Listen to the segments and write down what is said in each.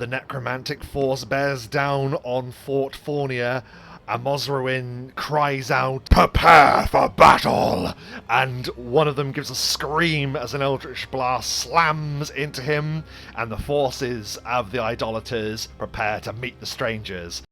The necromantic force bears down on Fort Fornia. Amosruin cries out, "Prepare for battle!" And one of them gives a scream as an eldritch blast slams into him, and the forces of the Idolaters prepare to meet the strangers.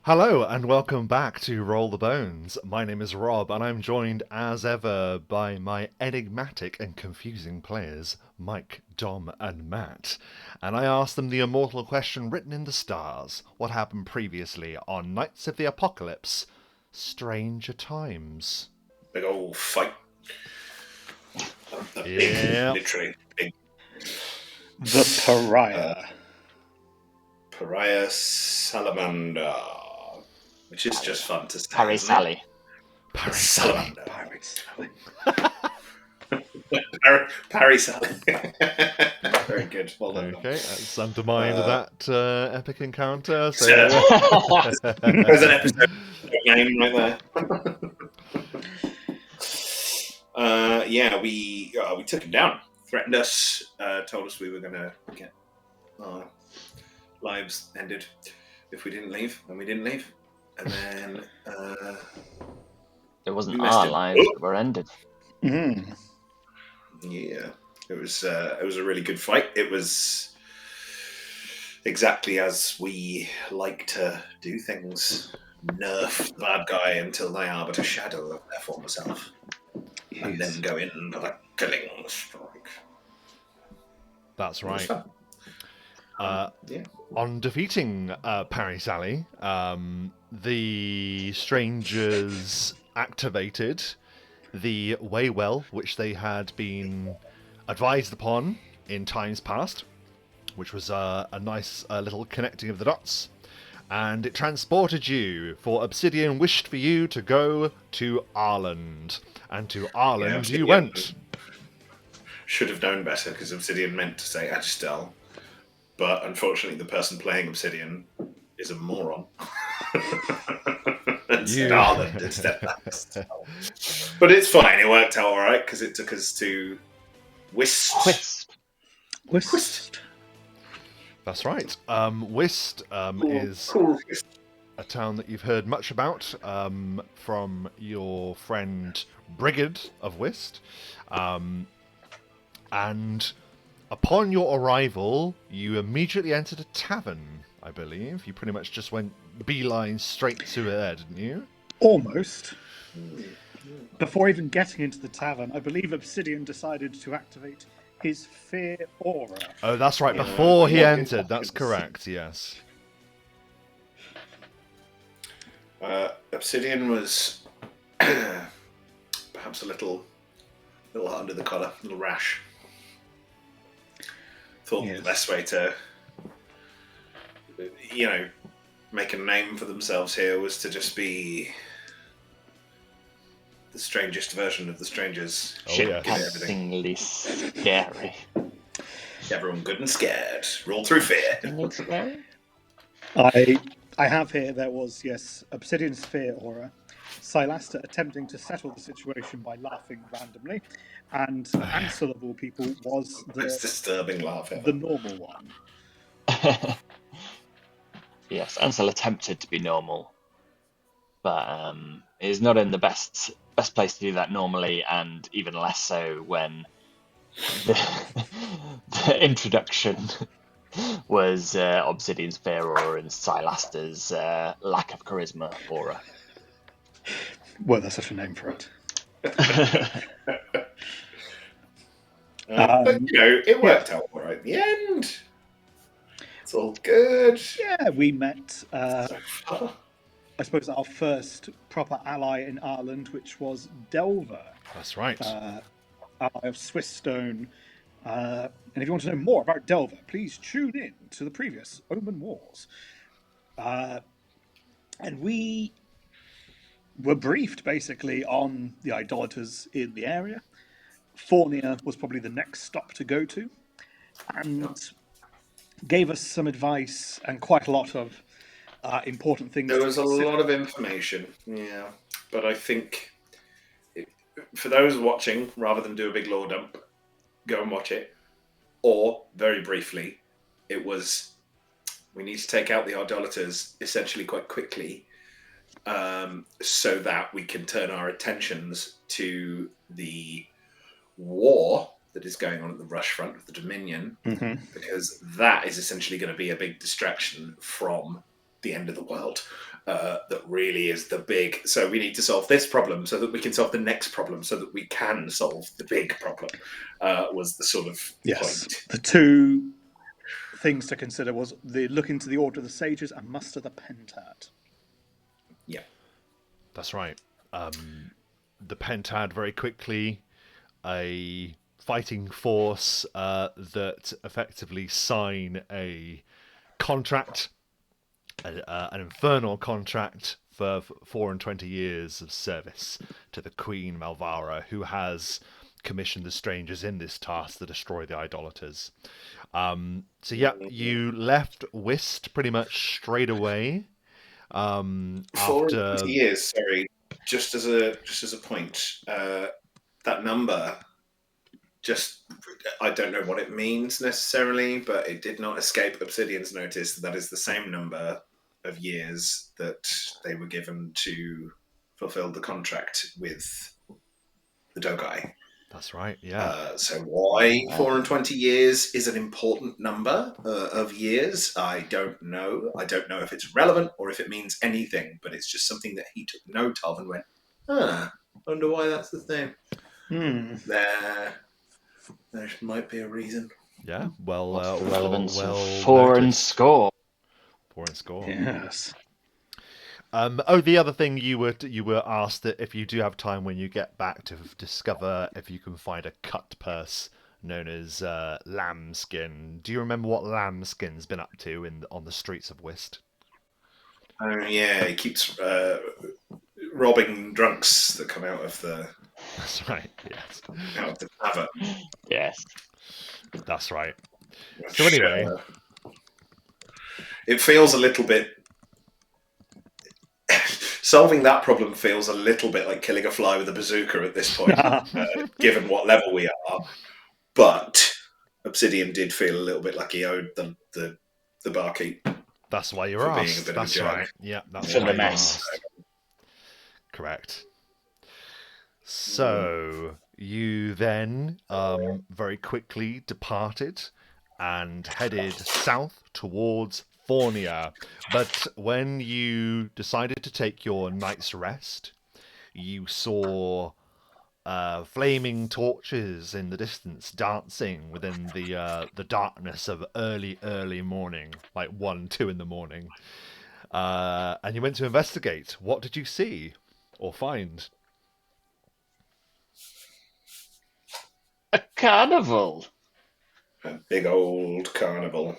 Hello and welcome back to Roll the Bones. My name is Rob and I'm joined as ever by my enigmatic and confusing players, Mike, Dom and Matt. And I asked them the immortal question written in the stars: what happened previously on Knights of the Apocalypse? Stranger Times. Big old fight. Yeah. Literally big. The Pariah. Pariah Salamander. Which is just fun to say. Parry Sally. Parry Salamander. Parry Sally. Parry Sally. Very good. Well done. Okay, that's undermined that epic encounter. So There's an episode name right there. Yeah, we took him down. Threatened us. Told us we were going to get our lives ended if we didn't leave, and we didn't leave. And then It wasn't we missed our him. lives that were ended. Mm. Yeah, it was a really good fight. It was exactly as we like to do things. Nerf the bad guy until they are but a shadow of their former self, and then go in for the killing strike. that's It was right. fun. Yeah. On defeating Parry Sally, the strangers activated the Waywell, which they had been advised upon in times past, which was a nice little connecting of the dots. And it transported you, for Obsidian wished for you to go to Ireland. And to Ireland you Obsidian went. Should have known better, because Obsidian meant to say Agistel, but unfortunately the person playing Obsidian is a moron. And said Ireland instead of Agistel. But it's fine, it worked out alright, because it took us to Wist. Wist. That's right. Wist is Cool. a town that you've heard much about from your friend Brigid of Wist. And upon your arrival, you immediately entered a tavern, I believe. You pretty much just went beeline straight to there, didn't you? Almost. Before even getting into the tavern, I believe Obsidian decided to activate his fear aura. Oh, that's right. Yeah. Before he Yeah. entered, that's correct, yes. Obsidian was perhaps a little under the collar, a little rash. Thought Yes. the best way to, make a name for themselves here was to just be the strangest version of the strangers. Oh, yes. Shit-castingly scary. Everyone good and scared. Rule through fear. Scary? I have here, there was, yes, Obsidian's fear aura, Sylaster attempting to settle the situation by laughing randomly, and Ansel of all people was Most disturbing laugh ever. the normal one. Yes, Ansel attempted to be normal, but is not in the best place to do that normally, and even less so when the introduction was Obsidian's fear aura and Sylaster's lack of charisma aura. Well, that's such a name for it. But it worked out all right in the end. It's all good. Yeah, we met, So far. I suppose, our first proper ally in Ireland, which was Delver, That's right. ally of Swissstone. And if you want to know more about Delver, please tune in to the previous Omen Wars. And we were briefed, basically, on the Idolaters in the area. Fornia was probably the next stop to go to. and gave us some advice and quite a lot of important things. There to was a consider. lot of information, but I think for those watching, rather than do a big lore dump, go and watch it. Or, very briefly, it was, we need to take out the idolaters essentially quite quickly, so that we can turn our attentions to the war that is going on at the rush front of the Dominion, because that is essentially going to be a big distraction from the end of the world. That really is the big. So we need to solve this problem so that we can solve the next problem, so that we can solve the big problem. Was the sort of point. The two things to consider was the look into the Order of the Sages and muster the Pentad. Yeah, that's right. The Pentad, very quickly, a fighting force that effectively sign a contract, an infernal contract for 420 years of service to the Queen Malvara, who has commissioned the strangers in this task to destroy the idolaters. So yeah, you left Whist pretty much straight away. After years, sorry, just as a point, that number, just, I don't know what it means necessarily, but it did not escape Obsidian's notice that is the same number of years that they were given to fulfill the contract with the Dogai. That's right, yeah. So why 420 years is an important number of years, I don't know. I don't know if it's relevant or if it means anything, but it's just something that he took note of and went, wonder why that's the thing. There might be a reason. Yeah, well, What's the relevance well, of 4 and score? 4 and score. Yes. The other thing you were asked that if you do have time when you get back to discover if you can find a cut purse known as Lambskin. Do you remember what Lambskin's been up to on the streets of Whist? Oh yeah, he keeps robbing drunks that come out of the. That's right. Yes. Out of the tavern. Yes. That's right. So anyway, it feels a little bit. Solving that problem feels a little bit like killing a fly with a bazooka at this point, given what level we are. But Obsidian did feel a little bit like he owed the barkeep. That's why you're asked. That's right. Yeah, that's why you're asked. Correct. So you then very quickly departed and headed south towards Fornia. But when you decided to take your night's rest, you saw flaming torches in the distance dancing within the darkness of early morning, like 1-2 in the morning. And you went to investigate. What did you see or find? A carnival. A big old carnival.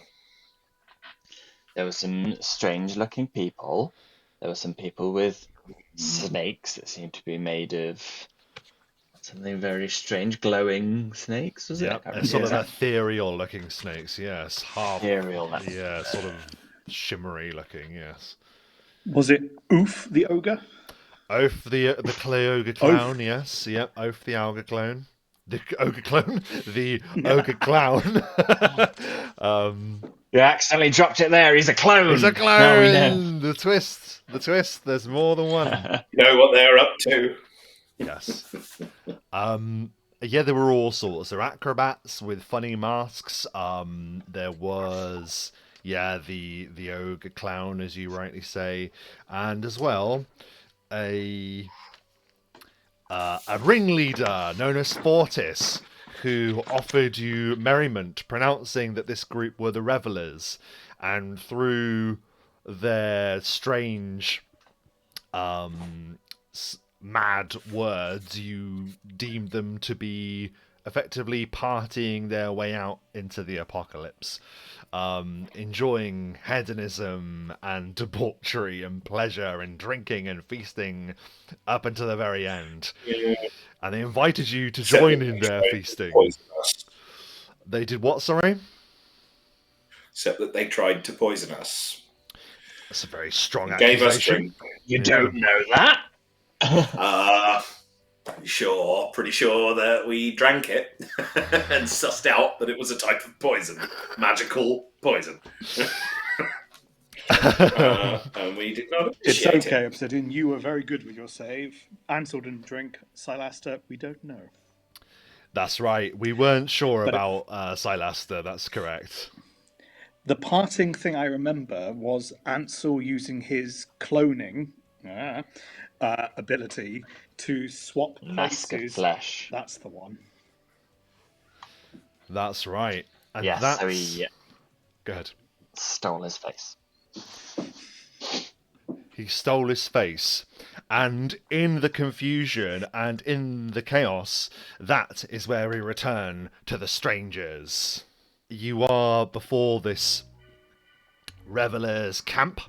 There were some strange-looking people. There were some people with snakes that seemed to be made of something very strange, glowing snakes, was it? Yeah, sort of ethereal-looking snakes, yes. Ethereal, yeah, sort of shimmery-looking, yes. Was it Oof the ogre? Oaf the ogre clown, Oaf. Yes. Yep, Oaf the ogre clown. The ogre clone? The ogre clown. You accidentally dropped it there. He's a clone. He's a clone. Now we know. The twist. There's more than one. You know what they're up to. Yes. Yeah, there were all sorts. There were acrobats with funny masks. There was, the ogre clown, as you rightly say, and as well a ringleader known as Fortis, who offered you merriment, pronouncing that this group were the Revellers, and through their strange, mad words, you deemed them to be effectively partying their way out into the apocalypse, enjoying hedonism and debauchery and pleasure and drinking and feasting up until the very end. And they invited you to join in their feasting. They did what, sorry? Except that they tried to poison us. That's a very strong Gave us accusation. drink. You Yeah. don't know that? Pretty sure that we drank it and sussed out that it was a type of poison. Magical poison. And we did not It's appreciate okay, it. Obsidian. You were very good with your save. Ansel didn't drink. Sylaster, we don't know. That's right. We weren't sure But- about Sylaster. That's correct. The parting thing I remember was Ansel using his cloning ability to swap Mask of places. flesh. That's the one. That's right. And Yes, that's... so he Go ahead. stole his face. He stole his face. And in the confusion and in the chaos, that is where we return to the strangers. You are before this Revellers camp,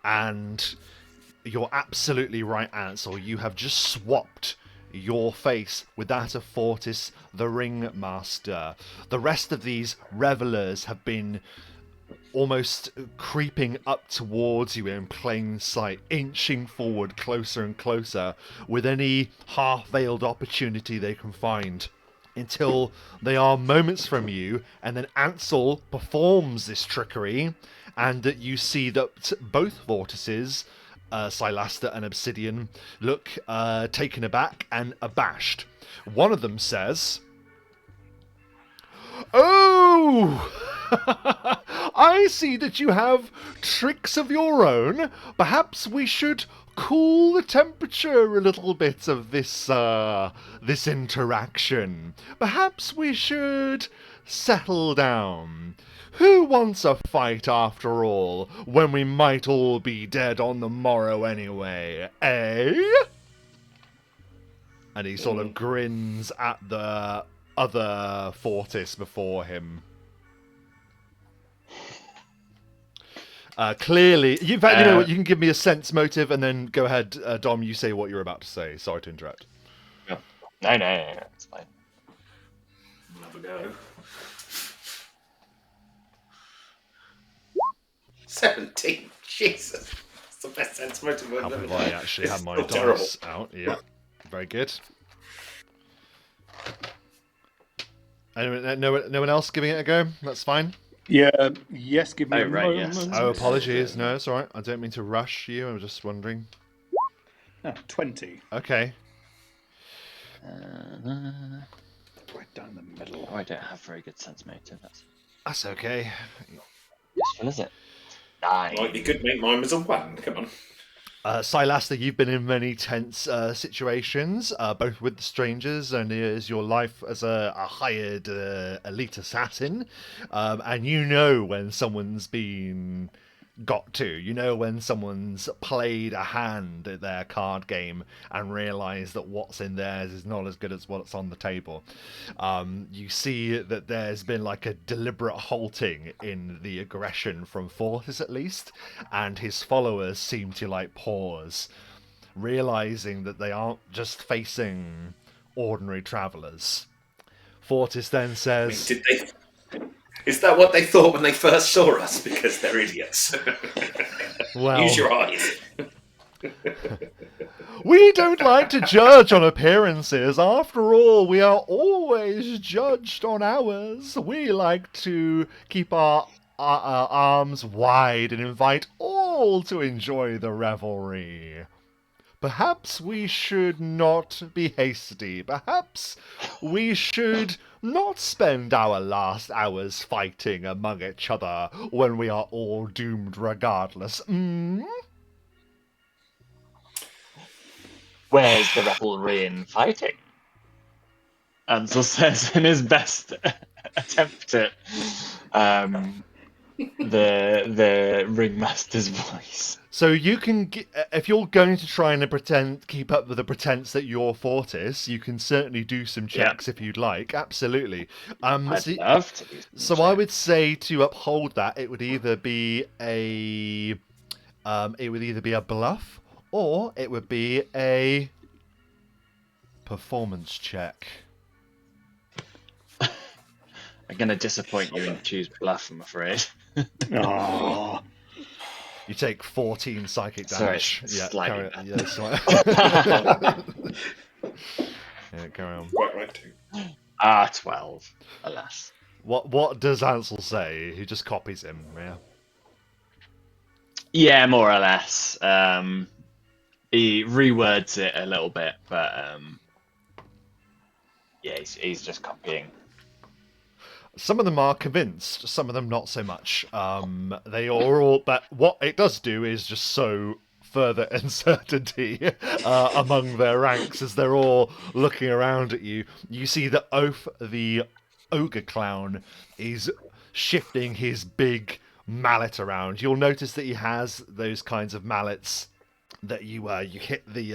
and you're absolutely right, Ansel. You have just swapped your face with that of Fortis, the Ringmaster. The rest of these Revellers have been almost creeping up towards you in plain sight, inching forward closer and closer with any half-veiled opportunity they can find, until they are moments from you, and then Ansel performs this trickery, and that you see that both Vortices, Sylaster and Obsidian, look taken aback and abashed. One of them says, "Oh! I see that you have tricks of your own. Perhaps we should cool the temperature a little bit of this this interaction. Perhaps we should settle down. Who wants a fight after all, when we might all be dead on the morrow anyway, eh?" And he sort of grins at the other Fortis before him. Clearly, in fact, you know what? You can give me a sense motive, and then go ahead, Dom. You say what you're about to say. Sorry to interrupt. No, it's fine. We'll have a go. 17. Jesus. That's the best sense motive I've How ever have done. I actually It's had my still terrible. dice out? Yeah, very good. Anyone, no one else giving it a go? That's fine. Yeah, yes, give me Oh, a right, yes. moment. Oh, apologies. No, it's all right. I don't mean to rush you. I was just wondering. 20. Okay. Right down the middle. Oh, I don't have very good sense motive. That's okay. Useful, is it? 9. Might be good, mate. Mine was a 1. Come on. Sylaster, you've been in many tense situations, both with the strangers and as your life as a hired elite assassin. And you know when someone's been got to. You know when someone's played a hand at their card game and realised that what's in theirs is not as good as what's on the table. You see that there's been like a deliberate halting in the aggression from Fortis at least, and his followers seem to like pause, realising that they aren't just facing ordinary travellers. Fortis then says... Did they... Is that what they thought when they first saw us? Because they're idiots. Well, Use your eyes. we don't like to judge on appearances. After all, we are always judged on ours. We like to keep our arms wide and invite all to enjoy the revelry. Perhaps we should not be hasty. Perhaps we should not spend our last hours fighting among each other when we are all doomed regardless. Where's the revelry in fighting? Ansel says in his best attempt at the ringmaster's voice. So you can, if you're going to try and keep up with the pretense that you're Fortis, you can certainly do some checks if you'd like. Absolutely. I'd love to do some I checks. would say to uphold that, it would either be a bluff or it would be a performance check. I'm going to disappoint you and choose bluff, I'm afraid. Ah, You take 14 psychic Sorry, damage. it's Yeah, slightly carry on. Yeah, yeah, carry on. Quite right too. 12, alas. What does Ansel say? He just copies him, yeah. Yeah, more or less. He rewords it a little bit, but yeah, he's just copying. Some of them are convinced, some of them not so much. They are all, but what it does do is just sow further uncertainty among their ranks as they're all looking around at you. You see that Oath, the ogre clown, is shifting his big mallet around. You'll notice that he has those kinds of mallets that you hit the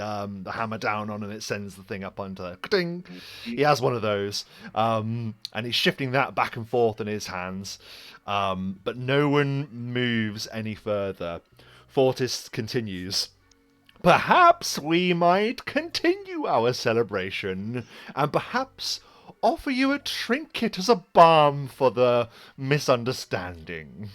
hammer down on and it sends the thing up onto ding. He has one of those, and he's shifting that back and forth in his hands, but no one moves any further. Fortis continues. Perhaps we might continue our celebration, and perhaps offer you a trinket as a balm for the misunderstanding.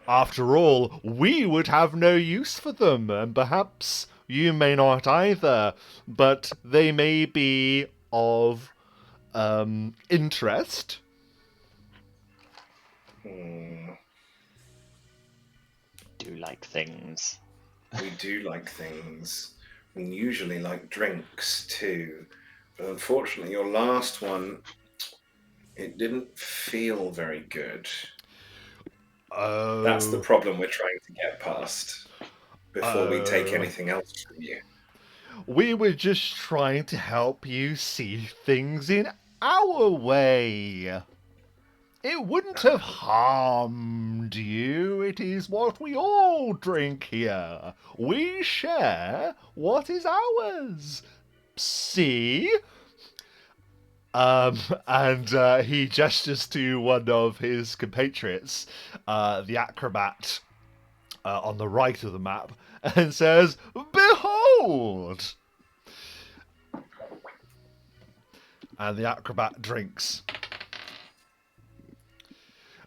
After all, we would have no use for them, and perhaps you may not either, but they may be of interest. Do like things. We do like things. We usually like drinks too. But unfortunately, your last one, it didn't feel very good. Oh, That's the problem we're trying to get past before we take anything else from you. we were just trying to help you see things in our way. It wouldn't have harmed you. It is what we all drink here. We share what is ours. See? And he gestures to one of his compatriots, the acrobat on the right of the map, and says, "Behold!" And the acrobat drinks,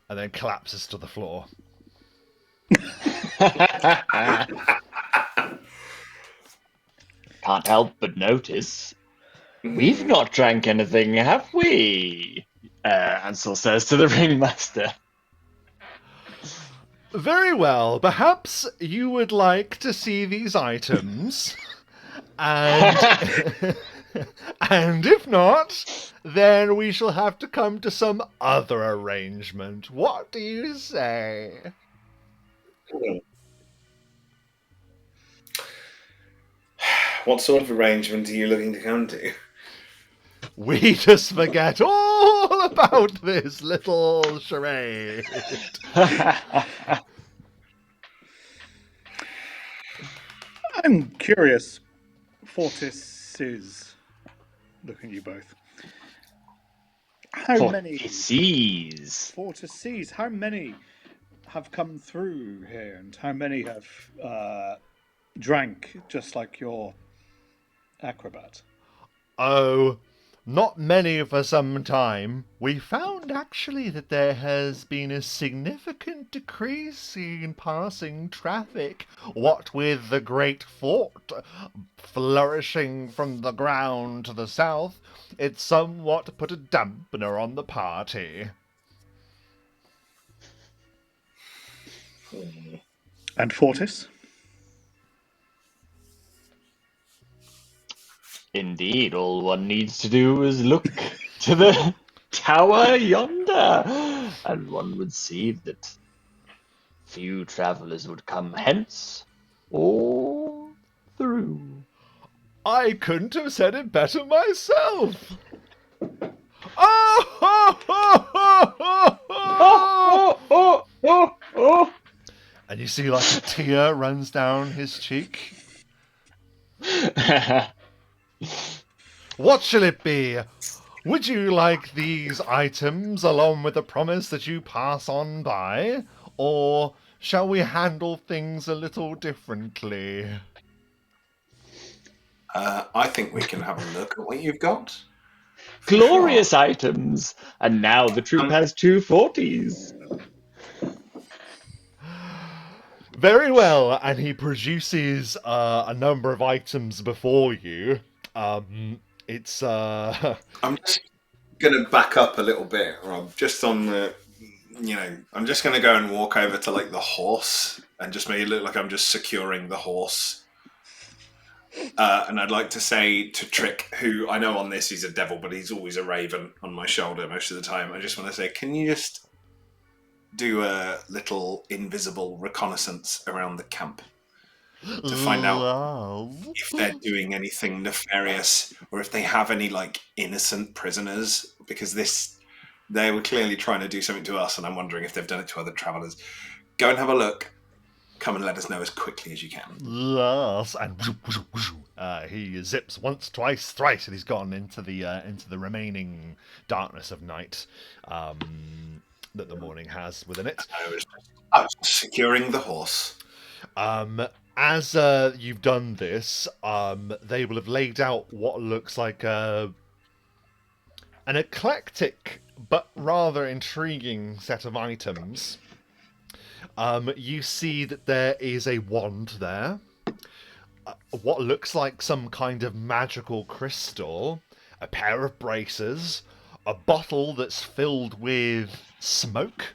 and then collapses to the floor. Can't help but notice we've not drank anything, have we? Ansel says to the ringmaster. Very well. Perhaps you would like to see these items, and and if not, then we shall have to come to some other arrangement. What do you say? What sort of arrangement are you looking to come to? We just forget all about this little charade. I'm curious. Fortis is looking at you both. How many Fortices. Fortises? How many have come through here, and how many have drank just like your acrobat? Oh, not many for some time. We found actually that there has been a significant decrease in passing traffic. What with the great fort flourishing from the ground to the south, it somewhat put a dampener on the party. And Fortis? Indeed, all one needs to do is look to the tower yonder, and one would see that few travellers would come hence or through. I couldn't have said it better myself. Oh! And you see like a tear runs down his cheek. What shall it be? Would you like these items along with the promise that you pass on by? Or Shall we handle things a little differently? I think we can have a look at what you've got. For Glorious sure. items! And now the troop Um, has 240s. Very well, and he produces a number of items before you. It's I'm just going to back up a little bit, Rob, just on the, I'm just going to go and walk over to like the horse and just make it look like I'm just securing the horse. And I'd like to say to Trick, who I know on this he's a devil, but he's always a raven on my shoulder most of the time. I just want to say, can you just do a little invisible reconnaissance around the camp to find out if they're doing anything nefarious or if they have any like innocent prisoners, because they were clearly trying to do something to us, and I'm wondering if they've done it to other travelers. Go and have a look. Come and let us know as quickly as you can. Yes, and he zips once, twice, thrice, and he's gone into the remaining darkness of night that the morning has within it. I was securing the horse. As you've done this, they will have laid out what looks like an eclectic but rather intriguing set of items. You see that there is a wand there, what looks like some kind of magical crystal, a pair of braces, a bottle that's filled with smoke,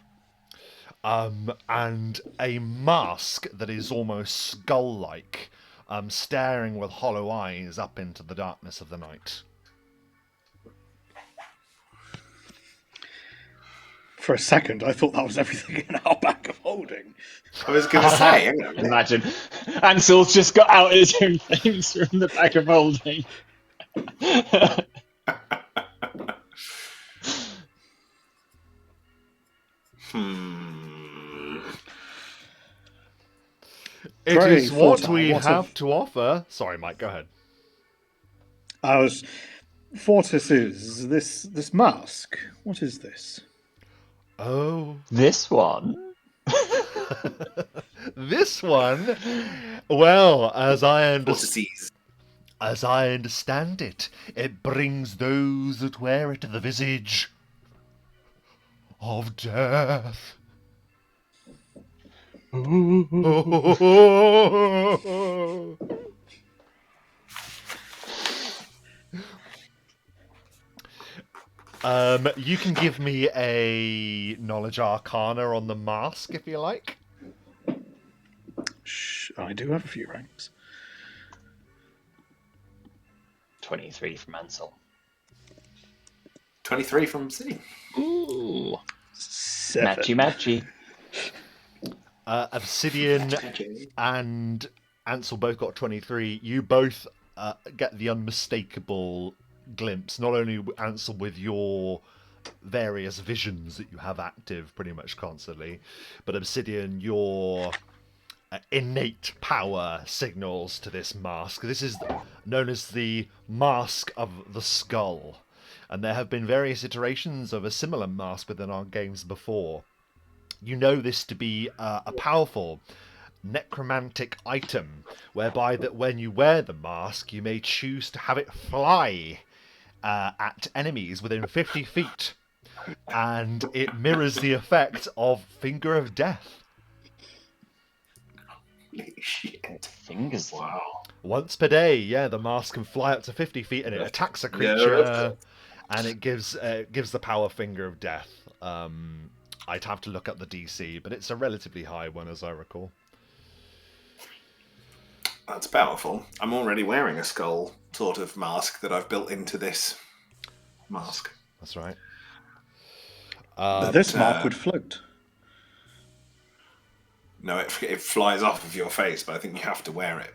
and a mask that is almost skull-like, staring with hollow eyes up into the darkness of the night. For a second, I thought that was everything in our bag of holding. I was going to say, Imagine. Ansel's just got out his own things from the bag of holding. It is what we have to offer. Sorry, Mike, go ahead. Fortis is this mask. What is this? Oh. This one? This one? Well, as I understand it, it brings those that wear it the visage of death. You can give me a knowledge arcana on the mask if you like. I do have a few ranks. 23 from Ansel. 23 from C. Ooh. 7. Matchy. Obsidian and Ansel both got 23. You both get the unmistakable glimpse, not only Ansel with your various visions that you have active pretty much constantly, but Obsidian, your innate power signals to this mask. This is known as the Mask of the Skull, and there have been various iterations of a similar mask within our games before. You know this to be a powerful necromantic item, whereby that when you wear the mask, you may choose to have it fly at enemies within 50 feet, and it mirrors the effect of Finger of Death. Holy shit. Fingers. Wow. Once per day, yeah, the mask can fly up to 50 feet, and it attacks a creature, and it gives the power Finger of Death. I'd have to look up the DC, but it's a relatively high one, as I recall. That's powerful. I'm already wearing a skull sort of mask that I've built into this mask. That's right. But this mark would float. No, it flies off of your face, but I think you have to wear it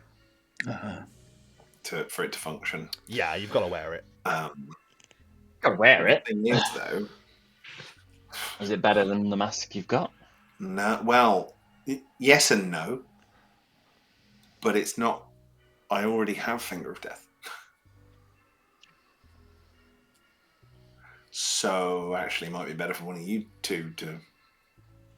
for it to function. Yeah, you've got to wear it. Gotta wear it. The thing is, though, is it better than the mask you've got? No. Well, yes and no, but it's not. I already have Finger of Death, so actually, it might be better for one of you two to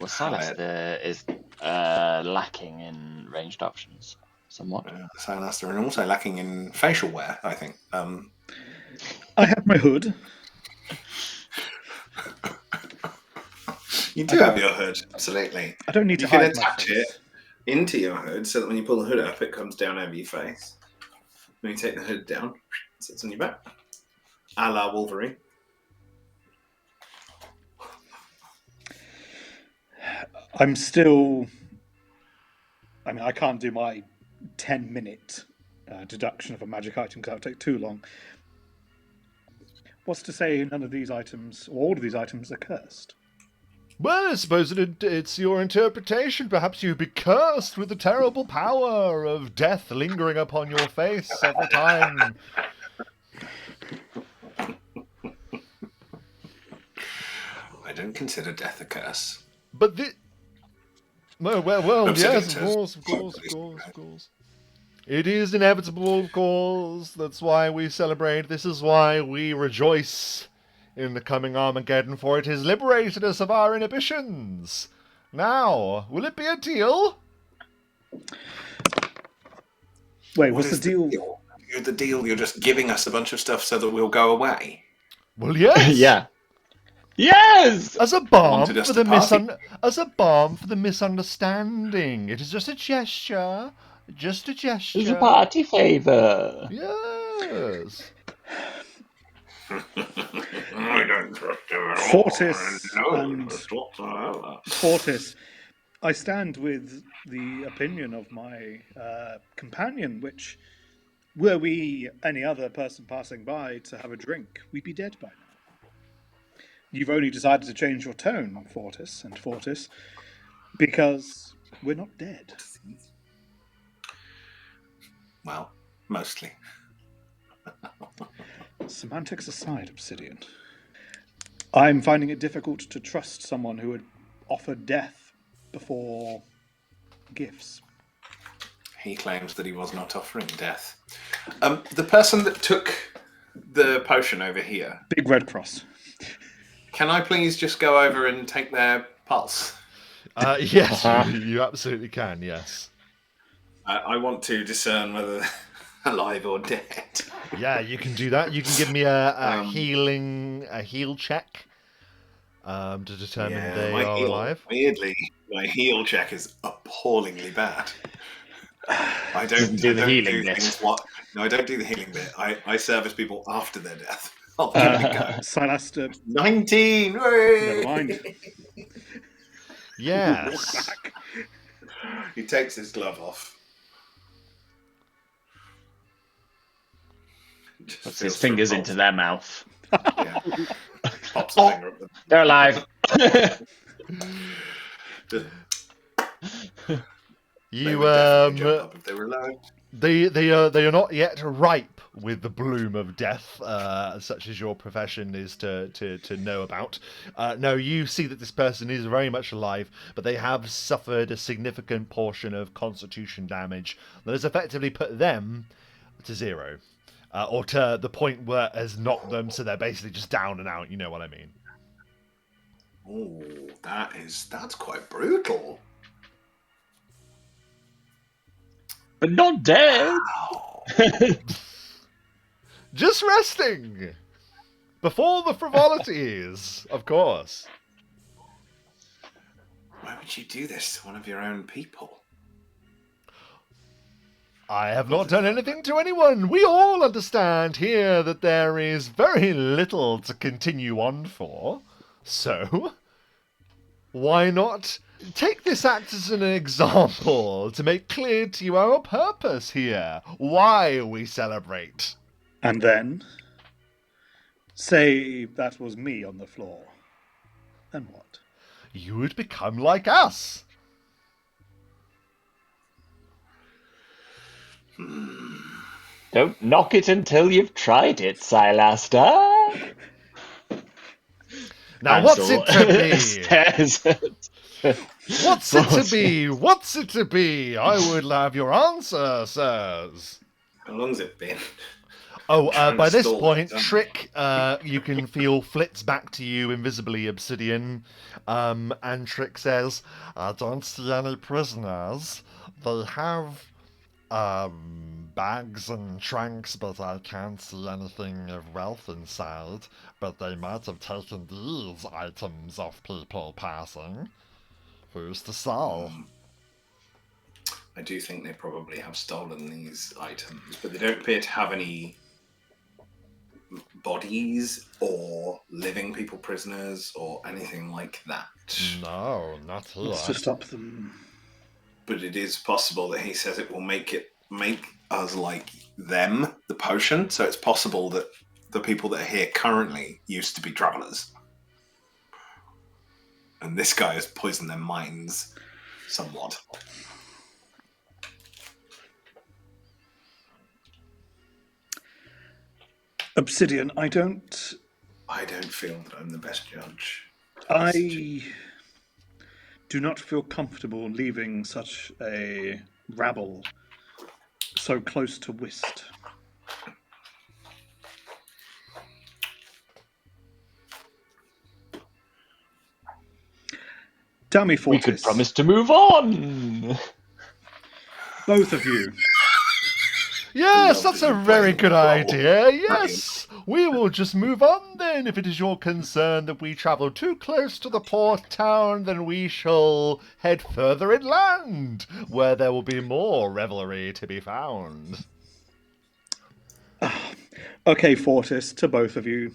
Well, Sylaster is lacking in ranged options somewhat. Sylaster, and also lacking in facial wear, I think. I have my hood. You do have your hood, absolutely. I don't need to You can hide my attach it face. into your hood so that when you pull the hood up, it comes down over your face. When you take the hood down, it sits on your back. A la Wolverine. I'm still. I mean, I can't do my 10-minute deduction of a magic item because that would take too long. What's to say none of these items, or all of these items, are cursed? Well, I suppose it's your interpretation. Perhaps you'd be cursed with the terrible power of death lingering upon your face every time. I don't consider death a curse. But the... Well, Obsidian yes, of says, course. It is inevitable, of course. That's why we celebrate. This is why we rejoice in the coming Armageddon, for it has liberated us of our inhibitions. Now, will it be a deal? Wait, What what's the is deal? The deal? You're just giving us a bunch of stuff so that we'll go away. Well, yes. Yeah. Yes! As a balm Wanted us for to the misunderstanding. It is just a gesture. Just a gesture. It's a party favour. Yes. I don't trust him at all. Fortis, I stand with the opinion of my companion, which, were we any other person passing by to have a drink, we'd be dead by now. You've only decided to change your tone, Fortis, because we're not dead. Well, mostly. Semantics aside, Obsidian, I'm finding it difficult to trust someone who would offer death before gifts. He claims that he was not offering death. The person that took the potion over here, Big Red Cross. can I please just go over and take their pulse? Yes, you absolutely can, yes. I want to discern whether they're alive or dead. Yeah, you can do that. You can give me a heal check to determine they are alive. Weirdly, my heal check is appallingly bad. I don't do the healing bit. No, I don't do the healing bit. I service people after their death. I'll give it a go. Sylaster, 19! never mind. Yes. He takes his glove off. Puts his fingers into their mouth. Yeah. Pops a finger up them. They're alive. You jump up if they were alive. They are not yet ripe with the bloom of death, such as your profession is to know about. No, you see that this person is very much alive, but they have suffered a significant portion of constitution damage that has effectively put them to 0. Or to the point where it has knocked them, so they're basically just down and out, you know what I mean. Oh, that's quite brutal. But not dead. Wow. Just resting! Before the frivolities, of course. Why would you do this to one of your own people? I have not done anything to anyone. We all understand here that there is very little to continue on for. So, why not take this act as an example to make clear to you our purpose here, why we celebrate. And then, say that was me on the floor. Then what? You would become like us. Don't knock it until you've tried it, Sylaster. Now, Ansel what's it to be? stares at What's it to be? What's it to be? I would have your answer, sirs. How long's it been? By this Stall point, it, Trick, you can feel flits back to you invisibly, Obsidian. And Trick says, I don't see any prisoners. They have bags and trunks, but I can't see anything of wealth inside. But they might have taken these items off people passing. Who's to say? I do think they probably have stolen these items, but they don't appear to have any bodies or living people prisoners or anything like that. No, not here. What's to stop them? But it is possible that he says it will make us like them, the potion. So it's possible that the people that are here currently used to be travelers. And this guy has poisoned their minds somewhat. Obsidian, I don't feel that I'm the best judge. I do not feel comfortable leaving such a rabble so close to Whist. Tell me, Fortis. We could promise to move on. Both of you. Yes, that's a very good idea. Yes, we will just move on then. If it is your concern that we travel too close to the port town, then we shall head further inland, where there will be more revelry to be found. Okay, Fortis, to both of you.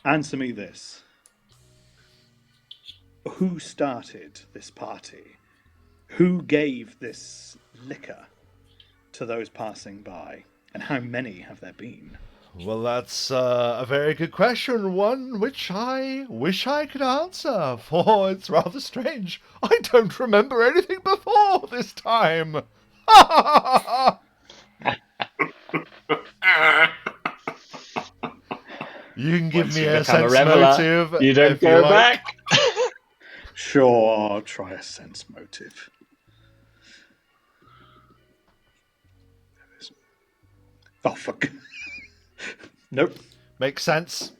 Answer me this. Who started this party? Who gave this liquor to those passing by? And how many have there been? Well, that's a very good question, one which I wish I could answer, for it's rather strange. I don't remember anything before this time. You can give Once me you a become sense Reveller, motive. you don't if go you like. back. Sure, try a sense motive. Oh, fuck. Nope. Makes sense.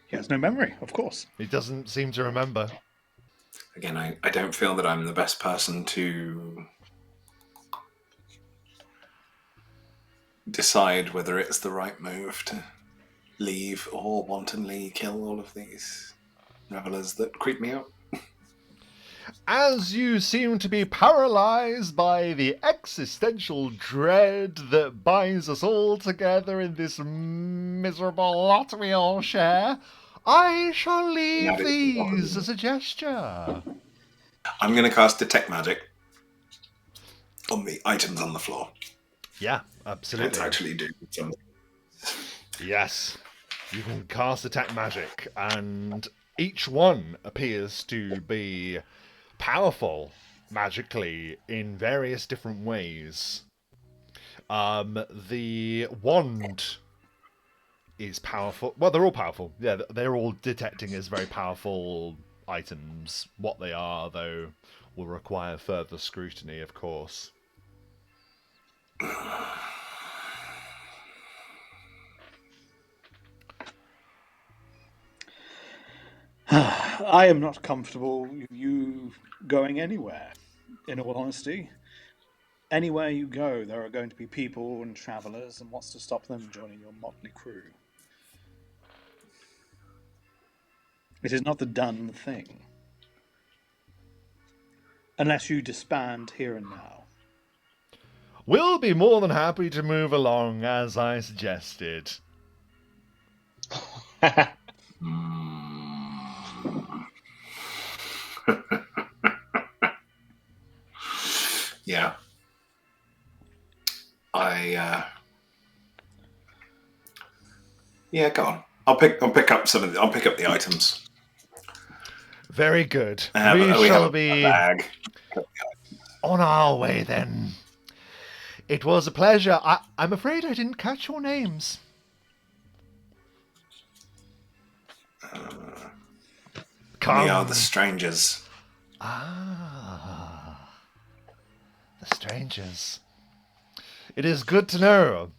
He has no memory, of course. He doesn't seem to remember. Again, I don't feel that I'm the best person to decide whether it's the right move to leave or wantonly kill all of these revelers that creep me out. As you seem to be paralyzed by the existential dread that binds us all together in this miserable lot we all share, I shall leave these as a gesture. I'm going to cast Detect Magic on the items on the floor. Yeah, absolutely. Let's actually do something. Yes, you can cast Attack Magic, and each one appears to be powerful magically in various different ways. The wand is powerful. Well, they're all powerful. Yeah, they're all detecting as very powerful items. What they are, though, will require further scrutiny, of course. I am not comfortable with you going anywhere, in all honesty. Anywhere you go, there are going to be people and travellers, and what's to stop them joining your motley crew? It is not the done thing. Unless you disband here and now. We'll be more than happy to move along, as I suggested. Yeah. Yeah, go on. I'll pick up the items. Very good. We shall be bag. on our way then. It was a pleasure. I'm afraid I didn't catch your names. We are the strangers. The strangers. It is good to know.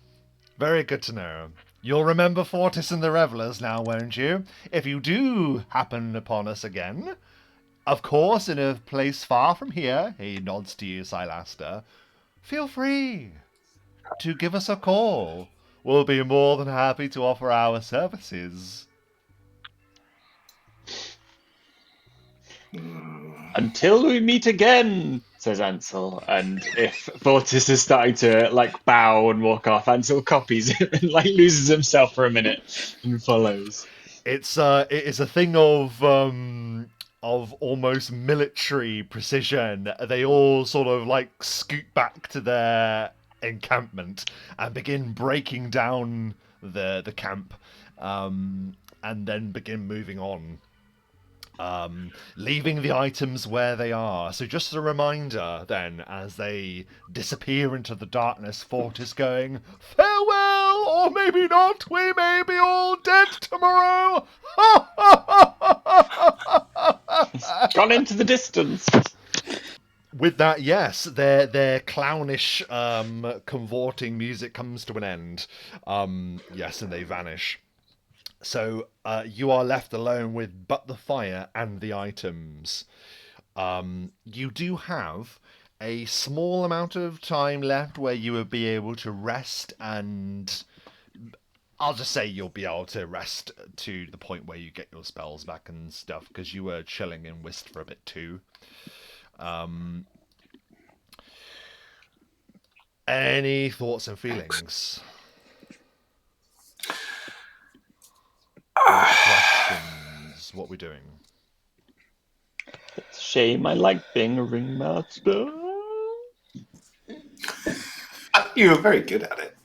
Very good to know. You'll remember Fortis and the Revellers now, won't you? If you do happen upon us again, of course, in a place far from here, he nods to you, Sylaster, feel free to give us a call. We'll be more than happy to offer our services. Until we meet again, says Ansel. And if Fortis is starting to like bow and walk off, Ansel copies him and like loses himself for a minute and follows. It is a thing of almost military precision. They all sort of like scoot back to their encampment and begin breaking down the camp, and then begin moving on. Leaving the items where they are. So just a reminder then, as they disappear into the darkness, Fort is going, farewell, or maybe not, we may be all dead tomorrow! Gone into the distance. With that, yes, their clownish cavorting music comes to an end. Yes, and they vanish. So you are left alone with but the fire and the items. You do have a small amount of time left where you will be able to rest, and I'll just say you'll be able to rest to the point where you get your spells back and stuff, because you were chilling in Whist for a bit too. Any thoughts and feelings? Questions? What we're doing? It's a shame I like being a ringmaster. You were very good at it.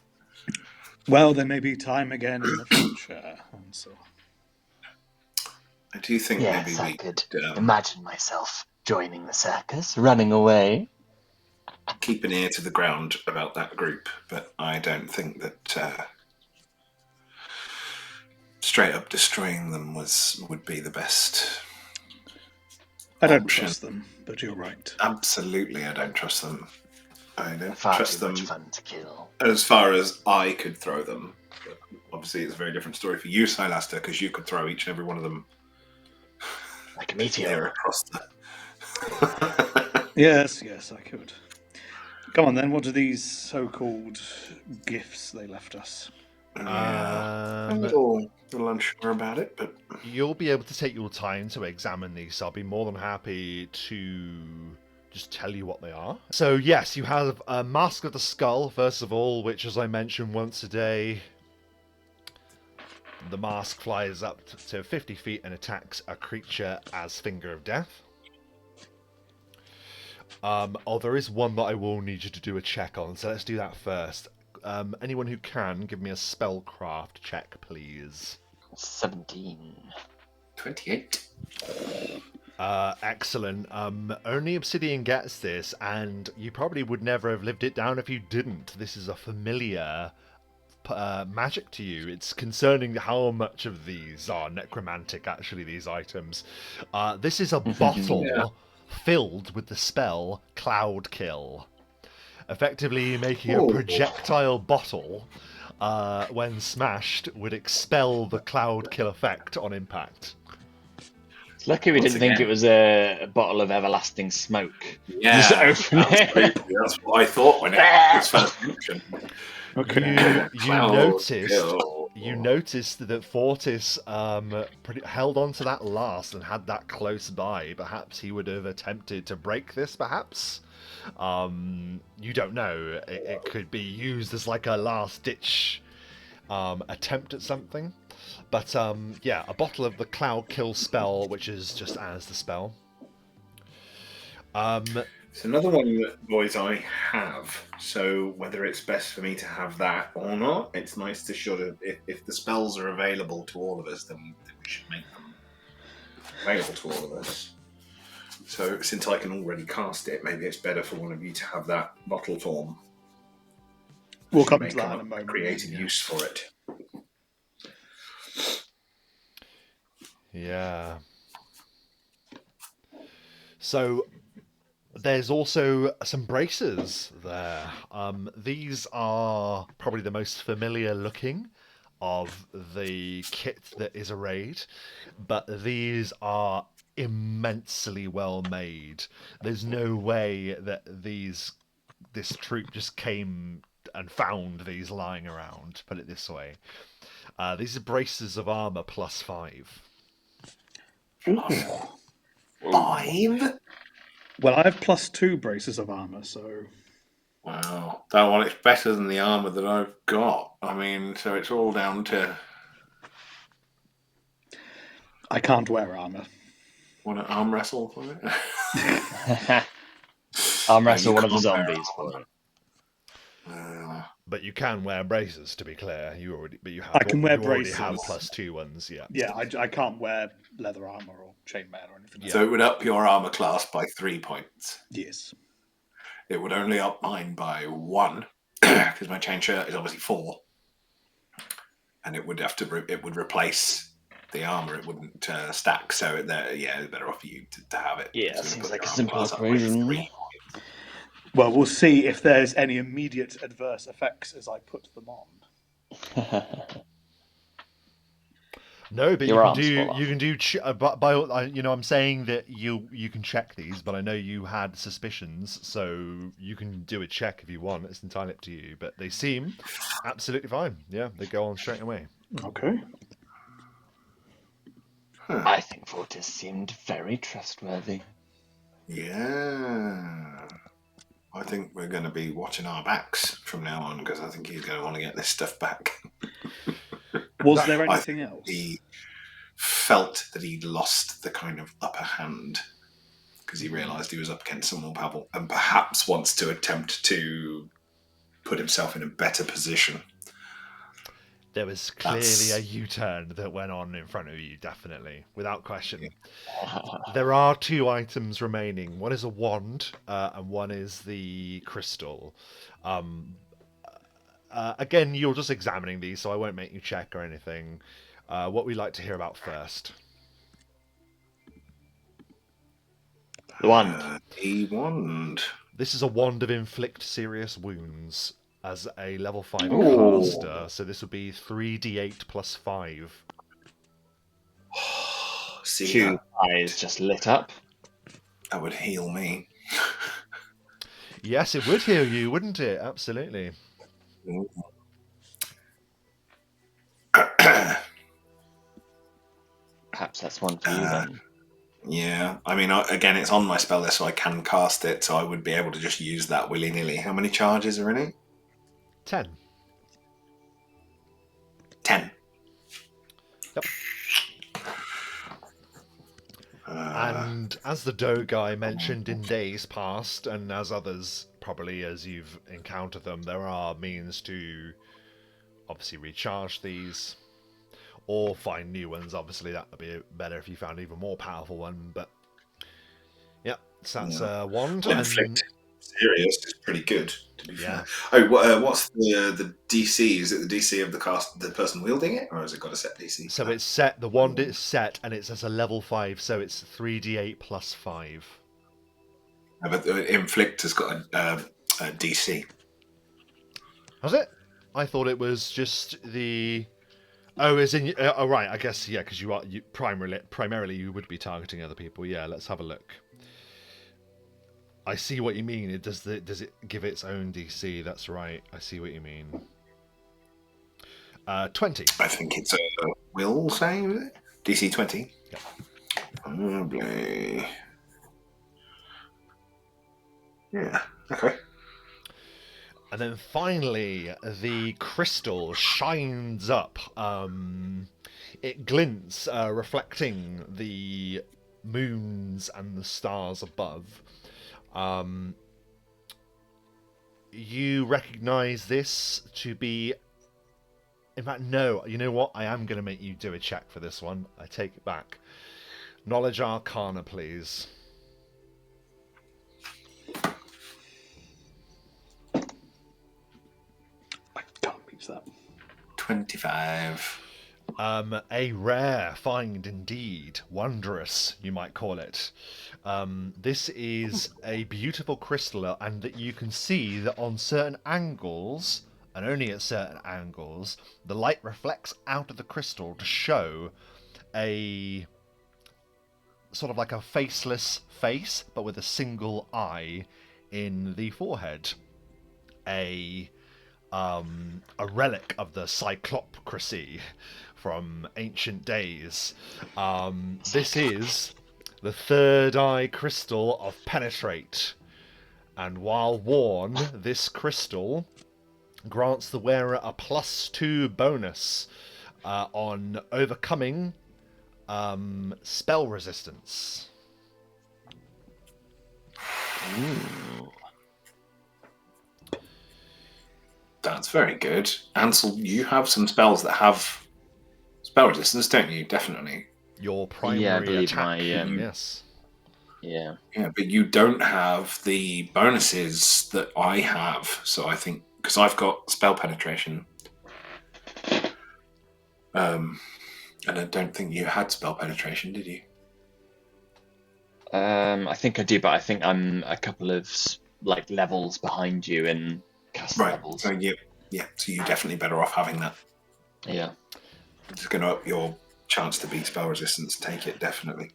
Well, there may be time again in the future, Ansel. I do think Yes, maybe I we could could imagine myself joining the circus, running away. keep an ear to the ground about that group, but I don't think that straight up destroying them would be the best. I don't option. trust them, but you're right. Absolutely, I don't trust them. I don't Far trust too them much fun to kill. as far as I could throw them. But obviously, it's a very different story for you, Sylaster, because you could throw each and every one of them Like a meteor. across the. Yes, I could. Come on then, what are these so-called gifts they left us? Yeah, I'm a little unsure about it, but You'll be able to take your time to examine these. I'll be more than happy to just tell you what they are. So yes, you have a Mask of the Skull, first of all, which, as I mentioned, once a day, the mask flies up to 50 feet and attacks a creature as Finger of Death. There is one that I will need you to do a check on, so let's do that first. Anyone who can, give me a spellcraft check, please. 17. 28. Excellent. Only Obsidian gets this, and you probably would never have lived it down if you didn't. This is a familiar magic to you. It's concerning how much of these are necromantic, actually, these items. This is a bottle filled with the spell Cloud Kill. Effectively making a projectile bottle, when smashed, would expel the Cloud Kill effect on impact. It's lucky we didn't think it was a bottle of everlasting smoke. Yeah, Just open it. That's what I thought when it was first mentioned. Okay. You noticed that Fortis held on to that last and had that close by. Perhaps he would have attempted to break this, perhaps? You don't know. It could be used as like a last-ditch attempt at something. But yeah, a bottle of the Cloud Kill spell, which is just as the spell. It's another one that, boys, I have. So whether it's best for me to have that or not, it's nice to sort of, if the spells are available to all of us, then we should make them available to all of us. So since I can already cast it, maybe it's better for one of you to have that bottle form. We'll come to that in a moment. Create a use for it. Yeah. So There's also some braces there. These are probably the most familiar looking of the kit that is arrayed, but these are immensely well made. There's no way that this troop just came and found these lying around. Put it this way. These are braces of armor +5. Five? Well, I have +2 braces of armor, so Wow. That one, it's better than the armour that I've got. I mean, so it's all down to... I can't wear armor. Want to arm wrestle for it? Arm No, wrestle you one of the can't wear zombies armor. for it. But you can wear braces, to be clear. I can wear you already have braces. +2 ones, yeah. Yeah, I can't wear leather armor or chainmail or anything like So it would up your armour class by 3 points. that. Yes. It would only up mine by 1, because my chain shirt is obviously 4. And it would have to it would replace the armour. It wouldn't stack. So it's better off for you to have it. Yeah, So seems put like your a armour simple class up by equation. 3 points. Well, we'll see if there's any immediate adverse effects as I put them on. No, but Your arms fall off. you can do. I'm saying that you can check these, but I know you had suspicions, so you can do a check if you want. It's entirely up to you. But they seem absolutely fine. Yeah, they go on straight away. Okay. Huh. I think Fortis seemed very trustworthy. Yeah. I think we're going to be watching our backs from now on, because I think he's going to want to get this stuff back. Was there anything else? He felt that he'd lost the kind of upper hand because he realised he was up against someone more powerful, and perhaps wants to attempt to put himself in a better position. There was clearly a U-turn that went on in front of you, definitely, without question. There are 2 items remaining. One is a wand, and one is the crystal. Again, you're just examining these, so I won't make you check or anything. What we'd like to hear about first. The wand. A wand. This is a wand of inflict serious wounds as a level 5 Ooh. caster, so this would be 3d8 plus 5. See, Two eyes just lit up. that would heal me. Yes, it would heal you, wouldn't it? Absolutely. Perhaps that's one for you then. Yeah, I mean, again, it's on my spell list, so I can cast it, so I would be able to just use that willy-nilly. How many charges are in it? 10. 10. Yep. And as the dough guy mentioned in days past, and as others probably as you've encountered them, there are means to obviously recharge these or find new ones. Obviously, that would be better if you found an even more powerful one. But yeah, so that's a wand. Inflict serious is pretty good, to be Yeah. fair. Oh, what's the DC? Is it the DC of the person wielding it, or has it got a set DC? So it's set. The wand is set, and it's at a level 5, so it's 3d8 plus 5. No, but the inflict has got a DC. Has it? I thought it was just the. Oh, is in. Oh, right. I guess yeah, because you primarily you would be targeting other people. Yeah, let's have a look. I see what you mean. Does it give its own DC? That's right. I see what you mean. 20. I think it's a will save, is it? DC 20. Yeah. Probably. Yeah. Okay. And then finally, the crystal shines up. It glints, reflecting the moons and the stars above. You recognize this to be... In fact, no. You know what? I am going to make you do a check for this one. I take it back. Knowledge Arcana, please. I can't reach that. 25. A rare find indeed. Wondrous, you might call it. This is a beautiful crystal, and that you can see that on certain angles, and only at certain angles, the light reflects out of the crystal to show a sort of like a faceless face, but with a single eye in the forehead. A relic of the cyclopcracy from ancient days. This is the third eye crystal of Penetrate, and while worn, this crystal grants the wearer a +2 bonus on overcoming spell resistance. Ooh. That's very good. Ansel, you have some spells that have spell resistance, don't you? Definitely. Your primary Yeah, I believe attack. my Yes. yeah. Yeah, but you don't have the bonuses that I have. So I think, because I've got spell penetration. And I don't think you had spell penetration, did you? I think I do, but I think I'm a couple of like levels behind you in cast Right. levels. So yeah. So you're definitely better off having that. Yeah. It's going to up your chance to beat spell resistance. Take it, definitely.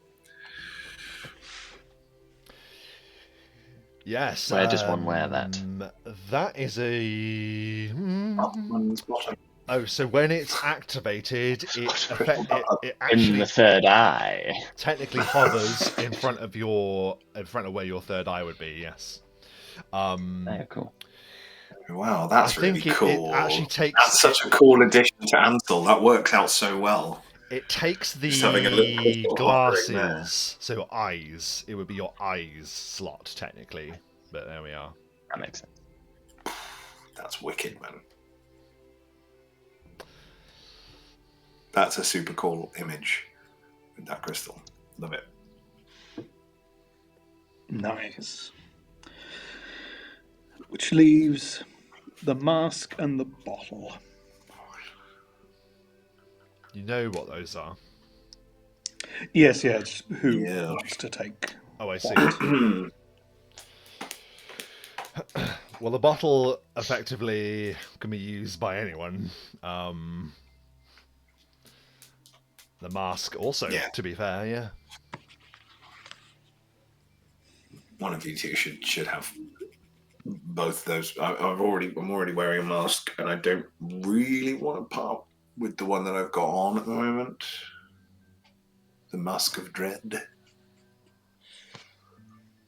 Yes. Where does one wear that? That is a. One's bottom. Oh, so when it's activated, it In actually the third eye. technically hovers in front of where your third eye would be. Yes. Oh, cool. Wow, that's I really think cool. it actually takes That's such a cool addition to Ansel. That works out so well. it takes Just having a little the crystal hovering there. glasses, so your eyes. It would be your eyes slot technically, but there we are. That makes sense. That's wicked, man. That's a super cool image with that crystal. Love it. Nice. Which leaves the mask and the bottle. You know what those are. Yes, yes. Who Yeah. wants to take? Oh, I see. Hmm. Well, the bottle effectively can be used by anyone. The mask also, Yeah. to be fair, yeah. One of you two should have both those. I'm already wearing a mask, and I don't really want to part with the one that I've got on at the moment. The Mask of Dread,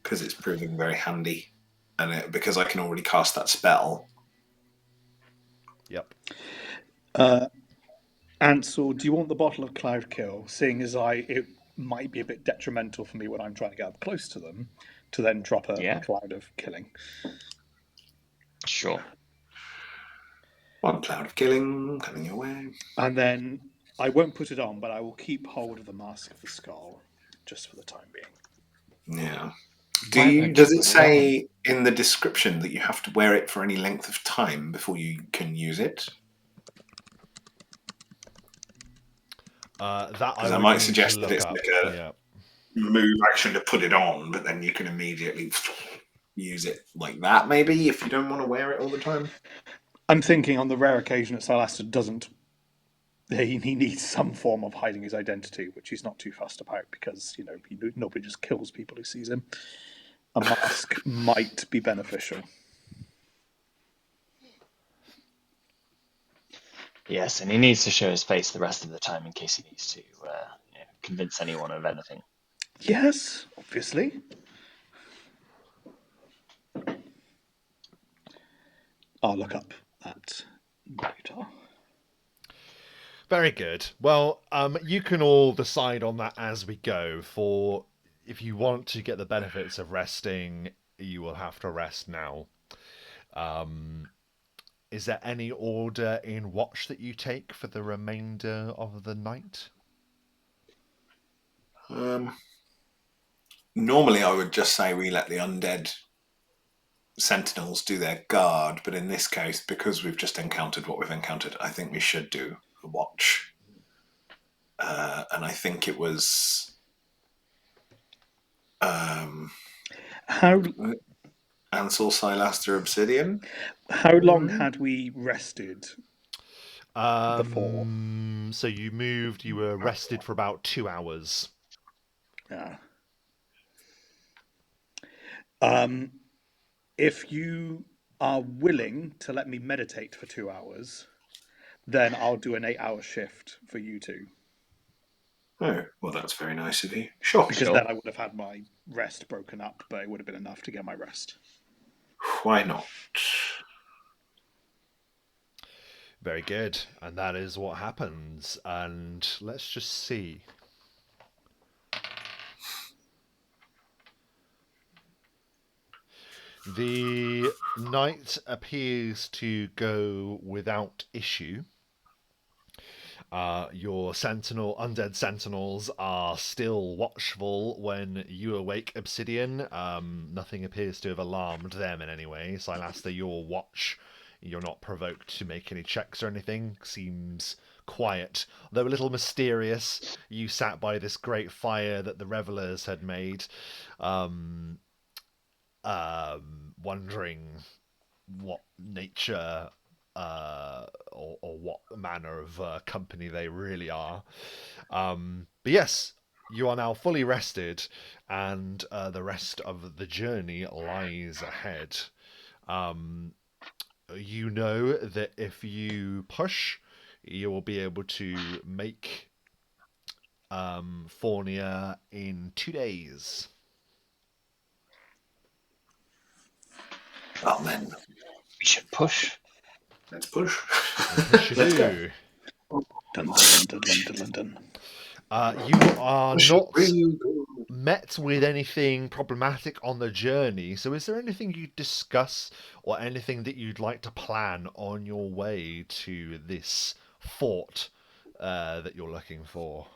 because it's proving very handy, and because I can already cast that spell. Yep. Ansel, do you want the bottle of Cloud Kill, seeing as it might be a bit detrimental for me when I'm trying to get up close to them, to then drop a cloud of killing? Sure. One cloud of killing coming your way. And then I won't put it on, but I will keep hold of the Mask of the Skull, just for the time being. Yeah. Why- Does it say in the description that you have to wear it for any length of time before you can use it? That Because I would might need suggest to that look it's up. like a Yeah. move action to put it on, but then you can immediately use it like that, maybe, if you don't want to wear it all the time. I'm thinking on the rare occasion that Sylaster doesn't. He needs some form of hiding his identity, which he's not too fussed about because, nobody just kills people who sees him. A mask might be beneficial. Yes, and he needs to show his face the rest of the time in case he needs to convince anyone of anything. Yes, obviously. I'll look up that data. Very good. Well, you can all decide on that as we go. For if you want to get the benefits of resting, you will have to rest now. Is there any order in watch that you take for the remainder of the night? Normally, I would just say we let the undead sentinels do their guard, but in this case, because we've just encountered what we've encountered, I think we should do a watch. and I think it was How Ansel, Sylaster, Obsidian. long had we rested before? So you were rested for about 2 hours. Yeah. If you are willing to let me meditate for 2 hours, then I'll do an 8-hour shift for you two. Oh, well, that's very nice of you. Sure. Because Sure. then I would have had my rest broken up, but it would have been enough to get my rest. Why not? Very good. And that is what happens. And let's just see. The night appears to go without issue. Your undead sentinels are still watchful when you awake, Obsidian. Nothing appears to have alarmed them in any way. Sylaster, your watch, you're not provoked to make any checks or anything. Seems quiet, though a little mysterious. You sat by this great fire that the Revellers had made, wondering what nature or what manner of company they really are. But yes, you are now fully rested, and the rest of the journey lies ahead. You know that if you push, you will be able to make Fornia in 2 days. Well, then, We should push. let's push. Push you Let's go. do. Dun, dun, dun, dun, dun, dun, dun. You are Push not real good. met with anything problematic on the journey. So, is there anything you'd discuss or anything that you'd like to plan on your way to this fort that you're looking for?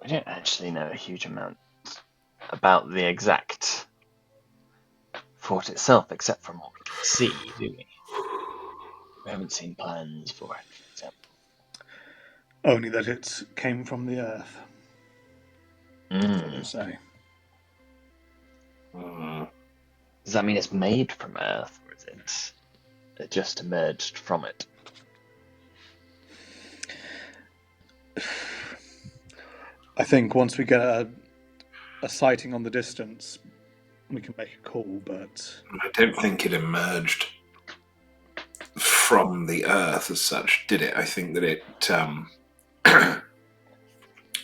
We don't actually know a huge amount about the exact fort itself, except from what we can see, do we? We haven't seen plans for it, for example. Only that it came from the earth, so they Mm. say. Does that mean it's made from Earth, or is it just emerged from it? I think once we get a sighting on the distance, we can make a call, but I don't think it emerged from the earth as such, did it? I think that it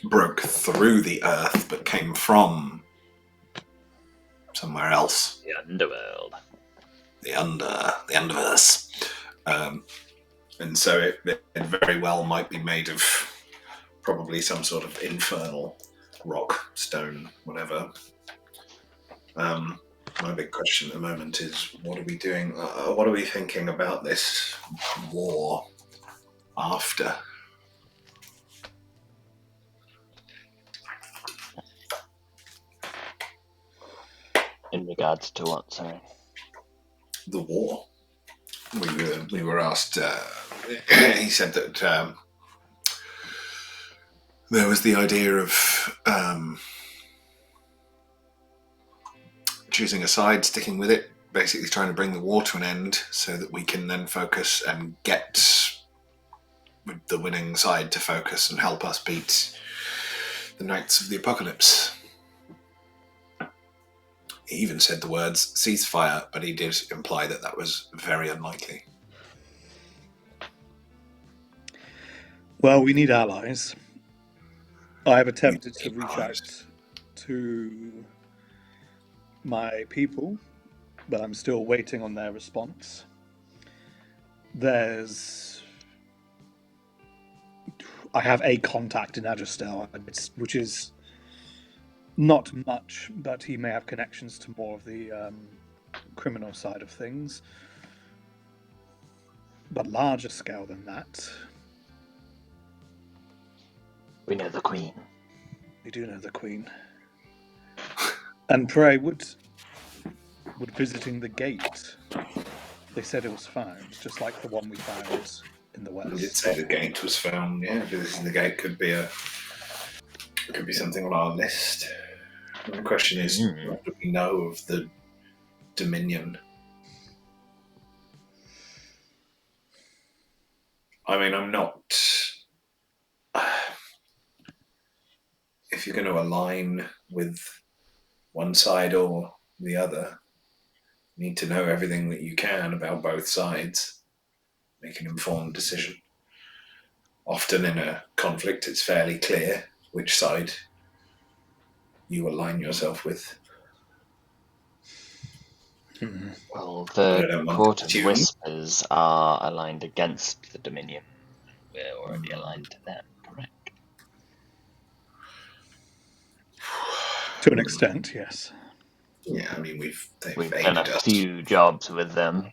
broke through the earth, but came from somewhere else. The underworld. The underverse. And so it very well might be made of probably some sort of infernal rock, stone, whatever. My big question at the moment is, what are we doing? What are we thinking about this war after? In regards to what, sorry? The war. We were asked. He said that there was the idea of choosing a side, sticking with it, basically trying to bring the war to an end, so that we can then focus and get the winning side to focus and help us beat the Knights of the Apocalypse. He even said the words ceasefire, but he did imply that that was very unlikely. well, we need allies. I have attempted to reach out to my people, but I'm still waiting on their response. I have a contact in Adgerstel, which is not much, but he may have connections to more of the criminal side of things. But larger scale than that, We know the Queen. we do know the Queen. And pray, would Would visiting the gate? They said it was found, just like the one we found in the We did west. say the gate was found. Yeah, visiting the gate could be something on our list. And the question is, what do we know of the Dominion? I mean, I'm not. If you're going to align with one side or the other, you need to know everything that you can about both sides. Make an informed decision. Often in a conflict, it's fairly clear which side you align yourself with. Well, But I the don't want Court to of assume. Whispers are aligned against the Dominion. We're already aligned to them, correct? To an extent, yes. Yeah, I mean, they've We've done a aided us. few jobs with them.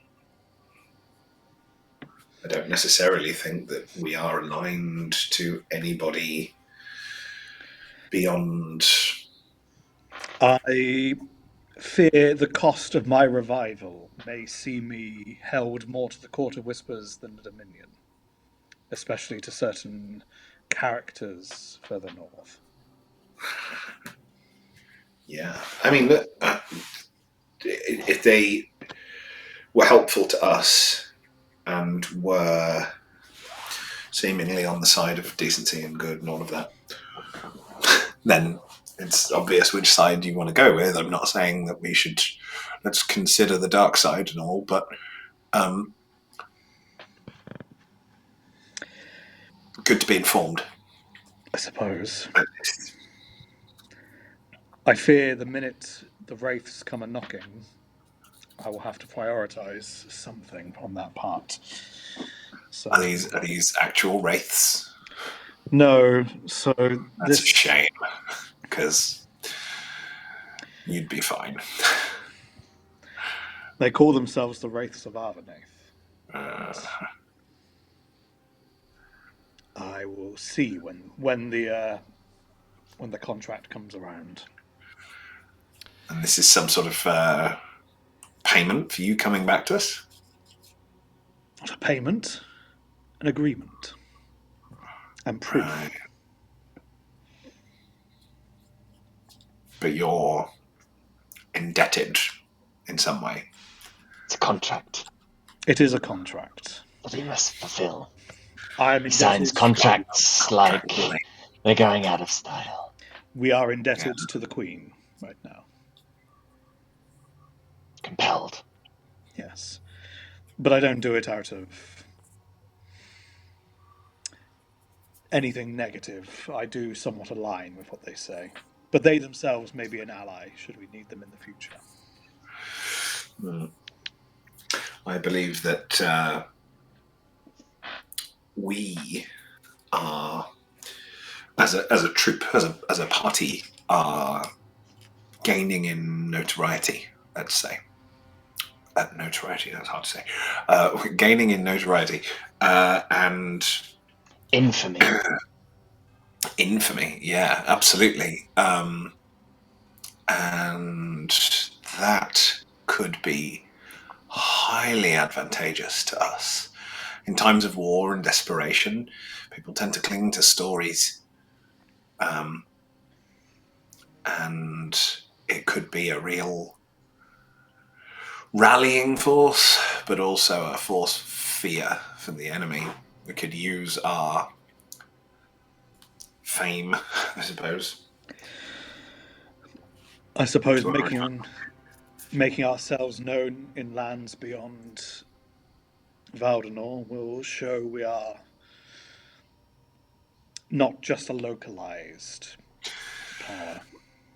I don't necessarily think that we are aligned to anybody beyond. I fear the cost of my revival may see me held more to the Court of Whispers than the Dominion, especially to certain characters further north. Yeah, I mean, if they were helpful to us and were seemingly on the side of decency and good and all of that, then it's obvious which side you want to go with. I'm not saying that let's consider the dark side and all, but good to be informed. I suppose. I fear the minute the wraiths come a knocking, I will have to prioritize something on that part. So Are these actual wraiths? no. So That's a shame, because you'd be fine. They call themselves the Wraiths of Arvenath. I will see when the contract comes around. And this is some sort of payment for you coming back to us? Not a payment, an agreement. And proof. Right. But you're indebted in some way. It's a contract It is a contract. that we must fulfill. I am He signs indebted. contracts like they're going out of style. We are indebted to the Queen right now. Compelled. Yes. But I don't do it out of anything negative. I do somewhat align with what they say. But they themselves may be an ally should we need them in the future. I believe that we are, as a troop, as a party, are gaining in notoriety. Let's say notoriety. That's hard to say. We're gaining in notoriety and infamy. Infamy, yeah, absolutely. And that could be highly advantageous to us. In times of war and desperation, people tend to cling to stories. And it could be a real rallying force, but also a force of fear for the enemy. We could use our fame, I suppose. I suppose making ourselves known in lands beyond Valdenor will show we are not just a localized power.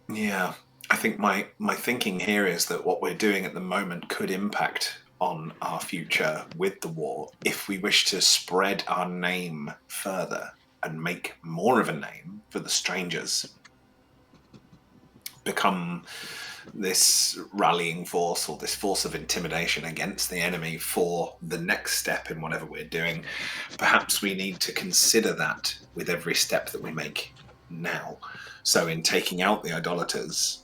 Yeah, I think my thinking here is that what we're doing at the moment could impact on our future with the war if we wish to spread our name further and make more of a name for the strangers. Become this rallying force or this force of intimidation against the enemy for the next step in whatever we're doing. Perhaps we need to consider that with every step that we make now. So in taking out the idolaters,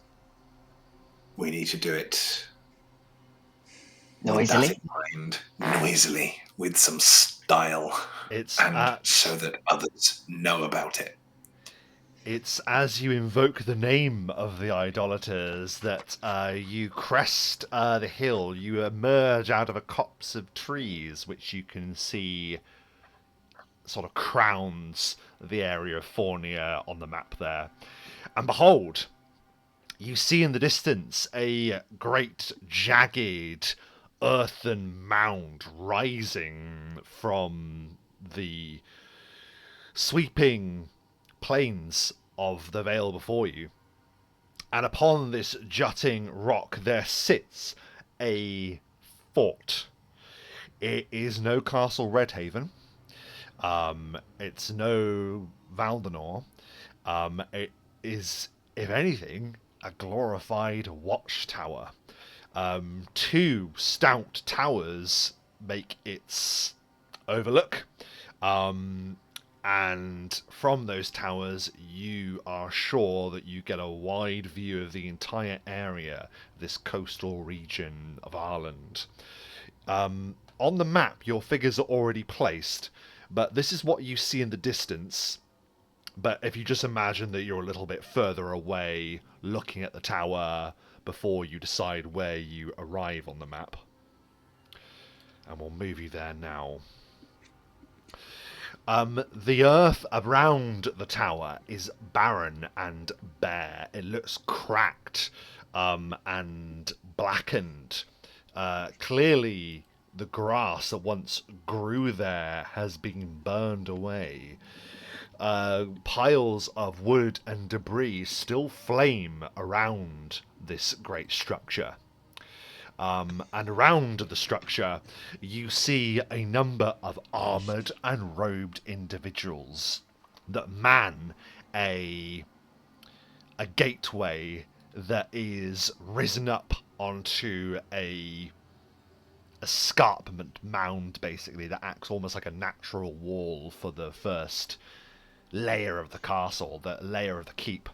we need to do it Noisily? With that in mind, noisily, with some style, and so that others know about it. It's as you invoke the name of the idolaters that you crest the hill. You emerge out of a copse of trees, which you can see sort of crowns the area of Fornia on the map there. And behold, you see in the distance a great jagged earthen mound rising from the sweeping plains of the vale before you. And upon this jutting rock there sits a fort. It is no Castle Redhaven. It's no Valdenor. It is, if anything, a glorified watchtower. Two stout towers make its overlook. And from those towers, you are sure that you get a wide view of the entire area, this coastal region of Ireland. On the map, your figures are already placed, but this is what you see in the distance. But if you just imagine that you're a little bit further away, looking at the tower before you decide where you arrive on the map. And we'll move you there now. The earth around the tower is barren and bare. It looks cracked and blackened. Clearly, the grass that once grew there has been burned away. Piles of wood and debris still flame around this great structure. And around the structure, you see a number of armoured and robed individuals that man a gateway that is risen up onto a escarpment mound, basically, that acts almost like a natural wall for the first layer of the castle, the layer of the keep.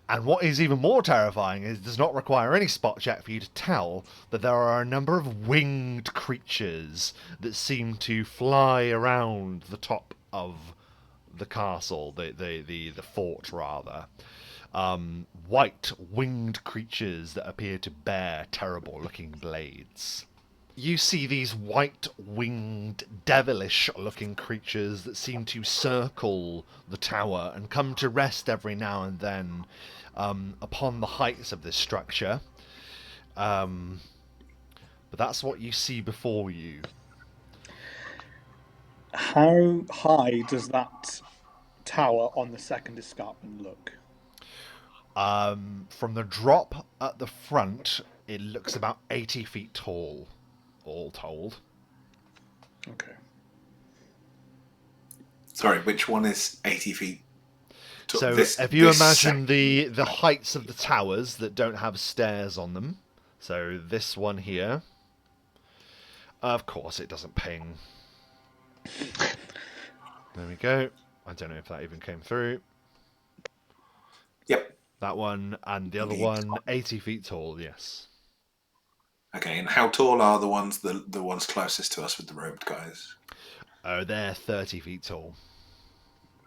And what is even more terrifying is it does not require any spot check for you to tell that there are a number of winged creatures that seem to fly around the top of the castle, the fort rather. White winged creatures that appear to bear terrible looking blades. You see these white winged devilish looking creatures that seem to circle the tower and come to rest every now and then upon the heights of this structure. But that's what you see before you. How high does that tower on the second escarpment look? From the drop at the front, it looks about 80 feet tall, all told. Okay. Sorry, which one is 80 feet? So if you imagine the heights of the towers that don't have stairs on them, so this one here, of course it doesn't ping. There we go. I don't know if that even came through. Yep. That one and the other one, 80 feet tall, yes. Okay, and how tall are the ones closest to us with the robed guys? Oh, they're 30 feet tall.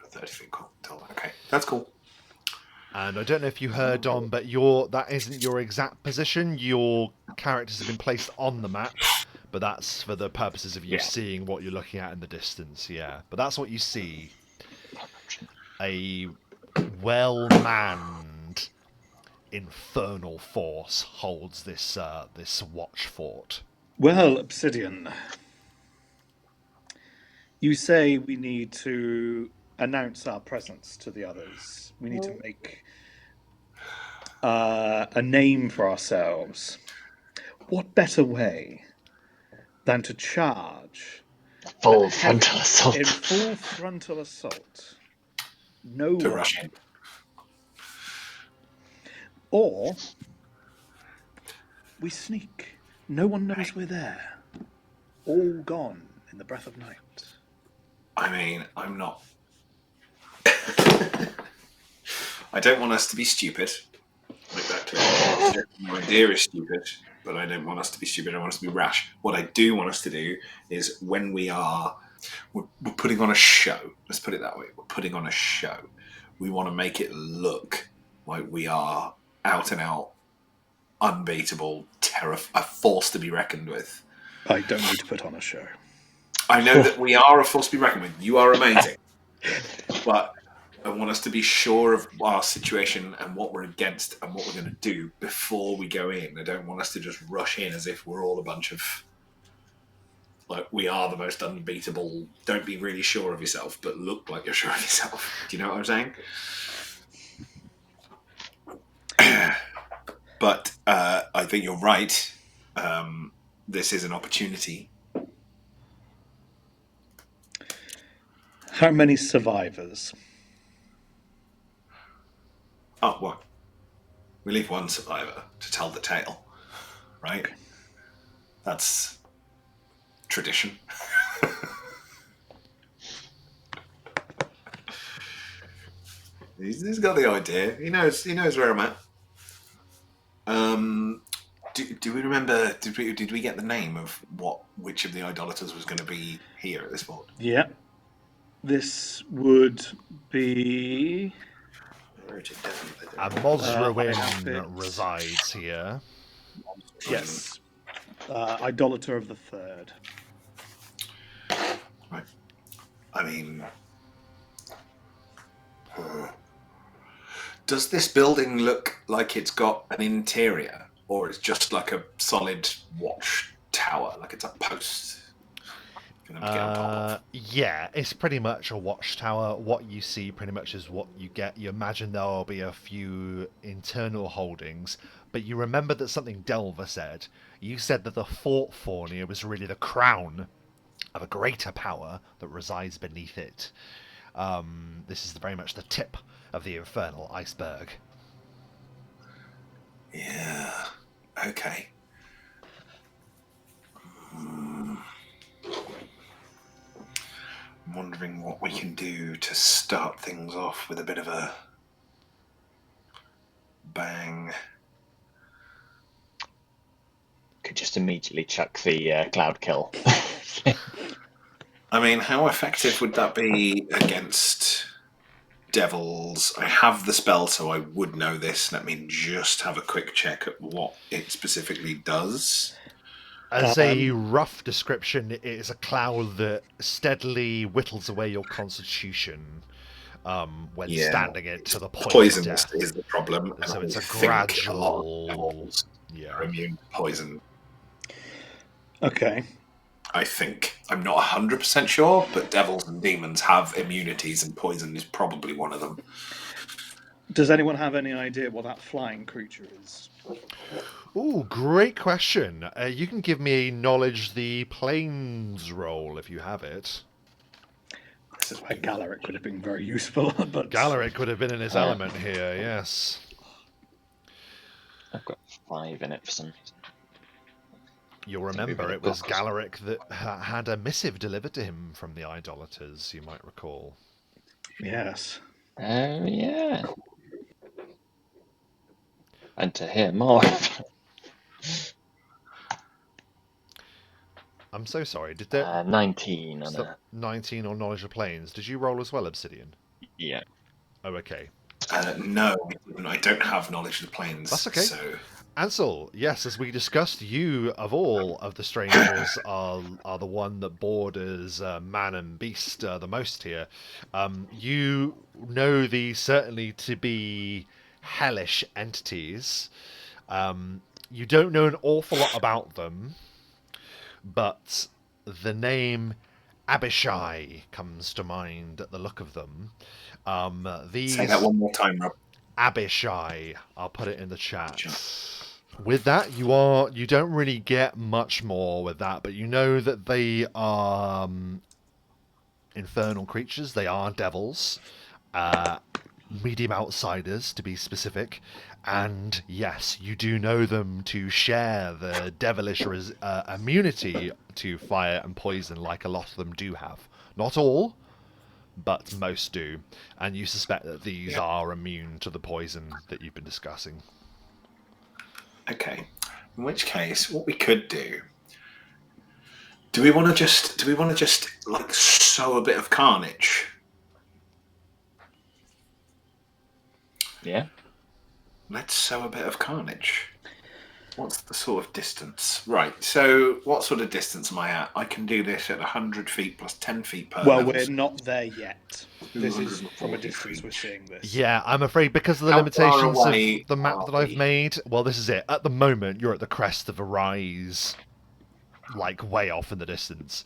30 feet tall. Okay, that's cool. And I don't know if you heard, Dom, but that isn't your exact position. Your characters have been placed on the map, but that's for the purposes of you seeing what you're looking at in the distance, yeah. But that's what you see. A well-manned infernal force holds this watch fort. Well, Obsidian, you say we need to announce our presence to the others. We need to make a name for ourselves. What better way than to charge Full frontal assault. in full frontal assault? No To one. rush in. Or we sneak. No one knows we're there. All gone in the breath of night. I mean, I'm not. I don't want us to be stupid. Like that too. My idea is stupid, but I don't want us to be stupid. I want us to be rash. What I do want us to do is when we're putting on a show. Let's put it that way. We're putting on a show. We want to make it look like we are out and out, unbeatable, a force to be reckoned with. I don't need to put on a show. I know that we are a force to be reckoned with. You are amazing. But I want us to be sure of our situation and what we're against and what we're going to do before we go in. I don't want us to just rush in as if we're all a bunch of, like, we are the most unbeatable. Don't be really sure of yourself, but look like you're sure of yourself. Do you know what I'm saying? But I think you're right. This is an opportunity. How many survivors? Oh, what? We leave one survivor to tell the tale, right? That's tradition. He's got the idea. He knows where I'm at. Do we remember? Did we get the name of which of the idolaters was going to be here at this point? Yeah. This would be. Amosruin resides here. Yes. Idolator of the Third. Right. I mean, does this building look like it's got an interior, or it's just like a solid watch tower, like it's a post? Yeah, it's pretty much a watchtower. What you see pretty much is what you get. You imagine there'll be a few internal holdings, but you remember that something Delver said. You said that the Fort of Fornia was really the crown of a greater power that resides beneath it. This is very much the tip of the infernal iceberg. Yeah. Okay. I'm wondering what we can do to start things off with a bit of a bang. Could just immediately chuck the cloud kill. I mean, how effective would that be against devils? I have the spell, so I would know this. Let me just have a quick check at what it specifically does. As a rough description, it is a cloud that steadily whittles away your constitution when standing it to the point poison of death. is the problem. So it's a gradual. Yeah. Immune to poison. Okay. I think. I'm not 100% sure, but devils and demons have immunities, and poison is probably one of them. Does anyone have any idea what that flying creature is? Ooh, great question. You can give me a knowledge the planes roll if you have it. This is where Galaric would have been very useful. But Galaric could have been in his element here, yes. I've got 5 in it for some reason. You'll remember it was Galaric that had a missive delivered to him from the idolaters, you might recall. Yes. Oh, yeah. And to hear more. I'm so sorry. Did there 19 on it. 19 on knowledge of planes? Did you roll as well, Obsidian? Yeah. Oh, okay. No, I don't have knowledge of the planes. That's okay. So. Ansel, yes, as we discussed, you of all of the strangers are the one that borders man and beast the most here. You know these certainly to be hellish entities. You don't know an awful lot about them, but the name Abishai comes to mind at the look of them. Say that one more time, Rob. Abishai. I'll put it in the chat. With that, you don't really get much more with that, but you know that they are infernal creatures. They are devils, medium outsiders to be specific, and yes, you do know them to share the devilish immunity to fire and poison, like a lot of them do have. Not all, but most do, and you suspect that these are immune to the poison that you've been discussing. Okay. In which case, what we could do? Do we want to just like sow a bit of carnage? Yeah. Let's sow a bit of carnage. What's the sort of distance? Right. So, what sort of distance am I at? I can do this at 100 feet plus 10 feet per Well, level. we're not there yet. This is from a 240 distance feet. we're seeing this. Yeah, I'm afraid because of the How limitations far of away the map are that I've we? made. Well, this is it. At the moment, you're at the crest of a rise, like way off in the distance.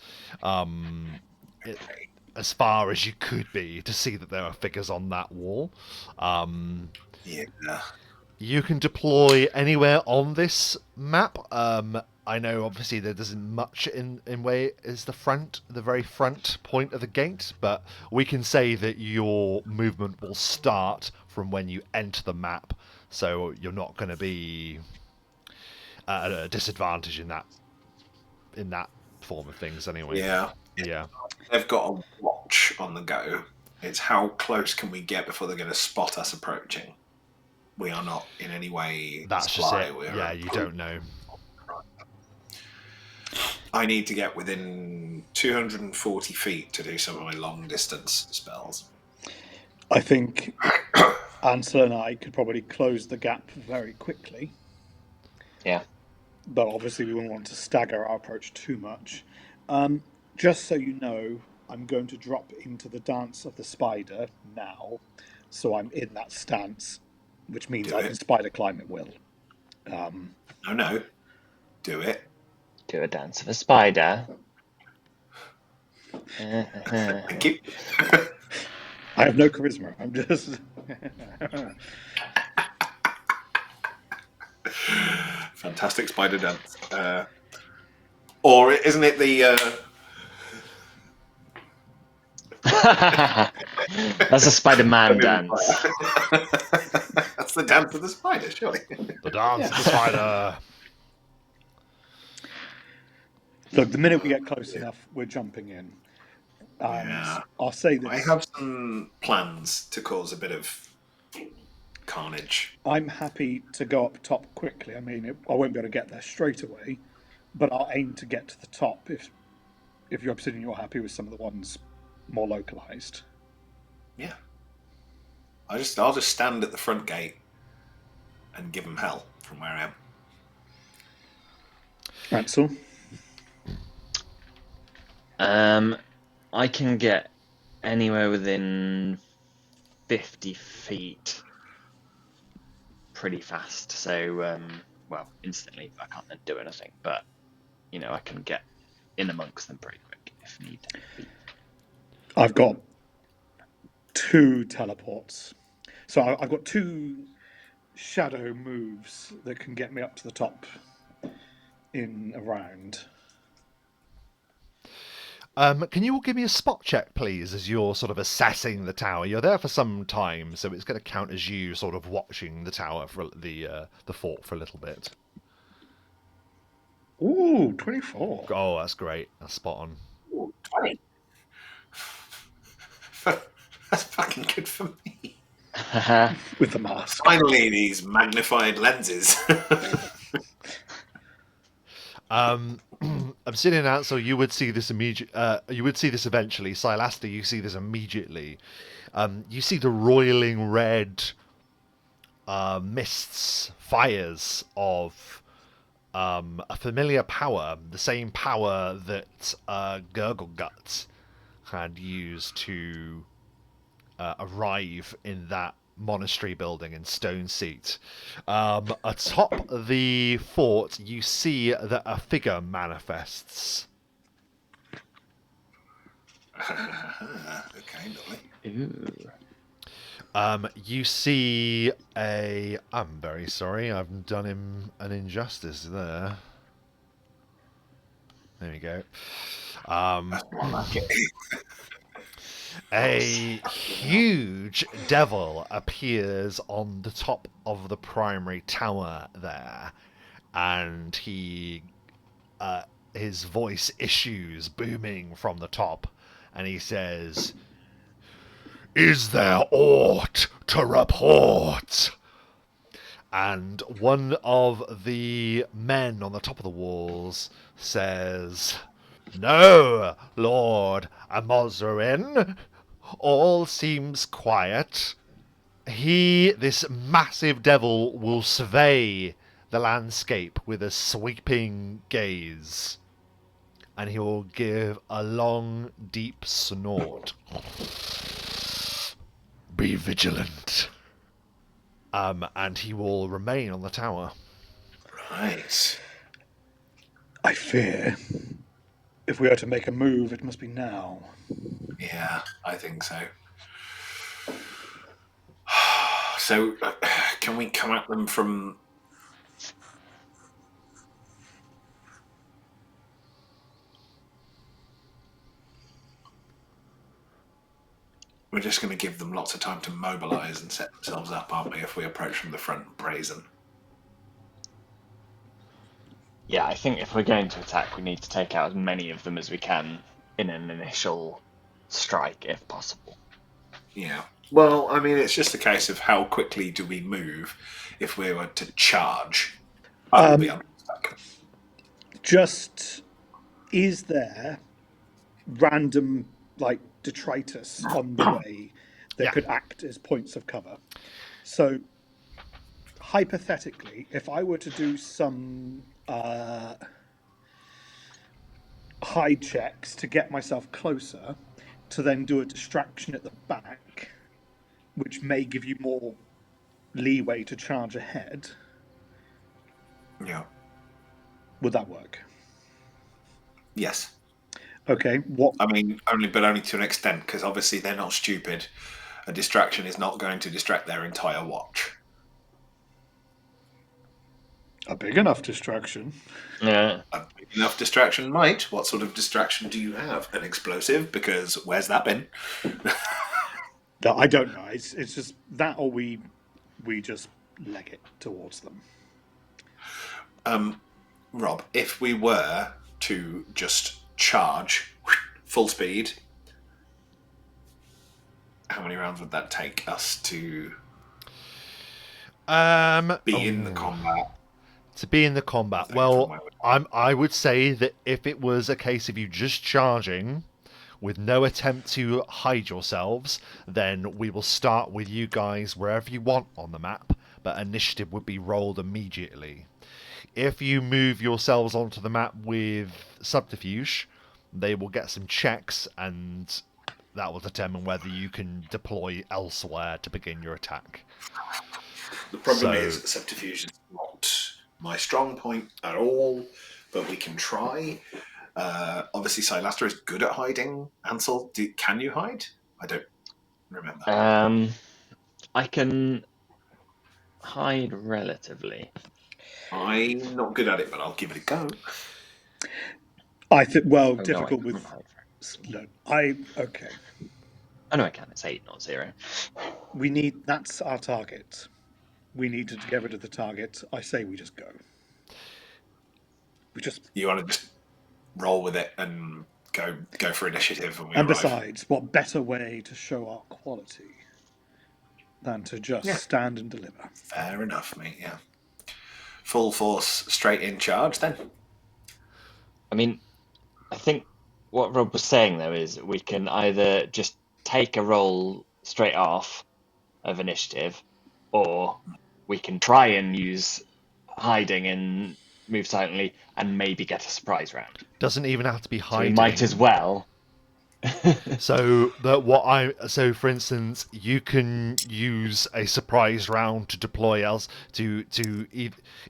As far as you could be to see that there are figures on that wall. Yeah. You can deploy anywhere on this map. I know obviously there isn't much in way is the very front point of the gate, but we can say that your movement will start from when you enter the map, so you're not going to be at a disadvantage in that form of things anyway. Yeah. Yeah. They've got a watch on the go. It's how close can we get before they're going to spot us approaching. We are not in any way That's spy. just it. Yeah, you don't know. I need to get within 240 feet to do some of my long distance spells. I think Ansel and I could probably close the gap very quickly. Yeah. But obviously we wouldn't want to stagger our approach too much. Just so you know, I'm going to drop into the dance of the spider now, so I'm in that stance, which means Do I it. can spider climb at will. No. Do it. Do a dance of a spider. Thank you. I have no charisma. I'm just. Fantastic spider dance. Or isn't it the... That's a Spider-Man dance. That's the dance of the spider, surely. The dance of the spider. Look, the minute we get close enough, we're jumping in. And Yeah. I'll say this. I have some plans to cause a bit of carnage. I'm happy to go up top quickly. I mean, I won't be able to get there straight away, but I'll aim to get to the top if you're Obsidian, you're happy with some of the ones more localized. Yeah. I'll just stand at the front gate and give them hell from where I am. Ansel? I can get anywhere within 50 feet pretty fast. So, well, instantly. I can't then do anything, but I can get in amongst them pretty quick if need be. I've got 2 teleports. So I've got 2 shadow moves that can get me up to the top in a round. Can you all give me a spot check, please, as you're sort of assessing the tower? You're there for some time, so it's going to count as you sort of watching the tower for the fort for a little bit. Ooh, 24. Oh, that's great. That's spot on. Ooh, 20. That's fucking good for me. With the mask. Finally, these magnified lenses. Obsidian Ansel, you would see this you would see this eventually. Sylaster, you see this immediately. You see the roiling red mists, fires of a familiar power, the same power that Gurglegut had used to arrive in that monastery building in Stone Seat. Atop the fort, you see that a figure manifests. Okay, lovely. Ooh. You see a... I'm very sorry, I've done him an injustice there. There we go. A huge devil appears on the top of the primary tower there, and his voice issues booming from the top, and he says, "Is there aught to report?" And one of the men on the top of the walls says, "No, Lord Amosruin, all seems quiet. This massive devil, will survey the landscape with a sweeping gaze, and he will give a long, deep snort. Be vigilant." And he will remain on the tower. Right. I fear if we are to make a move, it must be now. Yeah, I think so. So, can we come at them from... We're just going to give them lots of time to mobilise and set themselves up, aren't we, if we approach from the front brazen? Yeah, I think if we're going to attack, we need to take out as many of them as we can in an initial strike, if possible. Yeah. Well, I mean, it's just a case of how quickly do we move if we were to charge. I will be unstuck. Just, is there random, like, detritus on the way that could act as points of cover? So, hypothetically, if I were to do some hide checks to get myself closer, to then do a distraction at the back, which may give you more leeway to charge ahead, Yeah. would that work? Yes. Okay, what? I mean, only to an extent, because obviously they're not stupid. A distraction is not going to distract their entire watch. A big enough distraction. Yeah. A big enough distraction might. What sort of distraction do you have? An explosive? Because where's that been? No, I don't know. It's just that, or we just leg it towards them. Rob, if we were to just charge full speed, how many rounds would that take us to be in the combat? To be in the combat, well, I would say that if it was a case of you just charging with no attempt to hide yourselves, then we will start with you guys wherever you want on the map, but initiative would be rolled immediately. If you move yourselves onto the map with subterfuge, they will get some checks, and that will determine whether you can deploy elsewhere to begin your attack. The problem is subterfuge is not my strong point at all, but we can try. Obviously, Sylaster is good at hiding. Ansel, can you hide? I don't remember. I can hide relatively. I'm not good at it, but I'll give it a go. I think, well, Oh, difficult no, with... No, okay. Oh, no, I can. It's 8, not 0. That's our target. We need to get rid of the target. I say we just go. You want to just roll with it and go for initiative. And besides, what better way to show our quality than to just stand and deliver? Fair enough, mate, yeah. Full force, straight in charge, then. I mean, I think what Rob was saying, though, is we can either just take a roll straight off of initiative, or we can try and use hiding and move silently and maybe get a surprise round. Doesn't even have to be hiding. So we might as well. So for instance, you can use a surprise round to deploy else to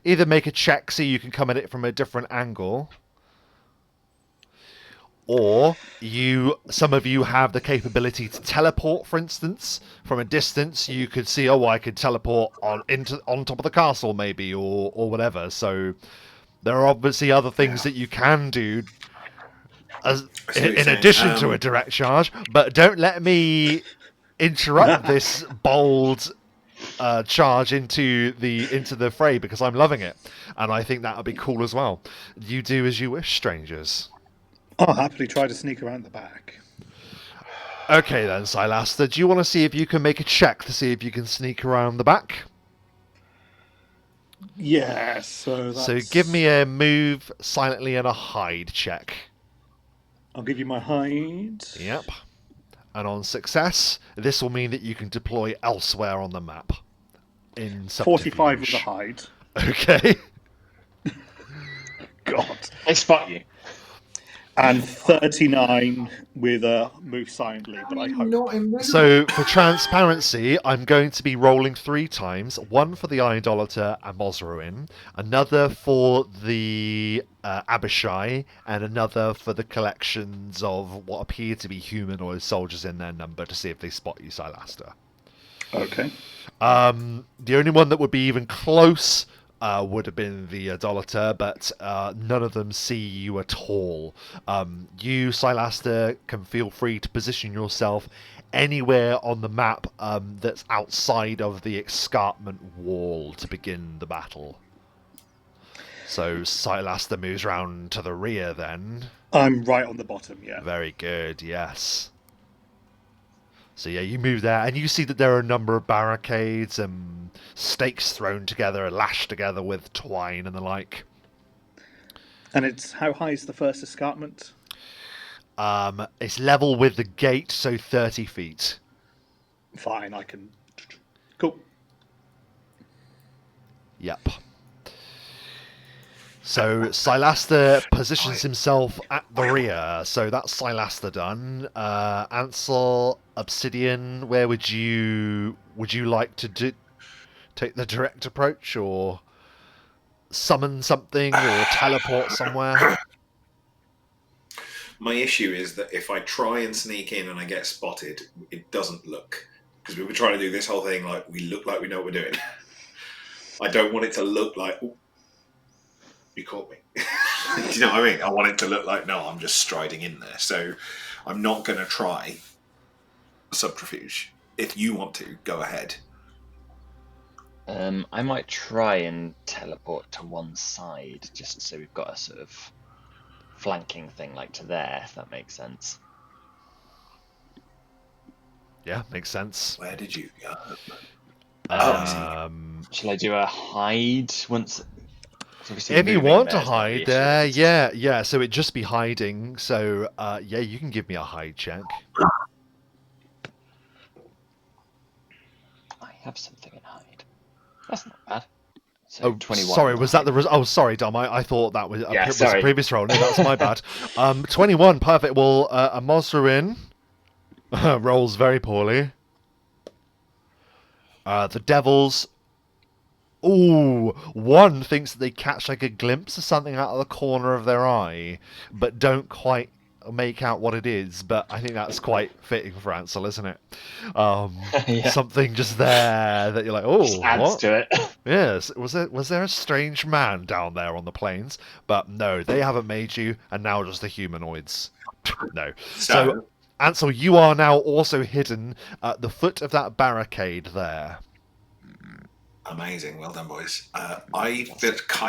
either make a check so you can come at it from a different angle, or some of you have the capability to teleport. For instance, from a distance, you could see, I could teleport on top of the castle, maybe, or whatever. So there are obviously other things that you can do in addition to a direct charge. But don't let me interrupt this bold charge into the fray, because I'm loving it, and I think that would be cool as well. You do as you wish, strangers. I'll happily try to sneak around the back. Okay then, Sylaster, do you want to see if you can make a check to see if you can sneak around the back? Yes, so So that's... give me a move silently and a hide check. I'll give you my hide. Yep. And on success, this will mean that you can deploy elsewhere on the map. In 45 with a subterfuge. hide. Okay. God. They spot you. And 39 with a move silently, but I hope. Not invisible. So, for transparency, I'm going to be rolling 3 times. One for the Idolator Amosruin, another for the Abishai, and another for the collections of what appear to be humanoid soldiers in their number to see if they spot you, Sylaster. Okay. The only one that would be even close would have been the Idolator, but none of them see you at all. You, Sylaster, can feel free to position yourself anywhere on the map that's outside of the escarpment wall to begin the battle. So Sylaster moves round to the rear then. I'm right on the bottom, yeah. Very good, yes. So yeah, you move there, and you see that there are a number of barricades and stakes thrown together, lashed together with twine and the like. And it's how high is the first escarpment? It's level with the gate, so 30 feet. Fine, I can... Cool. Yep. So Sylaster positions himself at the rear. So that's Sylaster done. Ansel, Obsidian, where would you like to take the direct approach, or summon something, or teleport somewhere? My issue is that if I try and sneak in and I get spotted, it doesn't look. Because we were trying to do this whole thing like we look like we know what we're doing. I don't want it to look like, oh, you caught me. Do you know what I mean? I want it to look like, no, I'm just striding in there. So I'm not going to try subterfuge. If you want to, go ahead. I might try and teleport to one side, just so we've got a sort of flanking thing like to there, if that makes sense. Yeah, makes sense. Where did you go? Shall I do a hide once? If you want to hide there, yeah. So it'd just be hiding. So yeah, you can give me a hide check. I have something in hide. That's not bad. So Oh, 21. sorry, was that the result? Oh, sorry, Dom. I thought that was, was a sorry. previous roll. No, that's my bad. 21, perfect. Well, Amosruin rolls very poorly. The Devils. Ooh, one thinks that they catch like a glimpse of something out of the corner of their eye, but don't quite make out what it is. But I think that's quite fitting for Ansel, isn't it? Yeah. Something just there that you're like, oh, Just adds what? to it. Yes, was there a strange man down there on the plains? But no, they haven't made you, and now just the humanoids. No. So, Ansel, you are now also hidden at the foot of that barricade there. Amazing, well done, boys. I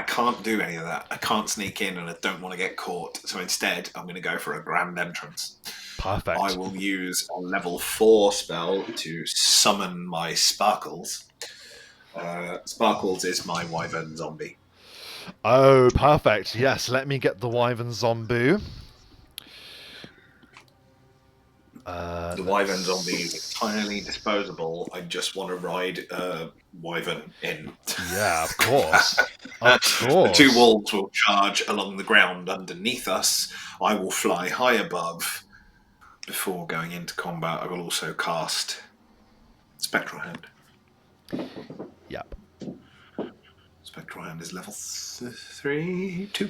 can't do any of that. I can't sneak in, and I don't want to get caught. So instead, I'm going to go for a grand entrance. Perfect. I will use a level 4 spell to summon my Sparkles. Sparkles is my Wyvern zombie. Oh, perfect. Yes, let me get the Wyvern zombie. The Wyvern zombie is entirely disposable. I just want to ride Wyvern in. Yeah, of course. Of course. The 2 wolves will charge along the ground underneath us. I will fly high above. Before going into combat, I will also cast Spectral Hand. Yep. Spectral Hand is level 2.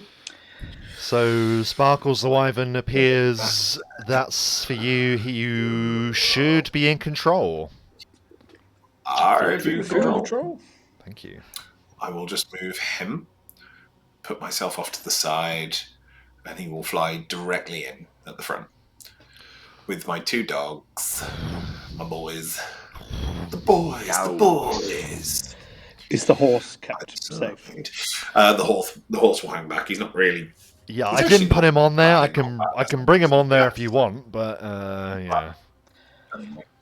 So, Sparkles the Wyvern appears. That's for you. You should be in control. Control. Thank you. I will just move him, put myself off to the side, and he will fly directly in at the front. With my 2 dogs, my boys. The boys. Is the horse kept safe? The horse will hang back. He's not really. Yeah, I didn't put him on there. I can bring him on there if you want, but yeah.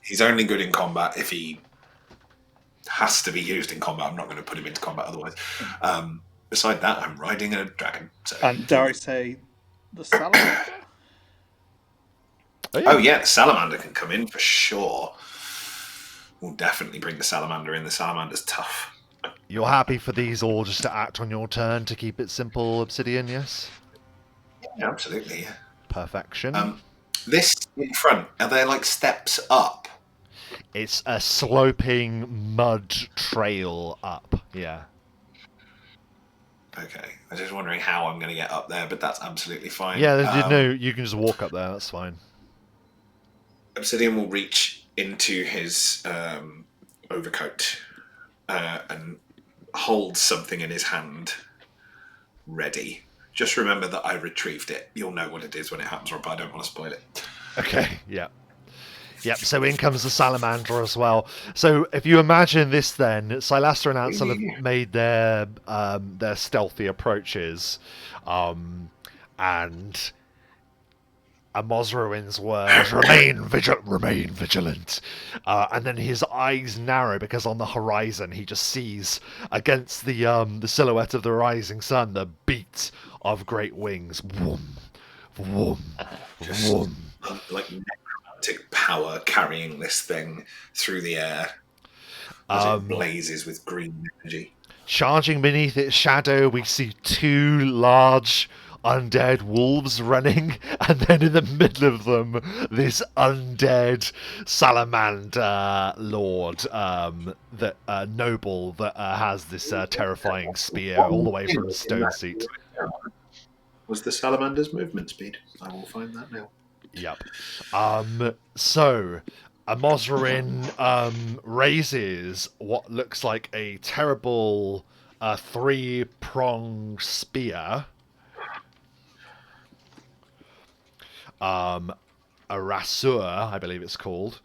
He's only good in combat if he has to be used in combat. I'm not going to put him into combat otherwise. Beside that, I'm riding a dragon. So. And dare I say, the salamander? Oh yeah, the salamander can come in for sure. We'll definitely bring the salamander in. The salamander's tough. You're happy for these all just to act on your turn to keep it simple, Obsidian, yes? Yeah, absolutely, yeah. Perfection. This in front, are there like steps up? It's a sloping mud trail up, yeah. Okay, I was just wondering how I'm going to get up there, but that's absolutely fine. Yeah, no, you can just walk up there, that's fine. Obsidian will reach into his overcoat and hold something in his hand, ready. Just remember that I retrieved it. You'll know what it is when it happens, Rob. I don't want to spoil it. Okay, yeah. Yep, so in comes the salamander as well. So if you imagine this then, Sylaster and Ansel have made their stealthy approaches, and Amosruin's words, remain vigilant. And then his eyes narrow because on the horizon he just sees against the silhouette of the rising sun the beat of great wings. Vroom, vroom, vroom. Like necromantic power carrying this thing through the air as it blazes with green energy. Charging beneath its shadow, we see two large undead wolves running, and then in the middle of them, this undead salamander lord, that noble that has this terrifying spear all the way from Stone Seat. Was the salamander's movement speed? I will find that now. Yep. So Amosruin raises what looks like a terrible 3-pronged spear. A rasur, I believe it's called.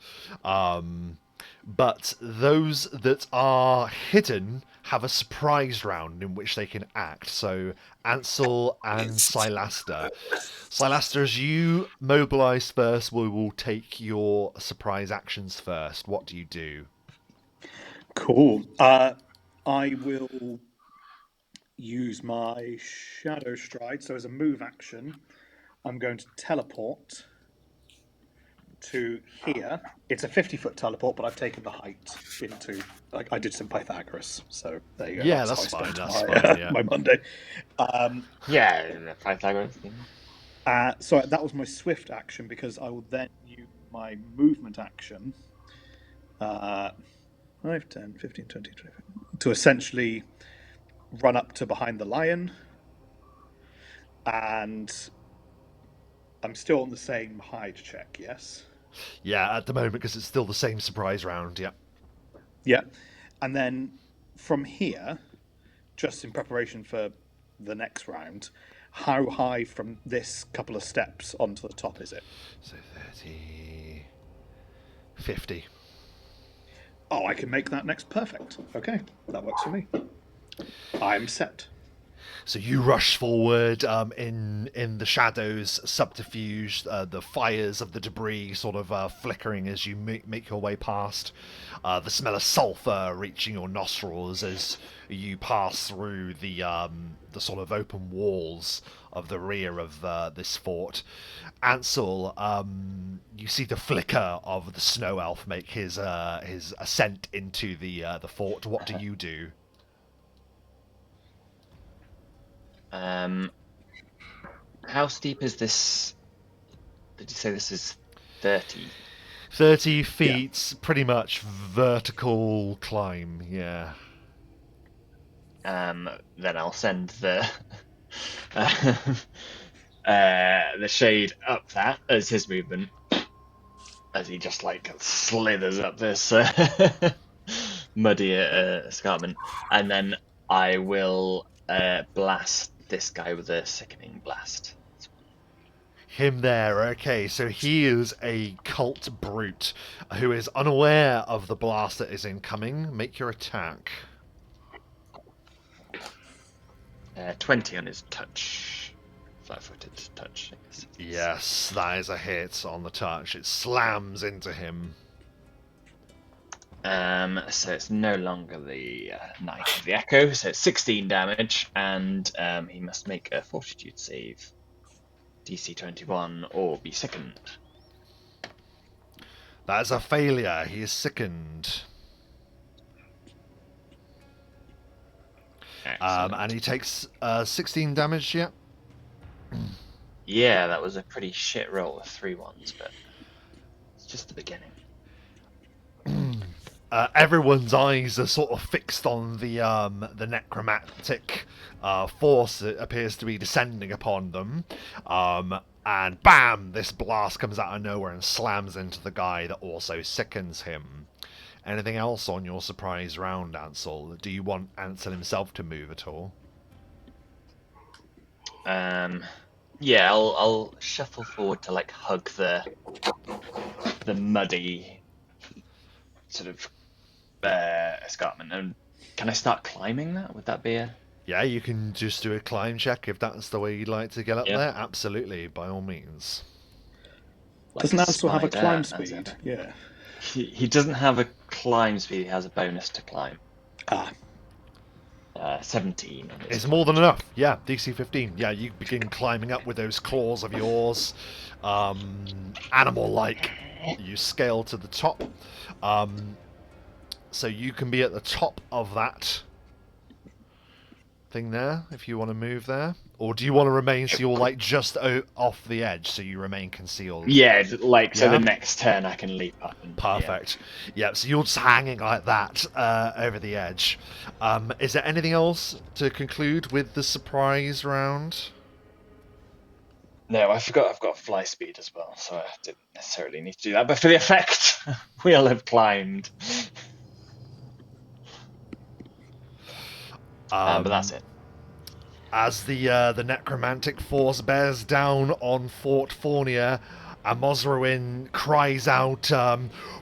But those that are hidden have a surprise round in which they can act. So Ansel and Sylaster. Sylaster, as you mobilise first, we will take your surprise actions first. What do you do? Cool. I will use my shadow stride. So as a move action, I'm going to teleport to here. It's a 50-foot teleport, but I've taken the height into. I did some Pythagoras, so there you go. Yeah, that's fine. That's fine. Yeah. My Monday. Yeah, Pythagoras. So that was my swift action because I will then use my movement action. 5, 10, 15, 20, 25, to essentially run up to behind the lion, and I'm still on the same hide check, yes? Yeah, at the moment, because it's still the same surprise round, yeah. Yeah. And then from here, just in preparation for the next round, how high from this couple of steps onto the top is it? So 30... 50. Oh, I can make that next perfect. Okay, that works for me. I'm set. So you rush forward in the shadows, subterfuge, the fires of the debris sort of flickering as you make your way past. The smell of sulphur reaching your nostrils as you pass through the sort of open walls of the rear of this fort. Ansel, you see the flicker of the snow elf make his ascent into the fort. What do you do? How steep is this? Did you say this is 30? 30 feet, yeah. Pretty much vertical climb, yeah. Then I'll send the shade up that as his movement, as he just like slithers up this muddy escarpment, and then I will blast this guy with a sickening blast. Him there, okay, so he is a cult brute who is unaware of the blast that is incoming. Make your attack. 20 on his touch. 5-footed touch, I guess. Yes, that is a hit on the touch. It slams into him. So it's no longer the Knight of the Echo, so it's 16 damage, and he must make a Fortitude save, DC 21, or be sickened. That is a failure. He is sickened. Excellent. And he takes 16 damage, yeah? Yeah, that was a pretty shit roll with 3 ones, but it's just the beginning. Everyone's eyes are sort of fixed on the necromantic force that appears to be descending upon them. And bam! This blast comes out of nowhere and slams into the guy that also sickens him. Anything else on your surprise round, Ansel? Do you want Ansel himself to move at all? Yeah, I'll shuffle forward to like hug the muddy sort of escarpment. And can I start climbing that? Would that be a... Yeah, you can just do a climb check if that's the way you'd like to get up Yeah. there. Absolutely, by all means. like Doesn't Ansel have a spider, climb as speed? in- Yeah. He doesn't have a climb speed, he has a bonus to climb. Ah. 17. On his It's more than enough. Yeah, DC 15. Yeah, you begin climbing up with those claws of yours. Animal-like. You scale to the top. So you can be at the top of that thing there, if you want to move there. Or do you want to remain so you're like just off the edge, so you remain concealed? Yeah, like, so Yeah? the next turn I can leap up and... Perfect. Yeah, so you're just hanging like that over the edge. Is there anything else to conclude with the surprise round? No, I forgot I've got fly speed as well, so I didn't necessarily need to do that. But for the effect, we'll have climbed. But that's it. As the necromantic force bears down on Fort Fornia, Amosruin cries out,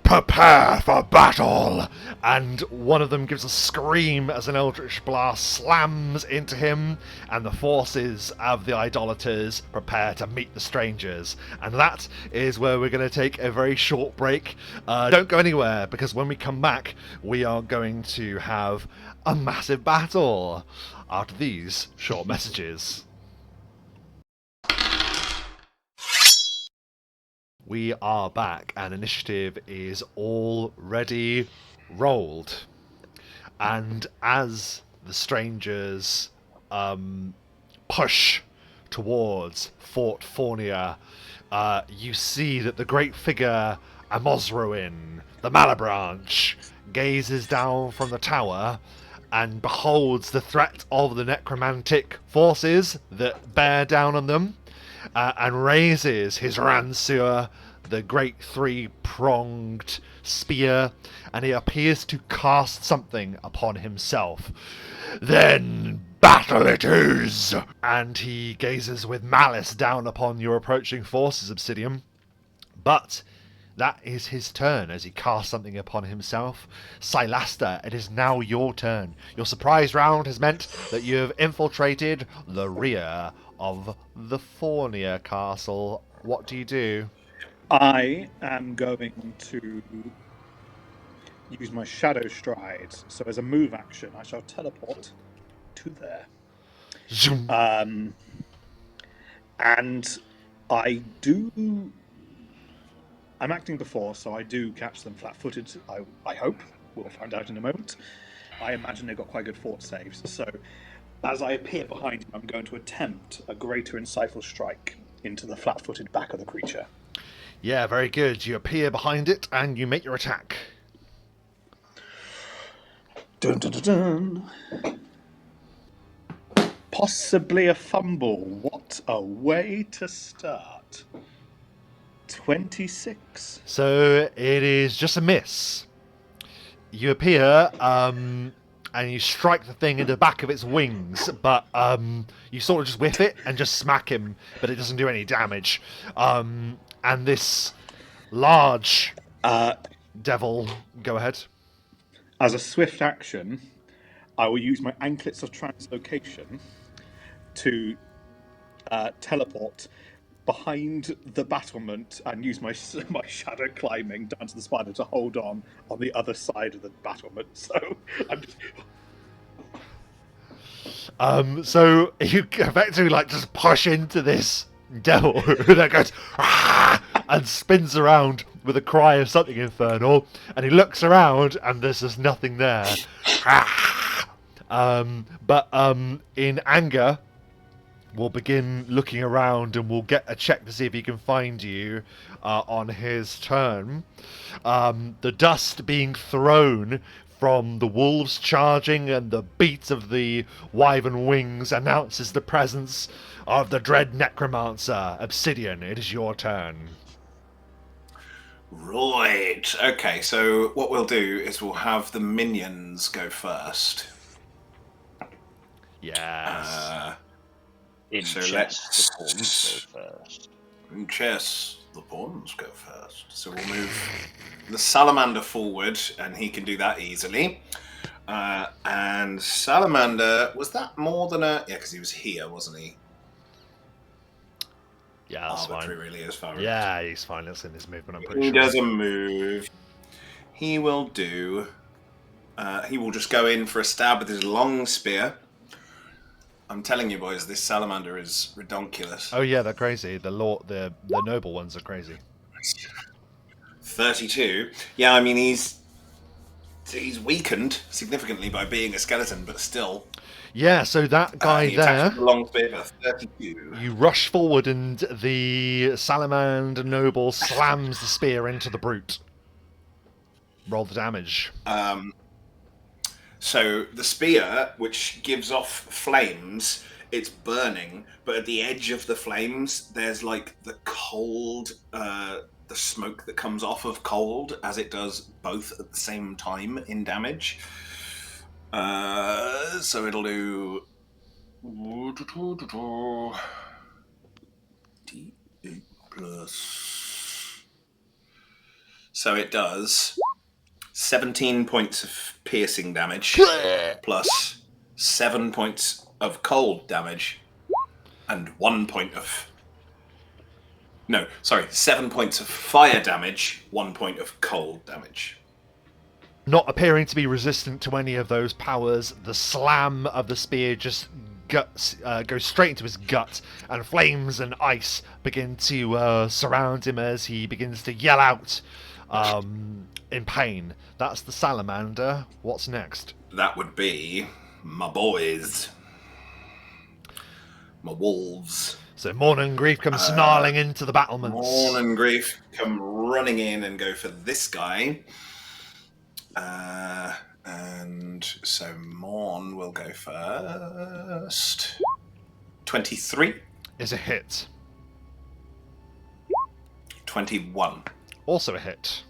"Prepare for battle!" And one of them gives a scream as an eldritch blast slams into him, and the forces of the Idolaters prepare to meet the strangers. And that is where we're going to take a very short break. Don't go anywhere, because when we come back, we are going to have a massive battle after these short messages. We are back, and initiative is already rolled. And as the strangers push towards Fort Fornia, you see that the great figure Amosruin, the Malabranch, gazes down from the tower and beholds the threat of the necromantic forces that bear down on them. And raises his ranseur, the great three-pronged spear, and he appears to cast something upon himself. Then battle it is! And he gazes with malice down upon your approaching forces, Obsidian. But that is his turn as he casts something upon himself. Sylaster, it is now your turn. Your surprise round has meant that you have infiltrated the rear of the Fornia castle. What do you do? I am going to use my shadow stride. So as a move action, I shall teleport to there. Zoom. And I'm acting before, so I do catch them flat-footed. I hope. We'll find out in a moment. I imagine they've got quite good fort saves. So as I appear behind him, I'm going to attempt a greater insightful strike into the flat-footed back of the creature. Yeah, very good. You appear behind it and you make your attack. Dun, dun, dun, dun. Possibly a fumble. What a way to start. 26. So it is just a miss. You appear, and you strike the thing in the back of its wings, but you sort of just whiff it and just smack him, but it doesn't do any damage. And this large devil, go ahead. As a swift action, I will use my anklets of translocation to teleport behind the battlement and use my shadow climbing down to the spider to hold on the other side of the battlement. So I'm just So you effectively like just push into this devil that goes "Ah!" and spins around with a cry of something infernal, and he looks around and there's just nothing there. But in anger, we'll begin looking around and we'll get a check to see if he can find you on his turn. The dust being thrown from the wolves charging and the beat of the wyvern wings announces the presence of the dread necromancer. Obsidian, it is your turn. Right. Okay, so what we'll do is we'll have the minions go first. Yes. In So chess, the pawns go first. In chess, the pawns go first. So we'll move the salamander forward, and he can do that easily. And salamander, was that more than a... Yeah, because he was here, wasn't he? Yeah, that's Arbitrary, fine. really, as far as... Yeah, he's fine. That's in his movement, I'm pretty He sure. doesn't move. He will do... he will just go in for a stab with his long spear. I'm telling you, boys, this salamander is redonkulous. Oh yeah, they're crazy. The noble ones are crazy. 32. Yeah, I mean, he's weakened significantly by being a skeleton, but still. Yeah, so that guy he attacks there, with the long spear for 32. you rush forward and the salamander noble slams the spear into the brute. Roll the damage. So the spear, which gives off flames, it's burning, but at the edge of the flames, there's like the cold, the smoke that comes off of cold, as it does both at the same time in damage. So it'll do... D8 plus... So it does 17 points of piercing damage plus 7 points of cold damage and 1 point of... No, sorry, 7 points of fire damage, 1 point of cold damage. Not appearing to be resistant to any of those powers, the slam of the spear just goes straight into his gut, and flames and ice begin to surround him as he begins to yell out in pain. That's the salamander. What's next? That would be my boys. My wolves. So Mourn and Grief come snarling into the battlements. Mourn and Grief come running in and go for this guy. And so Mourn will go first. 23. Is a hit. 21. Also a hit.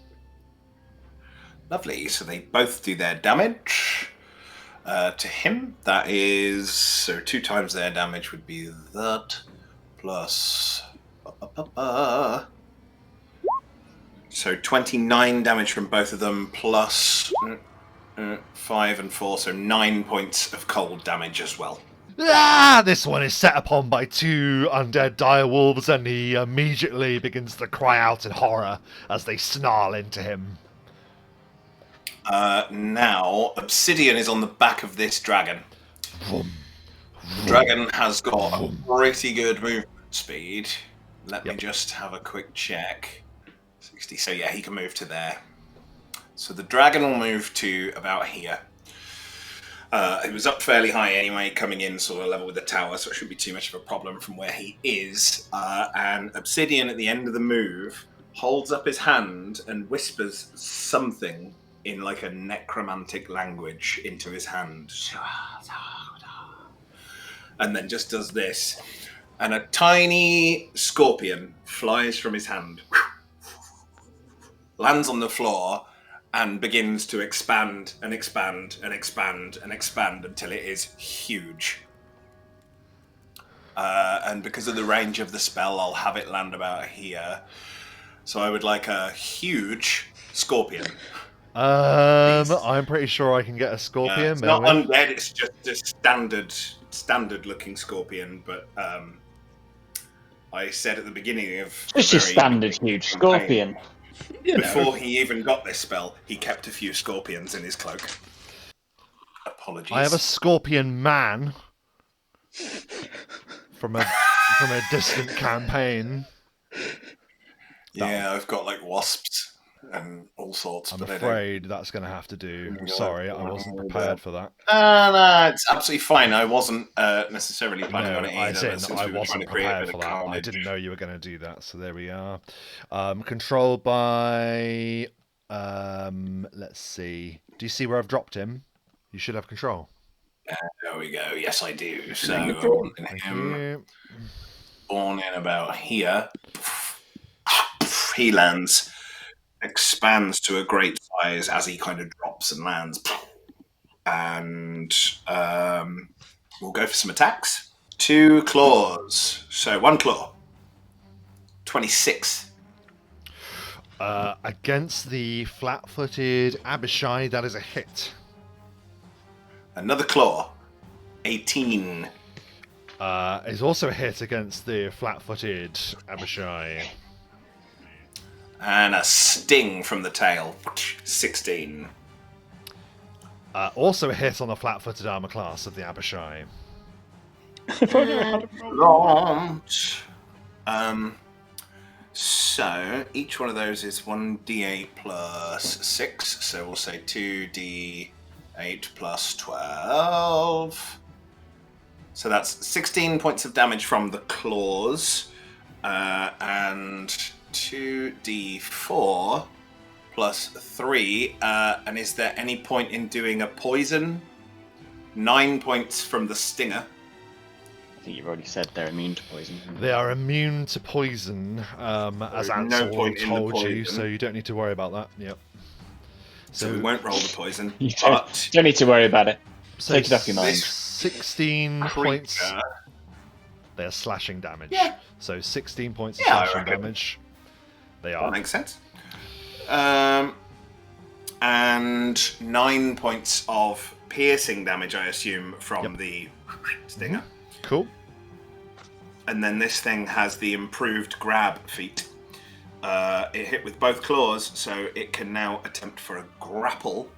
Lovely. So they both do their damage. To him, that is... So 2 times their damage would be that. Plus... So 29 damage from both of them, plus 5 and 4, so 9 points of cold damage as well. Ah! This one is set upon by 2 undead direwolves, and he immediately begins to cry out in horror as they snarl into him. Now, Obsidian is on the back of this dragon. Vroom. The dragon has got a pretty good movement speed. Let me just have a quick check. 60, so yeah, he can move to there. So the dragon will move to about here. It was up fairly high anyway, coming in sort of level with the tower, so it shouldn't be too much of a problem from where he is. And Obsidian, at the end of the move, holds up his hand and whispers something in like a necromantic language into his hand. And then just does this. And a tiny scorpion flies from his hand, lands on the floor, and begins to expand and expand and expand and expand until it is huge. And because of the range of the spell, I'll have it land about here. So I would like a huge scorpion. I'm pretty sure I can get a scorpion. It's not undead, it's just a standard looking scorpion, but I said at the beginning of Just your standard huge scorpion. Before he even got this spell, he kept a few scorpions in his cloak. Apologies. I have a scorpion man from a distant campaign. Yeah, I've got like wasps and all sorts. I'm but afraid that's going to have to do. Sorry, I wasn't prepared for that. No, it's absolutely fine. I wasn't necessarily planning on it I either. said I wasn't prepared for that. I didn't know you were going to do that, so there we are. Controlled by... let's see. Do you see where I've dropped him? You should have control. There we go. Yes, I do. So I want him born in about here. He lands, expands to a great size as he kind of drops and lands. And we'll go for some attacks. 2 claws. So 1 claw. 26. Against the flat-footed Abishai, that is a hit. Another claw. 18. Is also a hit against the flat-footed Abishai. And a sting from the tail. 16. Also a hit on the flat-footed armor class of the Abishai. So each one of those is 1d8 plus 6. So we'll say 2d8 plus 12. So that's 16 points of damage from the claws. And 2d4 plus 3. And is there any point in doing a poison? 9 points from the stinger. I think you've already said they're immune to poison. They are immune to poison, as Ansel told you, so you don't need to worry about that. Yep. So we won't roll the poison. You don't need to worry about it. So take it off your mind. 16 points. They are slashing damage. Yeah. So 16 points of slashing damage. They are. That makes sense. And 9 points of piercing damage, I assume, from the stinger. Cool. And then this thing has the improved grab feat. It hit with both claws, so it can now attempt for a grapple.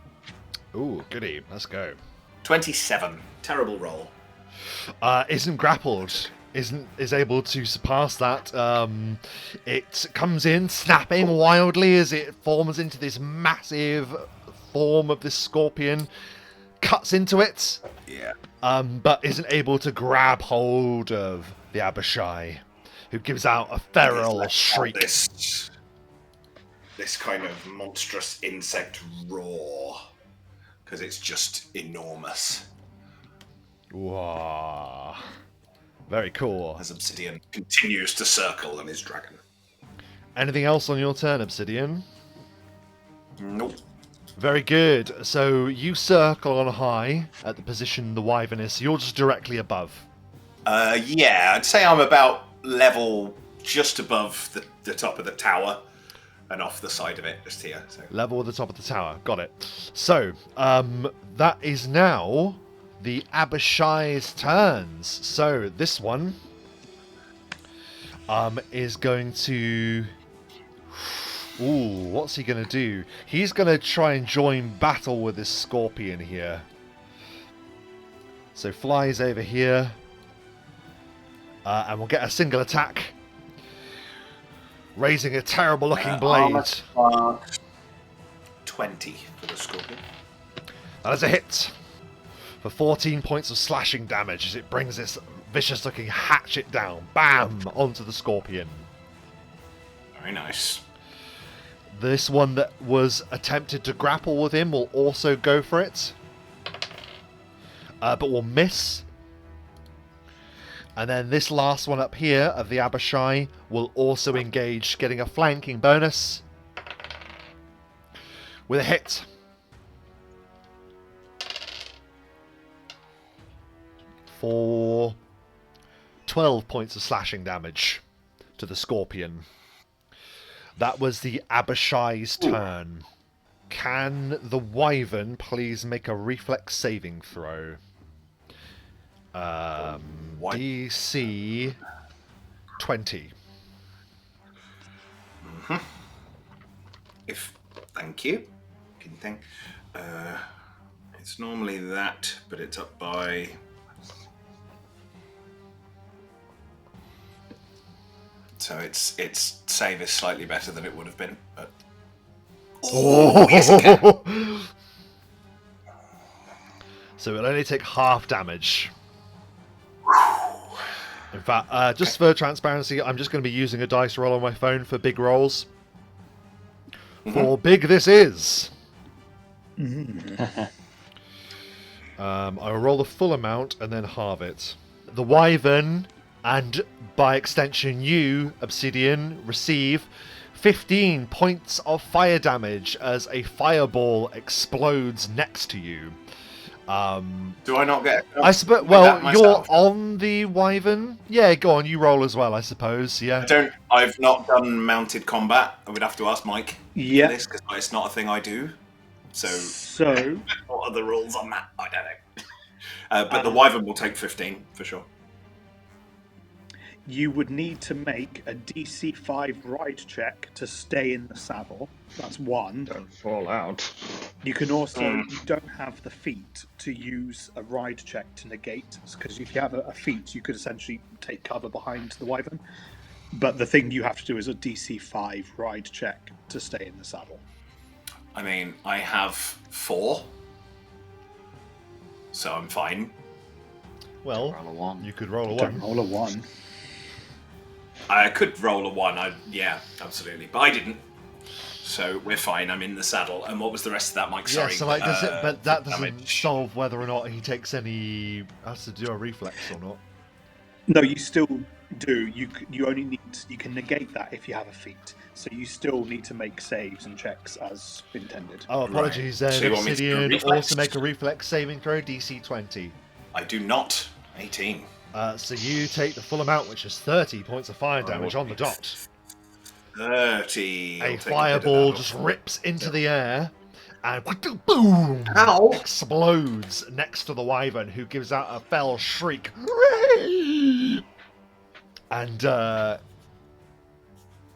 Ooh, goody. Let's go. 27. Terrible roll. Isn't grappled. Is able to surpass that. It comes in snapping wildly as it forms into this massive form of this scorpion, cuts into it, but isn't able to grab hold of the Abishai, who gives out a feral shriek. This kind of monstrous insect roar, because it's just enormous. Wow. Very cool. As Obsidian continues to circle on his dragon. Anything else on your turn, Obsidian? Nope. Very good. So you circle on high at the position the wyvern is. So you're just directly above. Yeah, I'd say I'm about level just above the top of the tower and off the side of it, just here. So. Level at the top of the tower. Got it. So, that is now the Abishai's turns. So this one is going to... Ooh, what's he going to do? He's going to try and join battle with this scorpion here. So flies over here. And we'll get a single attack. Raising a terrible looking blade. 20 for the scorpion. That is a hit. For 14 points of slashing damage as it brings this vicious looking hatchet down. Bam! Onto the scorpion. Very nice. This one that was attempted to grapple with him will also go for it. But will miss. And then this last one up here of the Abishai will also engage, getting a flanking bonus. With a hit. For 12 points of slashing damage to the scorpion. That was the Abishai's turn. Can the wyvern please make a reflex saving throw? DC 20. Thank you. Good thing. It's normally that, but it's up by. So its save is slightly better than it would have been, but. Oh, yes, it can. So it'll only take half damage. In fact, just for transparency, I'm just going to be using a dice roll on my phone for big rolls. For big this is. I will roll the full amount and then halve it. The Wyvern, and by extension you, Obsidian, receive 15 points of fire damage as a fireball explodes next to you. Do I not get? I suppose. Well, you're on the Wyvern. Yeah, go on. You roll as well, I suppose. Yeah. I've not done mounted combat. I would have to ask Mike. Yeah. This because it's not a thing I do. So what are the rules on that? I don't know. But the Wyvern will take 15 for sure. You would need to make a DC 5 ride check to stay in the saddle. That's one. Don't fall out. You can also, you don't have the feat to use a ride check to negate, because if you have a feat, you could essentially take cover behind the Wyvern. But the thing you have to do is a DC 5 ride check to stay in the saddle. I mean, I have 4, so I'm fine. Well, roll a 1. you could roll a Don't 1. roll a 1. I could roll a 1. Yeah, absolutely, but I didn't. So we're fine. I'm in the saddle. And what was the rest of that, Mike? Sorry. Yeah, so like, but that doesn't damage. solve whether or not he takes any. Has to do a reflex or not. No, you still do. You only need. You can negate that if you have a feat. So you still need to make saves and checks as intended. Oh, apologies. Right. So you want me to do a Obsidian reflex? also make a reflex saving throw, DC 20. I do not. 18. So you take the full amount, which is 30 points of fire damage on the dot. 30. A fireball just rips into the air and boom! Ow. Explodes next to the Wyvern, who gives out a fell shriek. And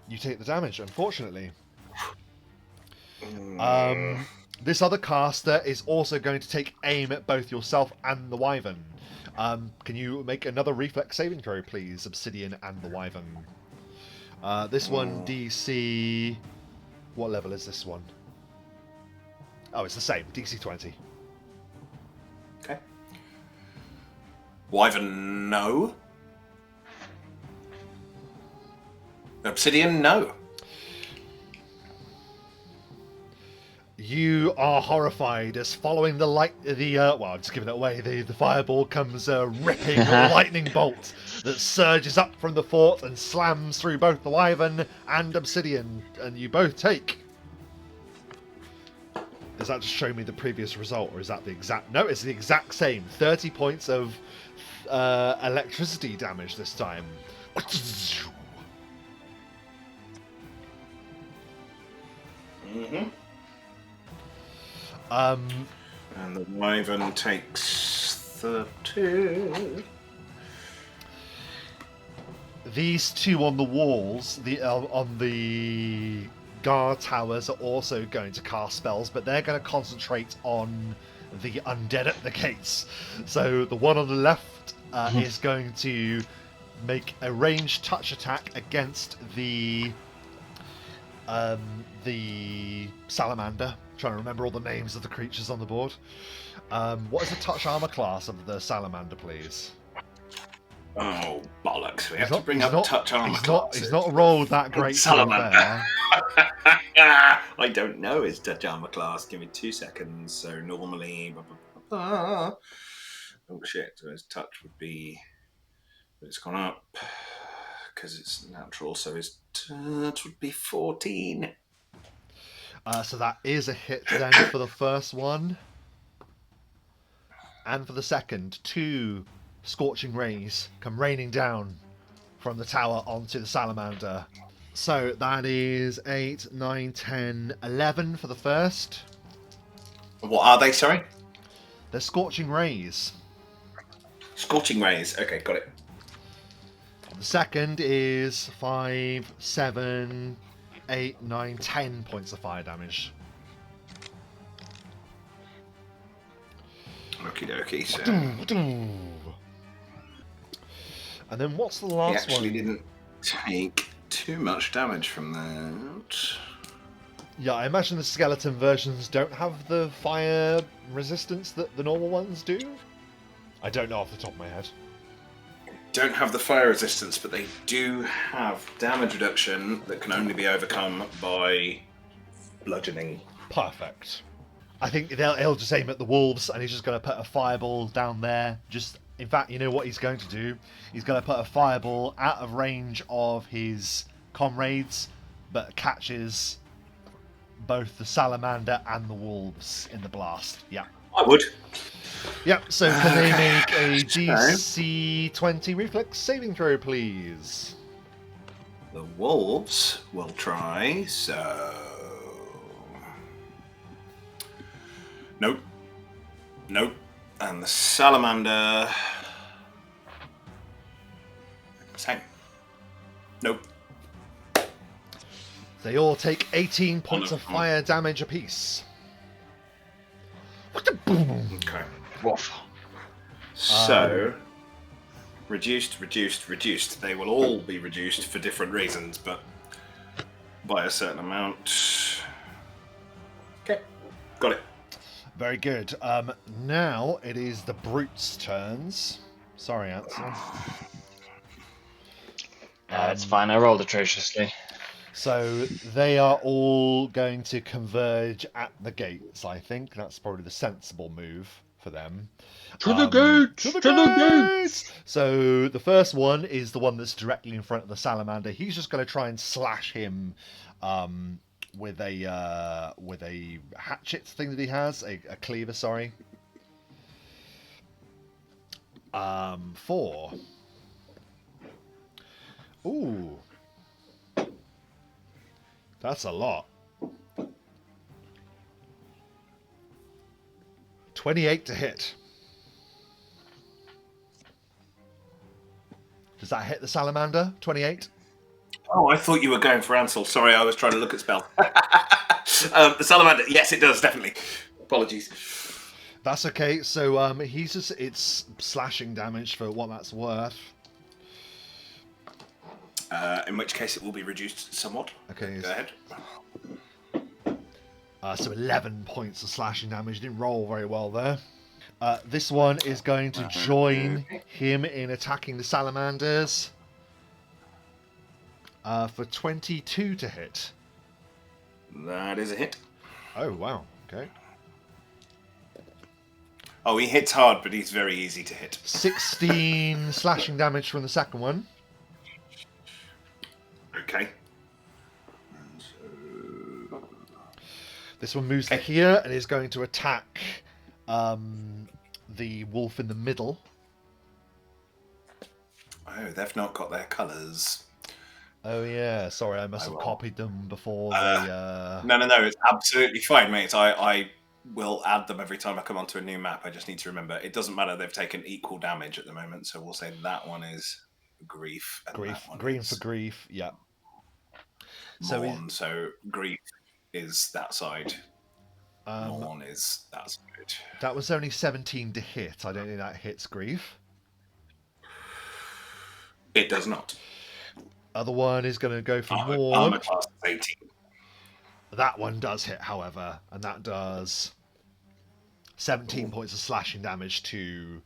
you take the damage, unfortunately. This other caster is also going to take aim at both yourself and the Wyvern. Can you make another reflex saving throw, please, Obsidian and the Wyvern? This one, DC... What level is this one? Oh, it's the same, DC 20. Okay. Wyvern, no. Obsidian, no. You are horrified as following the light, well, I'm just giving it away. The fireball comes ripping a lightning bolt that surges up from the fort and slams through both the Wyvern and Obsidian, and you both take. Does that just show me the previous result, or is that the exact? No, it's the exact same. 30 points of electricity damage this time. Mm-hmm. And the Wyvern takes 30. These two on the walls, on the guard towers, are also going to cast spells, but they're going to concentrate on the undead at the gates. So the one on the left is going to make a ranged touch attack against the salamander. I'm trying to remember all the names of the creatures on the board. What is the touch armor class of the salamander, please? Oh, bollocks. We have to bring up touch armor classes. He's not rolled that great. Salamander. I don't know his touch armor class. Give me 2 seconds. So normally... Oh, shit. So his touch would be... It's gone up because it's natural, so his touch would be 14. So that is a hit then for the first one. And for the second, 2 scorching rays come raining down from the tower onto the salamander. So that is 8, 9, 10, 11 for the first. What are they, sorry? They're scorching rays. Scorching rays. Okay, got it. The second is 5, 7, 8, 9, 10 points of fire damage. Okie dokie. So And then what's the he last actually one? didn't take too much damage from that. Yeah, I imagine the skeleton versions don't have the fire resistance that the normal ones do. I don't know off the top of my head. Don't have the fire resistance, but they do have damage reduction that can only be overcome by bludgeoning. Perfect. I think he'll just aim at the wolves, and he's just going to put a fireball down there. In fact, you know what he's going to do? He's going to put a fireball out of range of his comrades, but catches both the salamander and the wolves in the blast. Yeah. I would. Yep, so can they make a DC 20 reflex saving throw, please? The wolves will try, so... Nope. Nope. And the salamander... Same. Nope. They all take 18 points of them. fire damage apiece. What the boom? Okay. Woof. So... reduced. They will all be reduced for different reasons, but by a certain amount. Okay, got it. Very good. Now it is the brutes' turns. Sorry, Ansel. It's fine, I rolled atrociously. So they are all going to converge at the gates, I think. That's probably the sensible move for them. To the gates! To the gates! So the first one is the one that's directly in front of the salamander. He's just going to try and slash him with a hatchet thing that he has, a cleaver, sorry. 4. Ooh. That's a lot. 28 to hit. Does that hit the salamander? 28? Oh, I thought you were going for Ansel. Sorry, I was trying to look at spell. The salamander, yes, it does, definitely. Apologies. That's okay. So it's slashing damage for what that's worth. In which case it will be reduced somewhat. Okay. Go ahead. So 11 points of slashing damage. Didn't roll very well there. This one is going to join him in attacking the salamanders. For 22 to hit. That is a hit. Oh, wow. Okay. Oh, he hits hard, but he's very easy to hit. 16 slashing damage from the second one. Okay. This one moves to here and is going to attack the wolf in the middle. Oh, they've not got their colours. Oh yeah, sorry, I must have copied them before they... No, it's absolutely fine, mate. I will add them every time I come onto a new map. I just need to remember. It doesn't matter, they've taken equal damage at the moment, so we'll say that one is grief. And Grief, that one green is for grief, yeah. Mourn, so grief is that side. Mourn is that side. That was only 17 to hit. I don't think that hits grief. It does not. Other one is going to go for Armor Mourn. class is 18. That one does hit, however, and that does 17 points of slashing damage to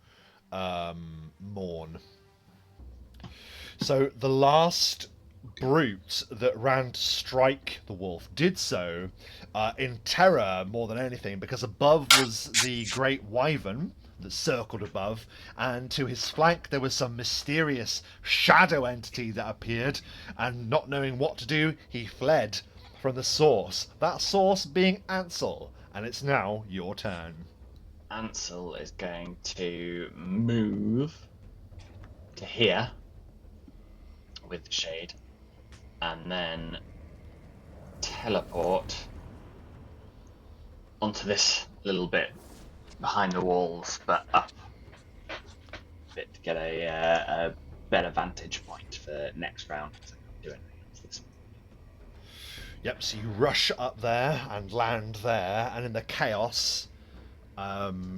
Mourn. So the last brute that ran to strike the wolf did so in terror more than anything, because above was the great wyvern that circled above, and to his flank there was some mysterious shadow entity that appeared, and not knowing what to do, he fled from the source. That source being Ansel, and it's now your turn. Ansel is going to move to here with the shade, and then teleport onto this little bit behind the walls, but up a bit to get a better vantage point for next round because I can't do anything else this one. Yep, so you rush up there and land there, and in the chaos,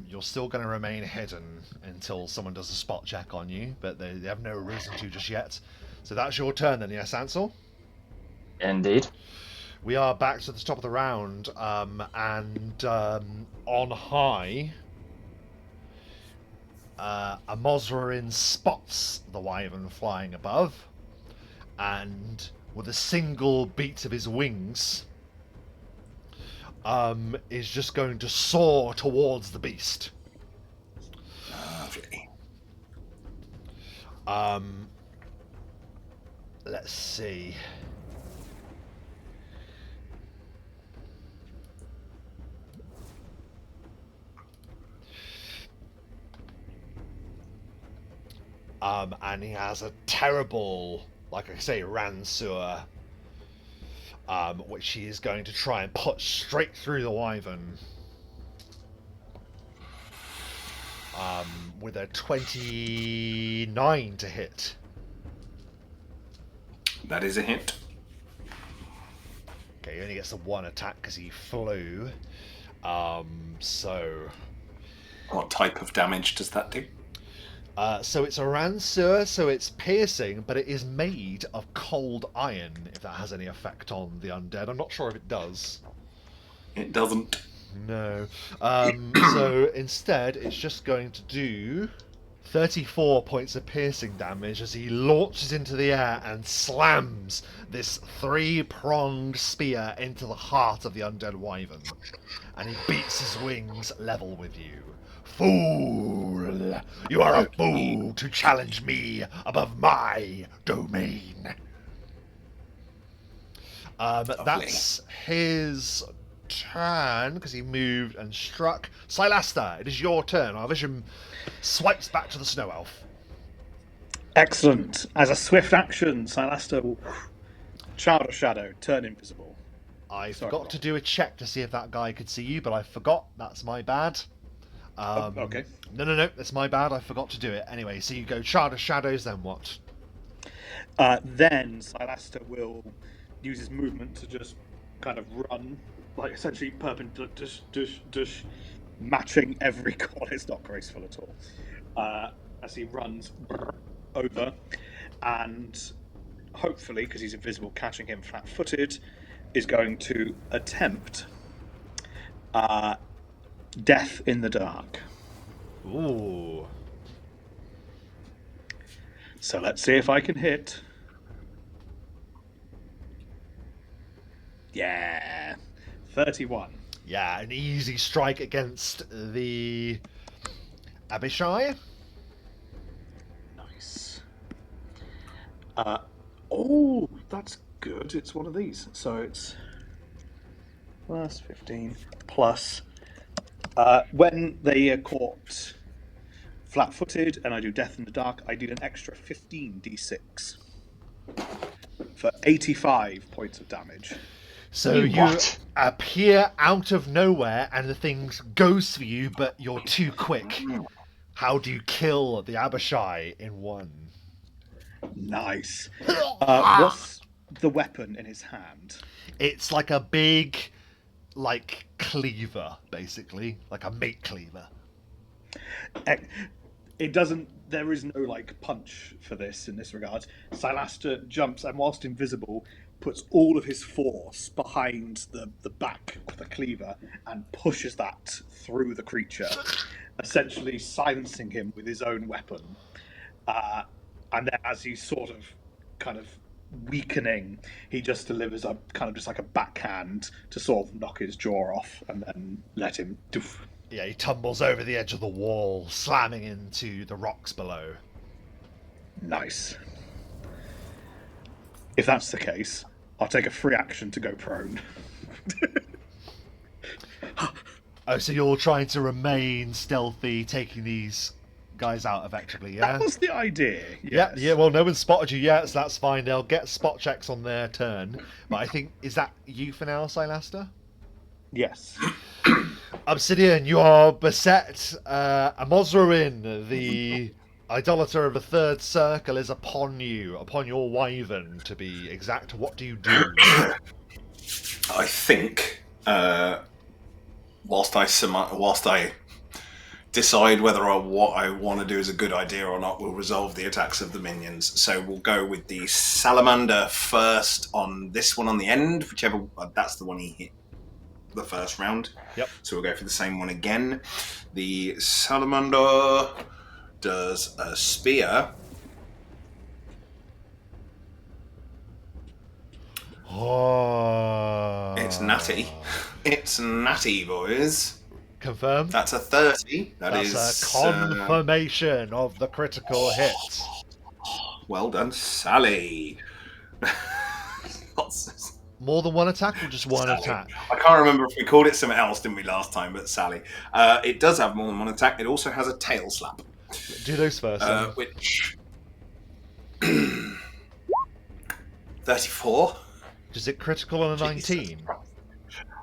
you're still going to remain hidden until someone does a spot check on you, but they have no reason to just yet. So that's your turn then, yes, Ansel? Indeed. We are back to the top of the round, and on high, Amosruin spots the wyvern flying above, and with a single beat of his wings, is just going to soar towards the beast. Lovely. Let's see. And he has a terrible, like I say, Ransur, which he is going to try and put straight through the wyvern. With a 29 to hit. That is a hit. Okay, he only gets the one attack because he flew. So What type of damage does that do? so it's a Ransur, so it's piercing, but it is made of cold iron, if that has any effect on the undead. I'm not sure if it does. It doesn't. No. So instead, it's just going to do 34 points of piercing damage as he launches into the air and slams this three-pronged spear into the heart of the undead wyvern. And he beats his wings level with you. Fool! You are a fool to challenge me above my domain. That's his turn, because he moved and struck. Sylaster, it is your turn. Our vision swipes back to the snow elf. Excellent. As a swift action, Sylaster will Child of Shadow, turn invisible. I Sorry, forgot Rob. to do a check to see if that guy could see you, but I forgot. That's my bad. Okay. No, that's my bad. I forgot to do it. Anyway, so you go Child of Shadows, then what? Then Sylaster will use his movement to just kind of run, like essentially perpendicular, matching every corner. It's not graceful at all. As he runs over, and hopefully, because he's invisible, catching him flat-footed, is going to attempt Death in the Dark. Ooh. So let's see if I can hit. Yeah, 31. Yeah, an easy strike against the Abishai. Nice. Oh, that's good. It's one of these. So it's plus 15 plus. When they are caught flat-footed and I do Death in the Dark, I do an extra 15d6 for 85 points of damage. So You you what? appear out of nowhere and the thing goes for you, but you're too quick. How do you kill the Abishai in one? Nice. What's the weapon in his hand? It's like a big, like, cleaver, basically. Like a meat cleaver. It doesn't. There is no like punch for this in this regard. Sylaster jumps and, whilst invisible, puts all of his force behind the back of the cleaver and pushes that through the creature, essentially silencing him with his own weapon. And then, as he's sort of, kind of weakening, he just delivers a kind of just like a backhand to sort of knock his jaw off, and then let him. Doof. Yeah, he tumbles over the edge of the wall, slamming into the rocks below. Nice. If that's the case, I'll take a free action to go prone. Oh, so you're trying to remain stealthy, taking these guys out effectively, yeah? That was the idea. Yeah, Yes. yeah, well, no one's spotted you yet, so that's fine. They'll get spot checks on their turn. But I think, is that you for now, Sylaster? Yes. Obsidian, you are beset. Amosruin, the Idolater of the third circle is upon you, upon your wyvern, to be exact. What do you do? I think whilst I decide whether what I want to do is a good idea or not, we'll resolve the attacks of the minions. So we'll go with the salamander first on this one on the end, whichever that's the one he hit the first round. Yep. So we'll go for the same one again. The salamander does a spear. Oh. It's natty. It's natty, boys. Confirmed. That's a 30. That's a confirmation of the critical hit. Well done, Sally. More than one attack or just one Sally. attack? I can't remember if we called it something else, didn't we, last time, but Sally. It does have more than one attack. It also has a tail slap. Do those first. Which... 34. Is it critical on a 19?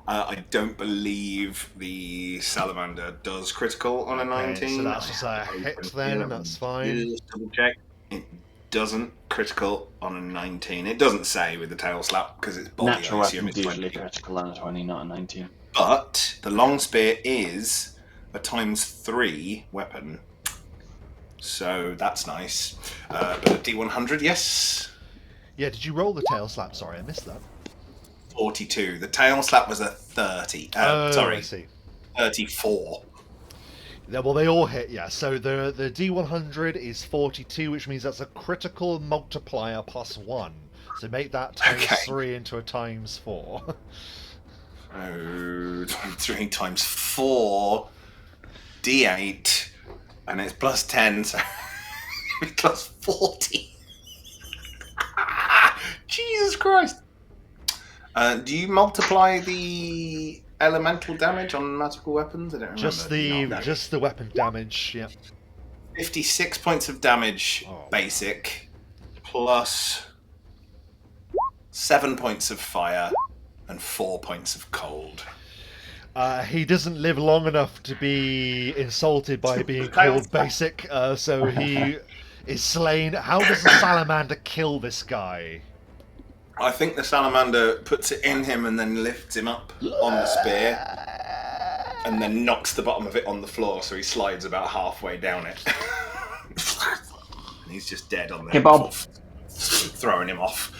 I don't believe the salamander does critical on a 19. So that's just a hit then, that's fine. Just double check. It doesn't critical on a 19. It doesn't say with the tail slap because it's body. Natural I assume weapons it's usually 20. critical on a 20, not a 19. But the long spear is a ×3 weapon. So that's nice. But a D100, yes. Yeah, did you roll the tail slap? Sorry, I missed that. 42. The tail slap was a 30. I see. 34. Yeah, well, they all hit, yeah. So the D100 is 42, which means that's a critical multiplier +1. So make that ×3 into a ×4. Oh, 3 times 4, D8, and it's +10, so plus 40. Jesus Christ! Do you multiply the elemental damage on magical weapons? I don't remember. Just the weapon damage. Yeah. 56 points of damage, basic, plus 7 points of fire and 4 points of cold. He doesn't live long enough to be insulted by being called basic, so he is slain. How does the salamander kill this guy? I think the salamander puts it in him and then lifts him up on the spear and then knocks the bottom of it on the floor so he slides about halfway down it. And he's just dead on there. Throwing him off.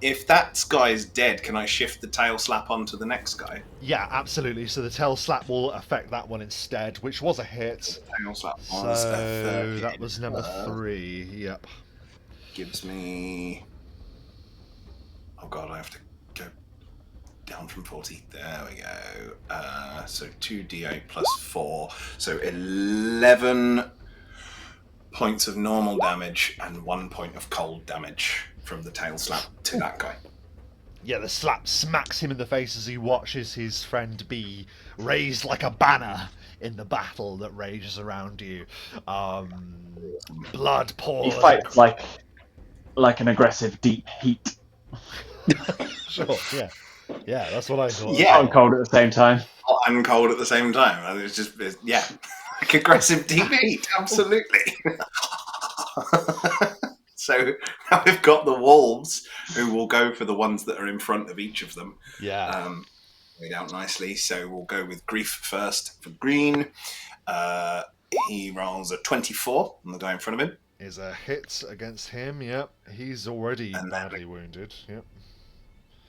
If that guy's dead, can I shift the tail slap onto the next guy? Yeah, absolutely. So the tail slap will affect that one instead, which was a hit. The tail slap was a 30. That was number 3. Yep. Gives me... Oh god, I have to go down from 40. There we go. So 2d8 plus 4. So 11 points of normal damage and 1 point of cold damage from the tail slap to that guy. Yeah, the slap smacks him in the face as he watches his friend be raised like a banner in the battle that rages around you. Blood pours. He fights like an aggressive deep heat. Sure, yeah. Yeah, that's what I thought. Yeah. Hot and cold at the same time. Hot and cold at the same time. Yeah. Like aggressive deep heat, absolutely. So now we've got the wolves who will go for the ones that are in front of each of them. Yeah. Laid out nicely. So we'll go with Grief first for green. He rolls a 24 on the guy in front of him. Is a hit against him, yep. He's already badly wounded, yep.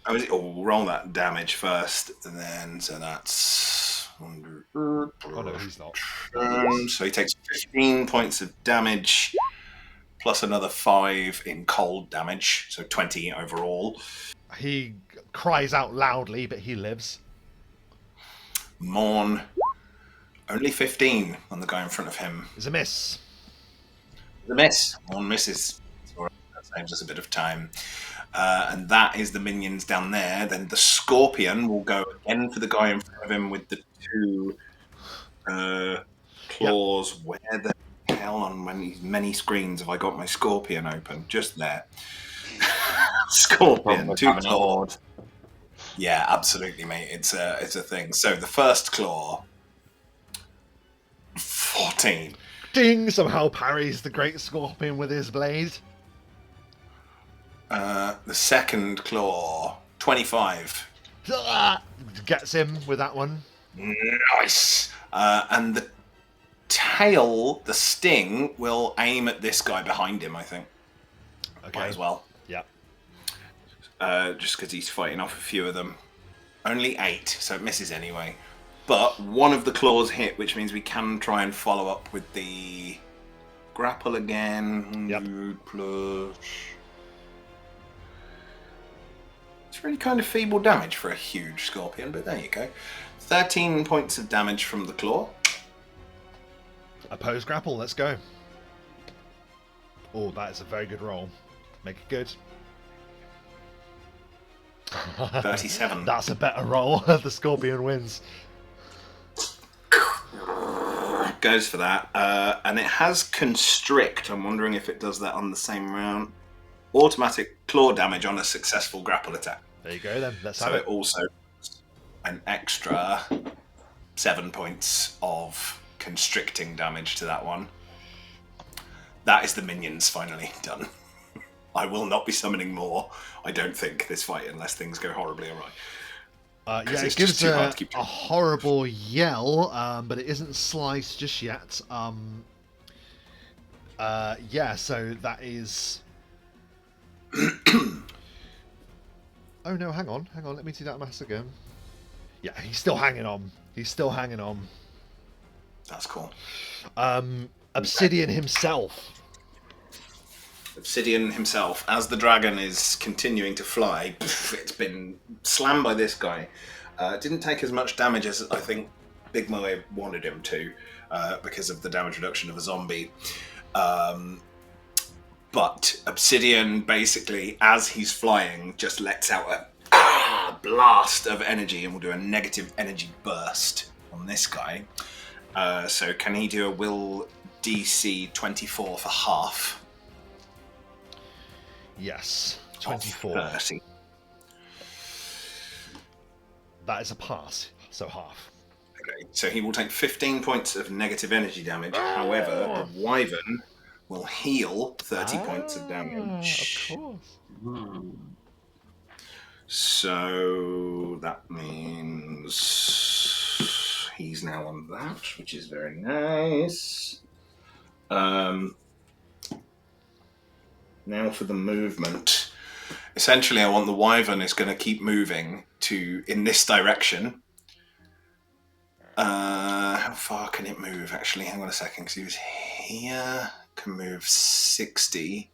We'll roll that damage first, and then, so that's... Oh no, he's not. So he takes 15 points of damage, plus another 5 in cold damage, so 20 overall. He cries out loudly, but he lives. Morn, only 15 on the guy in front of him. Is a miss. The miss. Morn misses. That saves us a bit of time. And that is the minions down there. Then the scorpion will go again for the guy in front of him with the 2 claws. Yep. Where the hell on many screens have I got my scorpion open? Just there. Scorpion, 2 claws. Yeah, absolutely, mate. It's a thing. So the first claw, 14. Ding! Somehow parries the great scorpion with his blade. The second claw, 25. Gets him with that one. Nice. And the tail, the sting, will aim at this guy behind him, I think. Okay. Might as well. Yeah. Just because he's fighting off a few of them. Only 8, so it misses anyway. But one of the claws hit, which means we can try and follow up with the grapple again. Yep. 100 plus. It's really kind of feeble damage for a huge scorpion, but there you go. 13 points of damage from the claw. Opposed grapple, let's go. Oh, that is a very good roll. Make it good. 37. That's a better roll. The scorpion wins. Goes for that. And it has constrict. I'm wondering if it does that on the same round. Automatic claw damage on a successful grapple attack. There you go then. Let's So have it it. also an extra 7 points of constricting damage to that one. That is the minions finally done. I will not be summoning more, I don't think, this fight, unless things go horribly awry. Yeah, it's it gives just too hard to keep a horrible yell, but it isn't sliced just yet. Yeah, so that is... Oh no, hang on, let me do that mass again. Yeah, he's still hanging on. That's cool. Obsidian himself. Obsidian himself, as the dragon is continuing to fly, it's been slammed by this guy. Didn't take as much damage as I think Big Moe wanted him to, because of the damage reduction of a zombie. But Obsidian basically, as he's flying, just lets out a blast of energy and will do a negative energy burst on this guy. So can he do a will DC 24 for half? Yes, 24. 30. That is a pass, so half. Okay, so he will take 15 points of negative energy damage. However, the wyvern will heal 30 points of damage. Of course. So that means he's now on that, which is very nice. Now for the movement. Essentially, I want the wyvern is going to keep moving in this direction. How far can it move? Actually, hang on a second, because he was here. Can move 60.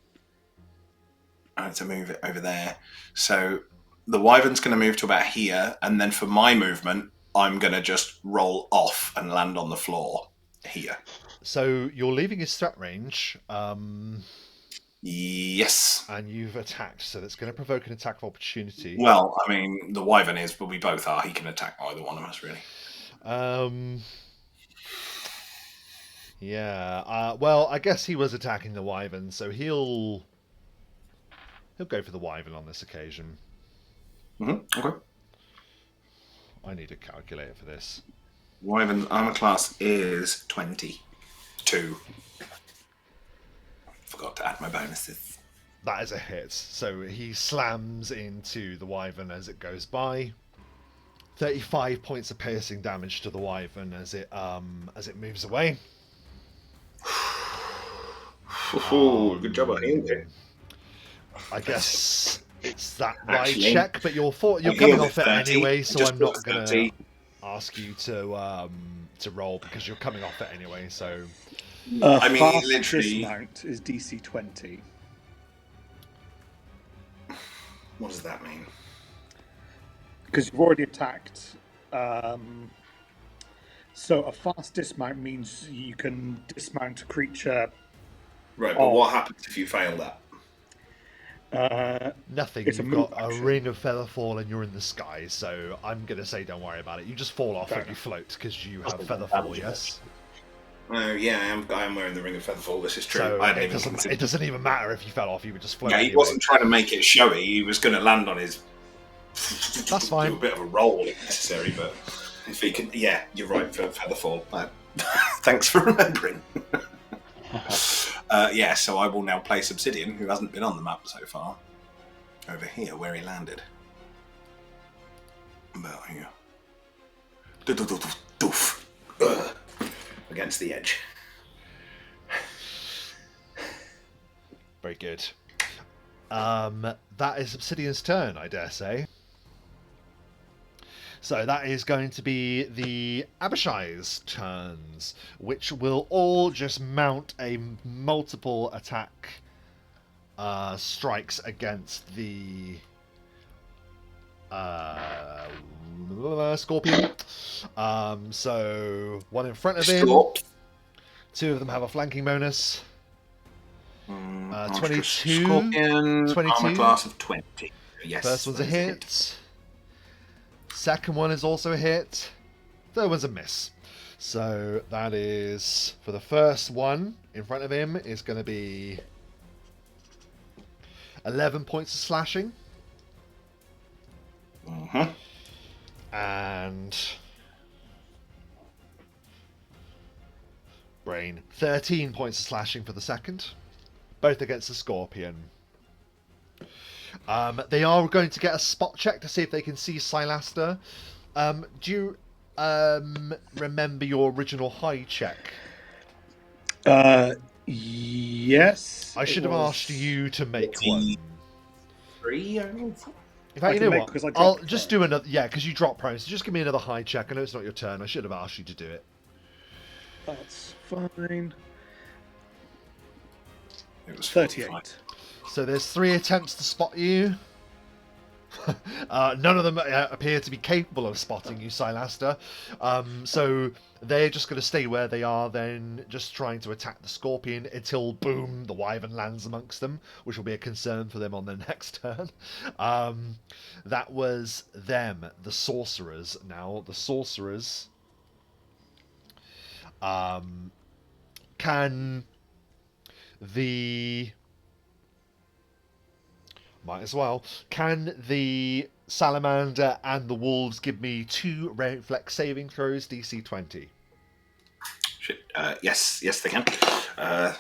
I have to move it over there. So the wyvern's going to move to about here, and then for my movement, I'm going to just roll off and land on the floor here. So you're leaving his threat range. Yes. And you've attacked, so that's going to provoke an attack of opportunity. Well, I mean, the wyvern is, but we both are. He can attack either one of us, really. Yeah. Well, I guess he was attacking the wyvern, so he'll go for the wyvern on this occasion. Okay. I need a calculator for this. Wyvern's armor class is 22. Forgot to add my bonuses. That is a hit. So he slams into the wyvern as it goes by. 35 points of piercing damage to the wyvern as it moves away. Good job on healing. I guess it's that Actually, right check, but you're coming healed off it 30, anyway, so just I'm not put gonna 30. ask you to roll because you're coming off it anyway. So I mean, fast literally- dismount is DC 20. What does that mean? Because you've already attacked. So a fast dismount means you can dismount a creature. Right, but what happens if you fail that? nothing. It's a You've move got a action. ring of featherfall and you're in the sky. So I'm gonna say don't worry about it. You just fall off Fair and you enough. float because you have That's featherfall. damage, Yes. Oh, yeah, I am wearing the ring of featherfall. This is true. So I hadn't it even doesn't. considered. It doesn't even matter if you fell off. You would just float. Yeah, he anyway. wasn't trying to make it showy. He was going to land on his. That's fine. Do a bit of a roll if necessary, but if he can, yeah, you're right for featherfall. Thanks for remembering. Yeah, so I will now place Obsidian, who hasn't been on the map so far, over here where he landed. About here. Doof. Against the edge. Very good. That is Obsidian's turn, I dare say. So that is going to be the Abishai's turns, which will all just mount a multiple attack strikes against the Scorpion. So one in front of him. Stop. Two of them have a flanking bonus. 22. 22. Scorpion, 22. armor class of 20. Yes. First one's a that is hit. Second one is also a hit. Third one's a miss. So that is, for the first one in front of him, is going to be 11 points of slashing. Mm-hmm. And brain, 13 points of slashing for the second. Both against the Scorpion. They are going to get a spot check to see if they can see Sylaster. Do you remember your original high check? Yes. I should have asked you to make one. 3, I In think. fact, I you can know make what? because I I'll dropped just prone. do another. Yeah, because you dropped prone. So just give me another high check. I know it's not your turn. I should have asked you to do it. That's fine. It was 38. So there's 3 attempts to spot you. None of them appear to be capable of spotting you, Sylaster. So they're just going to stay where they are, then just trying to attack the Scorpion until, boom, the Wyvern lands amongst them, which will be a concern for them on their next turn. That was them, the Sorcerers. Now, the Sorcerers can... Might as well. Can the Salamander and the Wolves give me 2 reflex saving throws, DC 20? Shit. Yes, they can.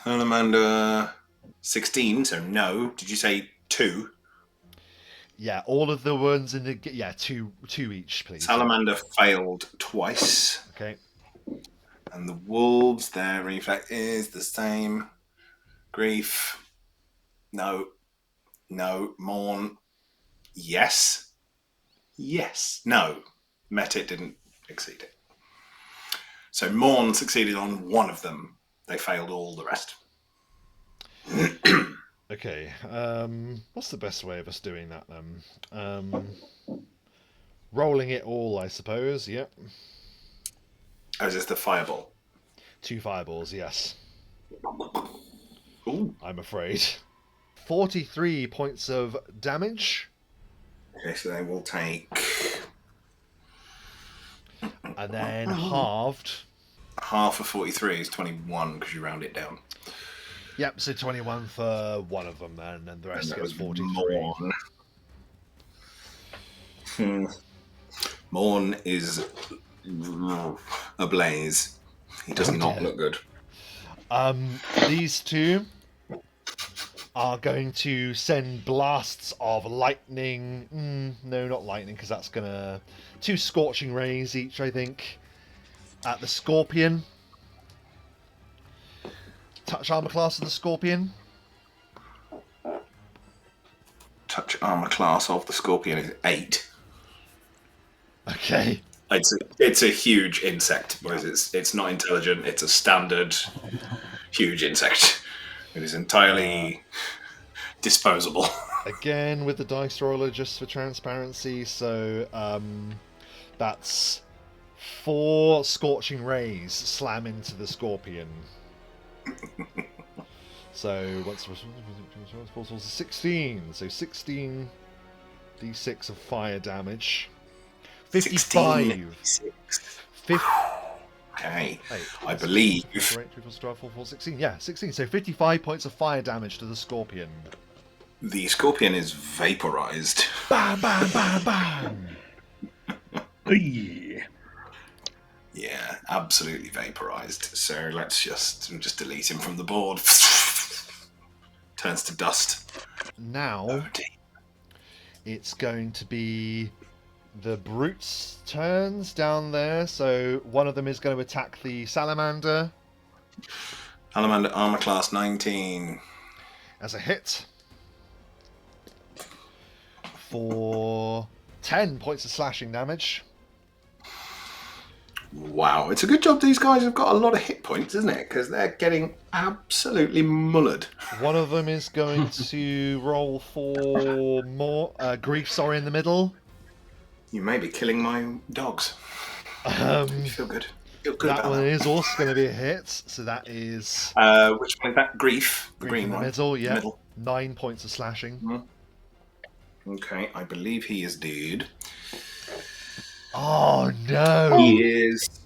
Salamander 16, so no. Did you say 2? Yeah, all of the ones in the... Yeah, two each, please. Salamander failed twice. Okay. And the Wolves, their reflex is the same. Grief. No. Mourn. Yes. No. Met it, didn't exceed it. So Mourn succeeded on one of them. They failed all the rest. Okay. What's the best way of us doing that, then? Rolling it all, I suppose. Yep. Oh, is this the fireball? 2 fireballs, yes. Ooh. I'm afraid. 43 points of damage. Okay, so they will take... And then halved. Half of 43 is 21, because you round it down. Yep, so 21 for one of them then, and the rest And that gets was 43. Morn. Morn is ablaze. He does not look good. These two are going to send blasts of lightning. No, not lightning, because that's going to... 2 scorching rays each, I think, at the Scorpion. Touch armor class of the Scorpion. Touch armor class of the Scorpion is 8. Okay. It's a huge insect. It's not intelligent. It's a standard huge insect. It is entirely disposable. Again, with the dice roller, just for transparency. So, that's 4 scorching rays slam into the Scorpion. So, once the 16. So, 16 d6 of fire damage. 55. 50. Okay. Wait, I believe. 16. Yeah, 16. So 55 points of fire damage to the Scorpion. The Scorpion is vaporized. Bam, bam, bam, bam. Yeah. Yeah. absolutely vaporized. So let's just delete him from the board. Turns to dust. Now Oh, dear. it's going to be the brutes' turns down there. So one of them is going to attack the salamander Salamander armor class 19. as a hit for 10 points of slashing damage. Wow, it's a good job these guys have got a lot of hit points, isn't it? Because they're getting absolutely mullered. One of them is going to roll for more grief. In the middle. You may be killing my dogs. You feel good. Feel good That about one that. is also going to be a hit. So that is Which one is that? Grief. The grief green in the one. middle. Yeah, Middle. 9 points of slashing. Okay, I believe he is dead. Oh no! He is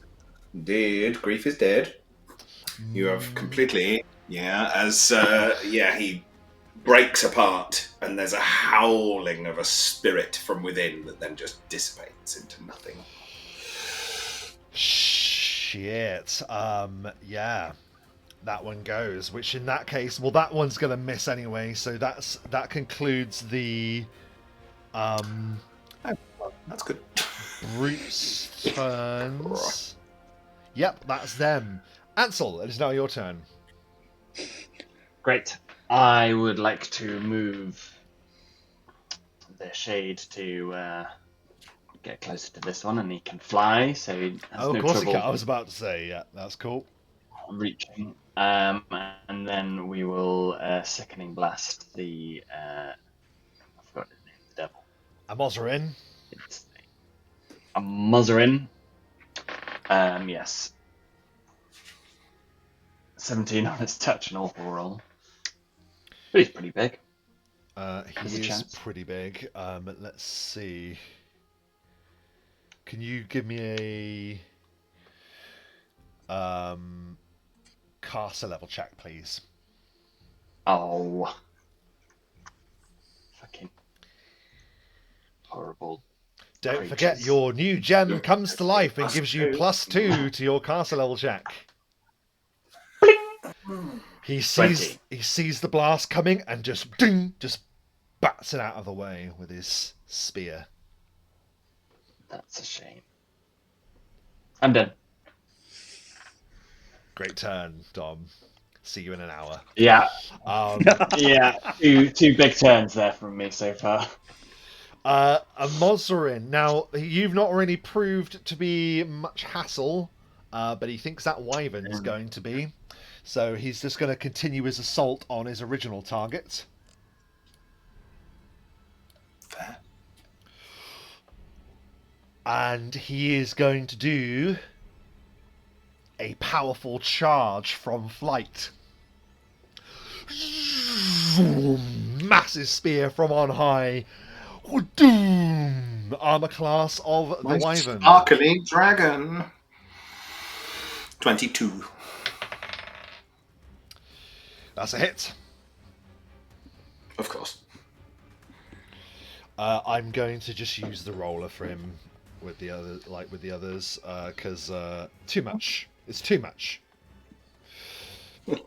dead. Grief is dead. You have completely, he breaks apart, and there's a howling of a spirit from within that then just dissipates into nothing. Shit. Yeah. That one goes. Which in that case, well, that one's gonna miss anyway. So that concludes the That's good. brutes' turns. Yep, that's them. Ansel, it is now your turn. Great. I would like to move the shade to get closer to this one, and he can fly, so he has Oh, no of course he trouble can. I was about to say, yeah, that's cool. reaching. And then we will sickening blast the I forgot his name, the devil. Amosruin. It's Amosruin. Yes. 17 on his touch, an awful roll. But he's pretty big. There's a He is chance. pretty big. Let's see. Can you give me a caster level check, please? Oh. Fucking horrible. Don't creatures. forget, your new gem comes to life and gives you +2 to your caster level check. He sees the blast coming and just bats it out of the way with his spear. That's a shame. I'm done. Great turn, Dom. See you in an hour. Yeah. Um, Yeah. Two big turns there from me so far. Amosruin. Now, you've not really proved to be much hassle, but he thinks that wyvern's going to be. So he's just going to continue his assault on his original target. Fair. And he is going to do a powerful charge from flight. Massive spear from on high. Doom! Armor class of the My wyvern. sparkling dragon. 22. That's a hit. Of course. I'm going to just use the roller for him with the others, because too much. It's too much.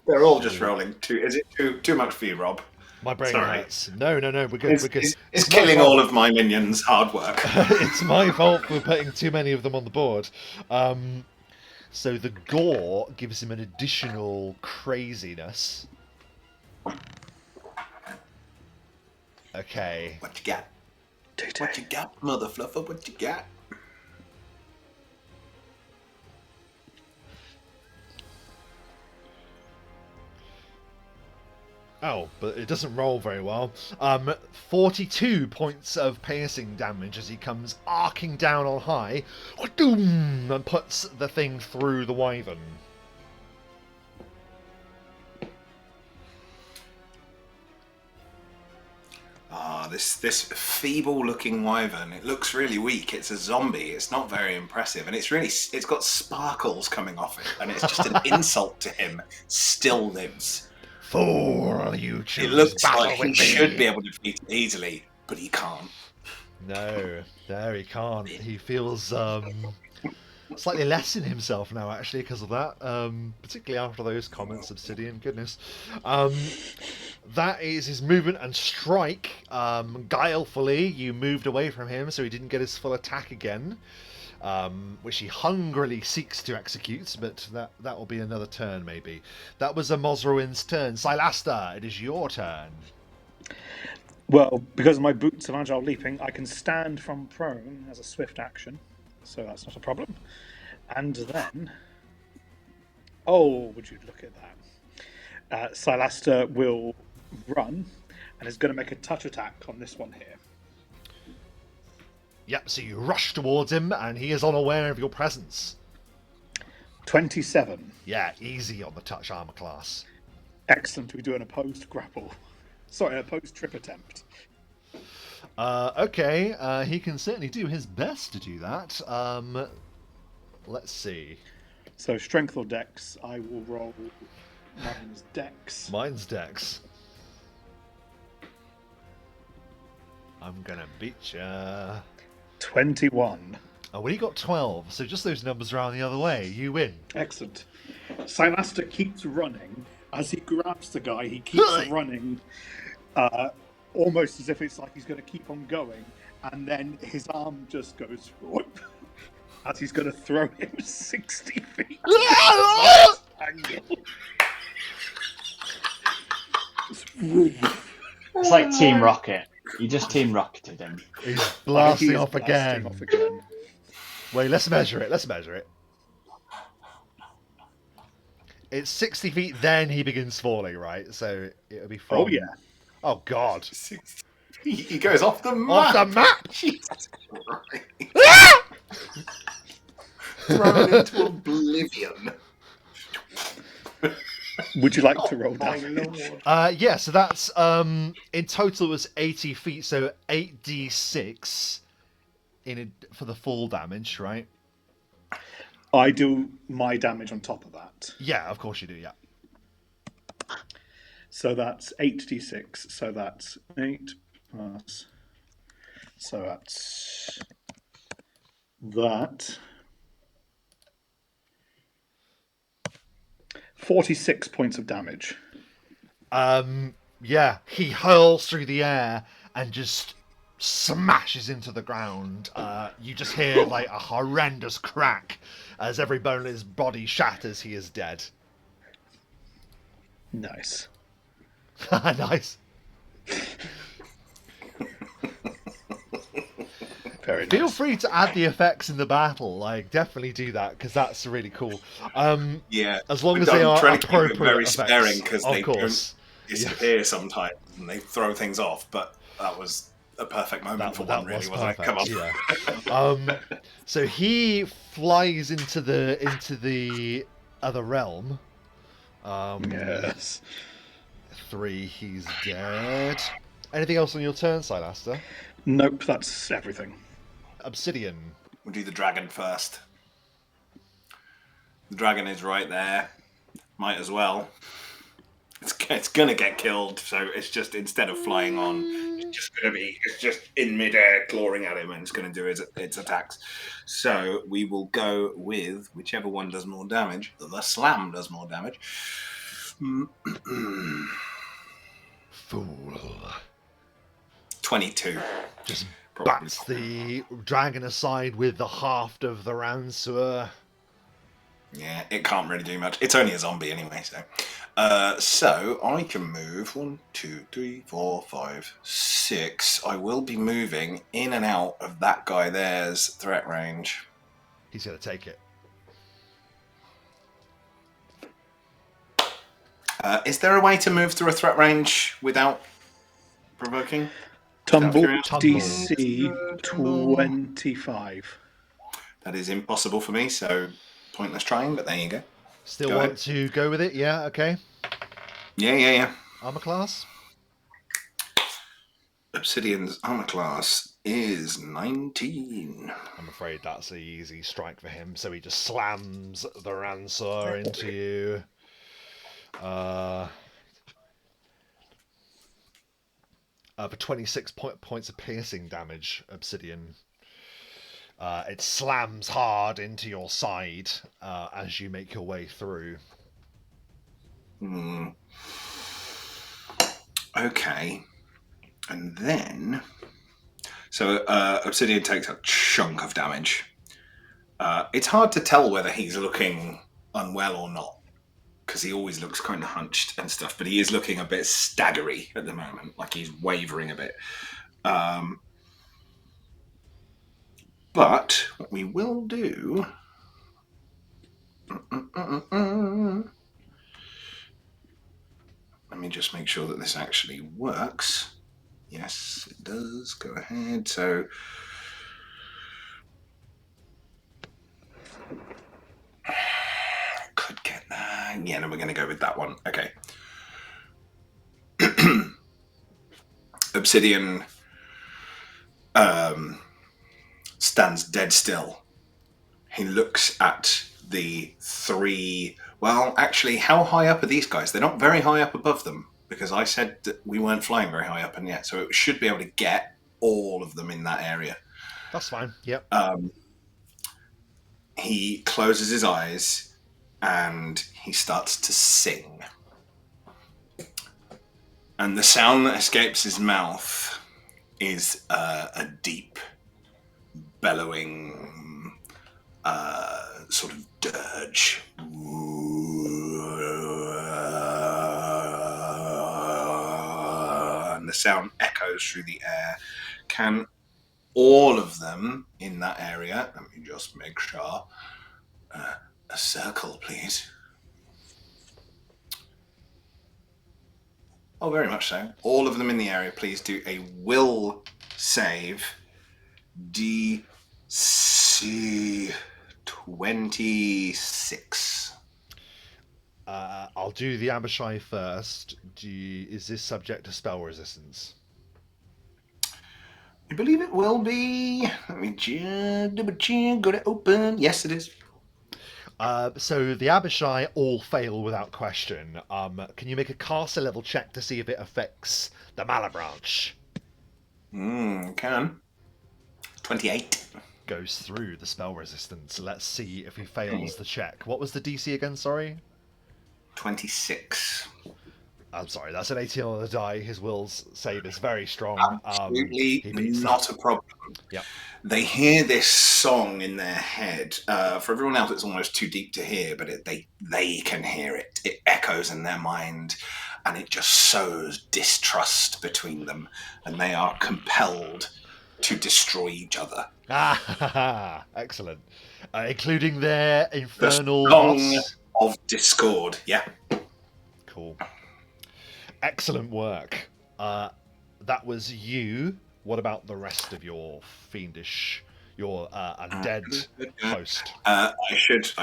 They're all just rolling. Is it too much for you, Rob? My brain Sorry. hurts. No, we're good. We're good. It's my killing fault. all of my minions' hard work. It's my fault for putting too many of them on the board. So the gore gives him an additional craziness. Okay. What you got? What you got, mother fluffer? What you got? Oh, but it doesn't roll very well. 42 points of piercing damage as he comes arcing down on high, and puts the thing through the wyvern. This feeble-looking wyvern. It looks really weak. It's a zombie. It's not very impressive, and it's got sparkles coming off it, and it's just an insult to him. Still lives. Fool, you choose It looks battle like he with should me. be able to defeat it easily, but he can't. No, he can't. He feels slightly less in himself now, actually, because of that. Particularly after those comments, Obsidian. Goodness. That is his movement and strike. Guilefully, you moved away from him, so he didn't get his full attack again, which he hungrily seeks to execute. But that will be another turn, maybe. That was Amosruin's turn. Sylaster, it is your turn. Well, because of my boots of agile leaping, I can stand from prone as a swift action, so that's not a problem. And then, would you look at that? Sylaster will run and is going to make a touch attack on this one here. Yep, so you rush towards him, and he is unaware of your presence. 27. Yeah, easy on the touch armor class. Excellent. We do an opposed grapple. Sorry, an opposed trip attempt. Okay, he can certainly do his best to do that. Let's see. So strength or dex, I will roll mine's dex. Mine's dex. I'm gonna beat ya. 21. Oh, well, he got 12, so just those numbers around the other way. You win. Excellent. Sylaster keeps running. As he grabs the guy, he keeps running, almost as if it's like he's going to keep on going. And then his arm just goes whoop, as he's going to throw him 60 feet. It's like Team Rocket. You just Team Rocketed him. He's blasting He is off blasting again. off again. Wait, let's measure it. It's 60 feet, then he begins falling, right? So it'll be from... Oh, yeah. Oh, God. He goes off the map. Off the map! Jesus Christ. Thrown into oblivion. Would you like to roll damage? Yeah, so that's... in total, it was 80 feet, so 8d6 for the full damage, right? I do my damage on top of that. Yeah, of course you do, yeah. So that's 8d6. So that's 8 plus... So that's... That... 46 points of damage. Yeah, he hurls through the air and just smashes into the ground. You just hear like a horrendous crack as every bone in his body shatters. He is dead. Nice. Nice. Very Feel nice. free to add the effects in the battle. Like, definitely do that because that's really cool. Yeah, as long as they are trying to keep it appropriate very effects, sparing because of they course. don't disappear sometimes and they throw things off. But that was a perfect moment for one, really, wasn't it? Come on. Yeah. So he flies into the other realm. Yes. 3, he's dead. Anything else on your turn, Sylaster? Nope, that's everything. Obsidian. We'll do the dragon first. The dragon is right there. Might as well. It's gonna get killed, so it's just, instead of flying on, it's just in midair clawing at him, and it's gonna do its attacks. So we will go with whichever one does more damage. The slam does more damage. Fool. 22. Just Probably. bats the dragon aside with the haft of the Ranseur. Yeah, it can't really do much. It's only a zombie anyway, so. So I can move 1, 2, 3, 4, 5, 6. I will be moving in and out of that guy there's threat range. He's going to take it. Is there a way to move through a threat range without provoking? Tumble Tumble. DC 25. That is impossible for me, so pointless trying, but there you go. Still Go want ahead. to go with it? Yeah, okay. Yeah. Armor class? Obsidian's armor class is 19. I'm afraid that's an easy strike for him, so he just slams the Ranseur into you. For 26 points of piercing damage, Obsidian. It slams hard into your side as you make your way through. Okay. And then... So Obsidian takes a chunk of damage. It's hard to tell whether he's looking unwell or not, because he always looks kind of hunched and stuff, but he is looking a bit staggery at the moment, like he's wavering a bit. But what we will do... Let me just make sure that this actually works. Yes, it does. Go ahead. So... Could get that. Yeah, no, we're going to go with that one. Okay. Obsidian stands dead still. He looks at the three... Well, actually, how high up are these guys? They're not very high up above them, because I said that we weren't flying very high up and yet, so it should be able to get all of them in that area. That's fine. Yep. He closes his eyes and he starts to sing. And the sound that escapes his mouth is a deep, bellowing sort of dirge. And the sound echoes through the air. Can all of them in that area, let me just make sure, a circle, please. Oh, very much so. All of them in the area, please do a will save. DC 26. I'll do the Abishai first. Is this subject to spell resistance? I believe it will be. Let me just double check. Got it open. Yes, it is. So the Abishai all fail without question. Can you make a caster level check to see if it affects the Malabranch? Can. 28. Goes through the spell resistance. Let's see if he fails the check. What was the DC again, sorry? 26. I'm sorry, that's an 18 on the die. His will's save is very strong. Absolutely He beats not that. a problem. Yep. They hear this song in their head. For everyone else, it's almost too deep to hear, but they can hear it. It echoes in their mind, and it just sows distrust between them, and they are compelled to destroy each other. Excellent. Including their infernal The song boss. of discord. Yeah. Cool. Excellent work. That was you. What about the rest of your fiendish, your undead host? I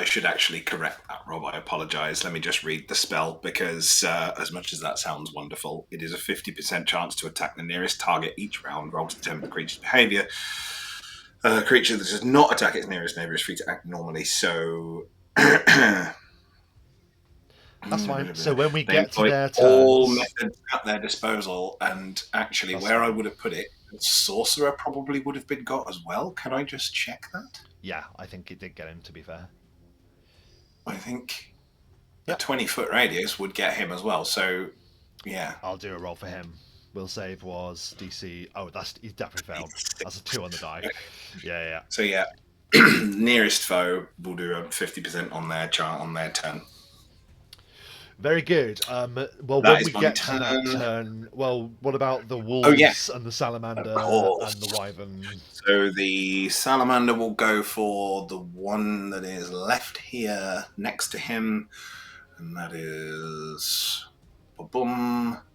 should actually correct that, Rob. I apologise. Let me just read the spell, because as much as that sounds wonderful, it is a 50% chance to attack the nearest target each round. Roll to determine the creature's behaviour. A creature that does not attack its nearest neighbour is free to act normally. So That's fine. So when we get to their turns, all methods at their disposal, and actually, where I would have put it, sorcerer probably would have been got as well. Can I just check that? Yeah, I think it did get him, to be fair. I think a 20-foot radius would get him as well. So, yeah. I'll do a roll for him. Will save was DC. Oh, he definitely failed. That's a 2 on the die. Yeah. So yeah, nearest foe will do a 50% on their chart on their turn. Very good. Well, That when we get turn. to that turn, well, what about the wolves and the salamander course. and the wyvern? So the salamander will go for the one that is left here next to him, and that is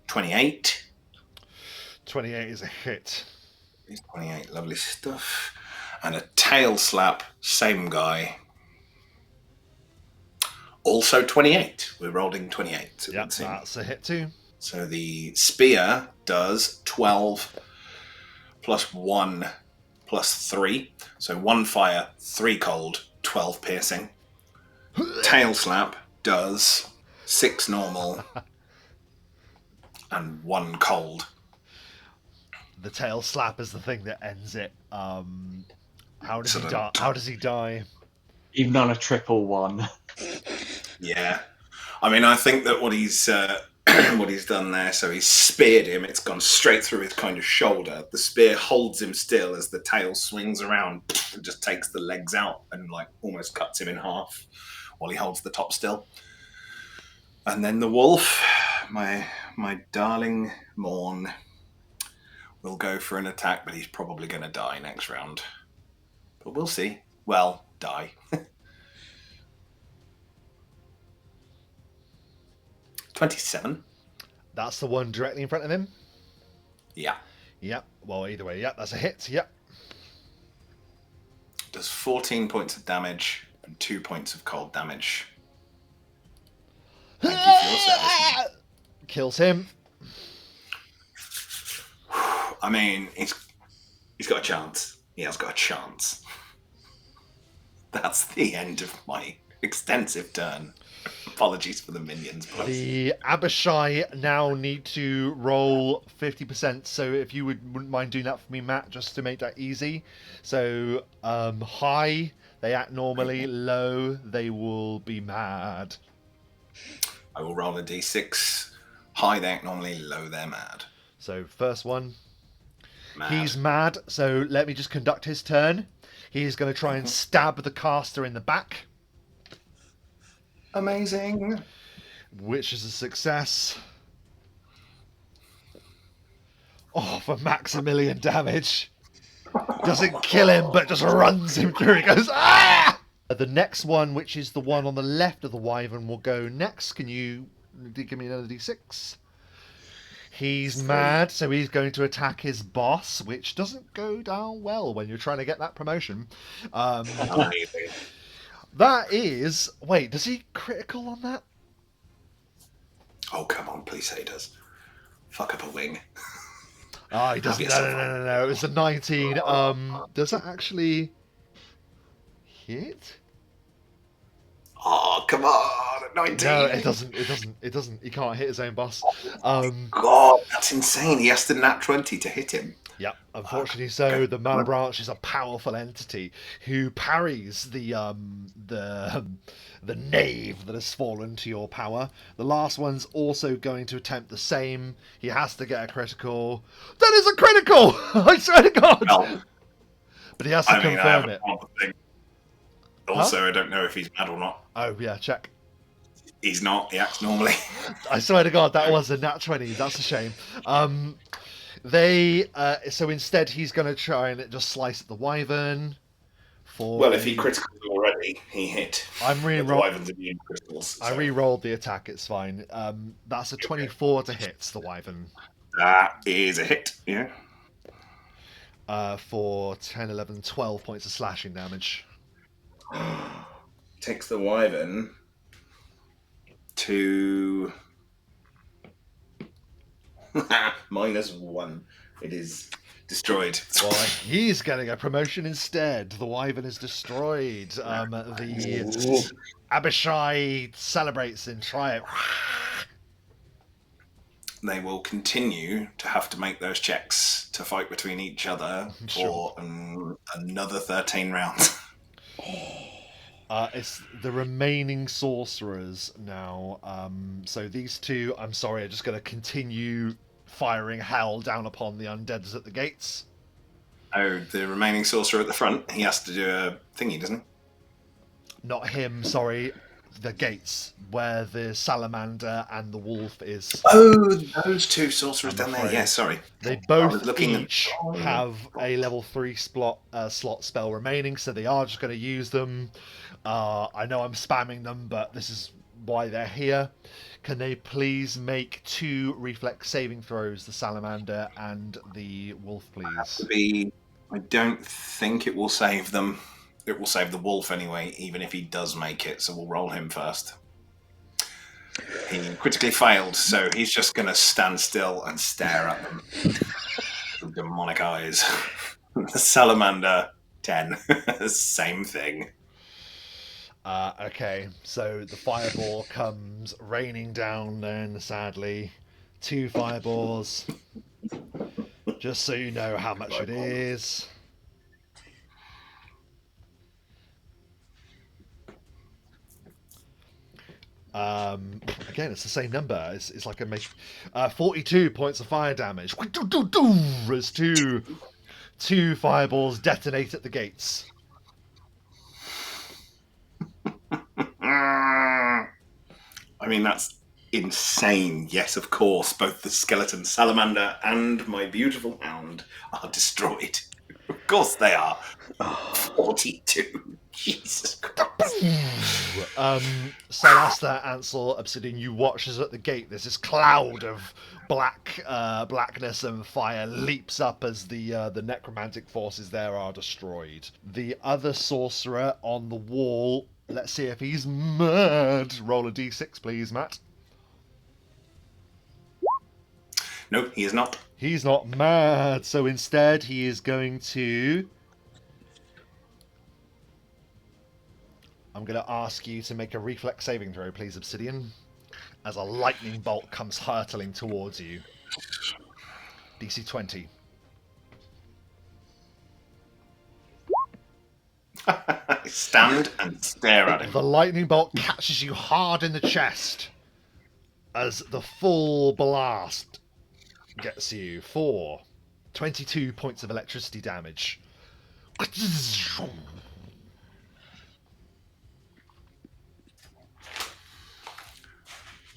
28. 28 is a hit. It's 28, lovely stuff. And a tail slap, same guy. Also 28. We're rolling 28. Yep, that's a hit too. So the spear does 12 plus 1 plus 3. So 1 fire, 3 cold, 12 piercing. Tail slap does 6 normal and 1 cold. The tail slap is the thing that ends it. How does he Sort of- die? How does he die? Even on a triple one. Yeah. I mean, I think that what he's what he's done there, so he's speared him. It's gone straight through his kind of shoulder. The spear holds him still as the tail swings around and just takes the legs out and like almost cuts him in half while he holds the top still. And then the wolf, my darling Morn, will go for an attack, but he's probably going to die next round. But we'll see. Well, die. 27. That's the one directly in front of him. Yeah. Yep. Well, either way, yep, that's a hit. Yep. Does 14 points of damage and 2 points of cold damage. Thank you for your service. Kills him. I mean, he's got a chance. He has got a chance. That's the end of my extensive turn. Apologies for the minions, please. The Abishai now need to roll 50%. So if you wouldn't mind doing that for me, Matt, just to make that easy. So high, they act normally. Low, they will be mad. I will roll a d6. High, they act normally. Low, they're mad. So first one, Mad. he's mad. So let me just conduct his turn. He's going to try and stab the caster in the back, Amazing. which is a success. Oh, for Maximilian damage. Doesn't kill him, but just runs him through. He goes, ah! The next one, which is the one on the left of the wyvern, will go next. Can you give me another d6? He's mad, so he's going to attack his boss, which doesn't go down well when you're trying to get that promotion. Amazing. That is... Wait, does he critical on that? Oh, come on, please say he does. Fuck up a wing. Oh, he doesn't. No. It was a 19. Does that actually hit? Oh, come on, at 19. No, it doesn't. He can't hit his own boss. God, that's insane. He has to nat 20 to hit him. Yep, unfortunately so. The Mana Branch is a powerful entity who parries the knave that has fallen to your power. The last one's also going to attempt the same. He has to get a critical. That is a critical! I swear to God! Well, But he has to confirm it. Also, I don't know if he's mad or not. Oh, yeah, check. He's not. He acts normally. I swear to God, that was a nat 20. That's a shame. So instead, he's going to try and just slice at the wyvern. Well, if he criticals already, he hit. I'm The wyvern's immune criticals. So. I re-rolled the attack. It's fine. That's a 24 to hit the wyvern. That is a hit. Yeah. For 10, 11, 12 points of slashing damage. Takes the wyvern to -1. It is destroyed. Well, he's getting a promotion instead. The wyvern is destroyed. The Abishai celebrates in triumph. They will continue to have to make those checks to fight between each other for another 13 rounds. It's the remaining sorcerers now. So these two, I'm sorry, are just going to continue firing hell down upon the undeads at the gates. Oh, the remaining sorcerer at the front, he has to do a thingy, doesn't he? Not him, sorry. The gates, where the salamander and the wolf is. Oh, those two sorcerers down there. Yeah, sorry. They both each have a level 3 slot spell remaining, so they are just going to use them. I know I'm spamming them, but this is why they're here. Can they please make 2 reflex saving throws, the salamander and the wolf, please? I don't think it will save them. It will save the wolf anyway, even if he does make it, so we'll roll him first. He critically failed, so he's just going to stand still and stare at them with demonic eyes. The salamander, 10. Same thing. Okay, so the fireball comes raining down then, sadly. 2 fireballs. Just so you know how much it is. Again, it's the same number. It's like 42 points of fire damage. As two fireballs detonate at the gates. I mean, that's insane. Yes, of course, both the skeleton salamander and my beautiful hound are destroyed. Of course they are. 42. Jesus Christ. Sylaster, Ansel, Obsidian, you watch as at the gate there's this cloud of blackness and fire leaps up as the necromantic forces there are destroyed. The other sorcerer on the wall, let's see if he's mad. Roll a d6, please, Matt. No, he is not. He's not mad, so instead he is going to... I'm going to ask you to make a reflex saving throw, please, Obsidian, as a lightning bolt comes hurtling towards you. DC 20. Stand and stare at him. The lightning bolt catches you hard in the chest as the full blast gets you for 22 points of electricity damage.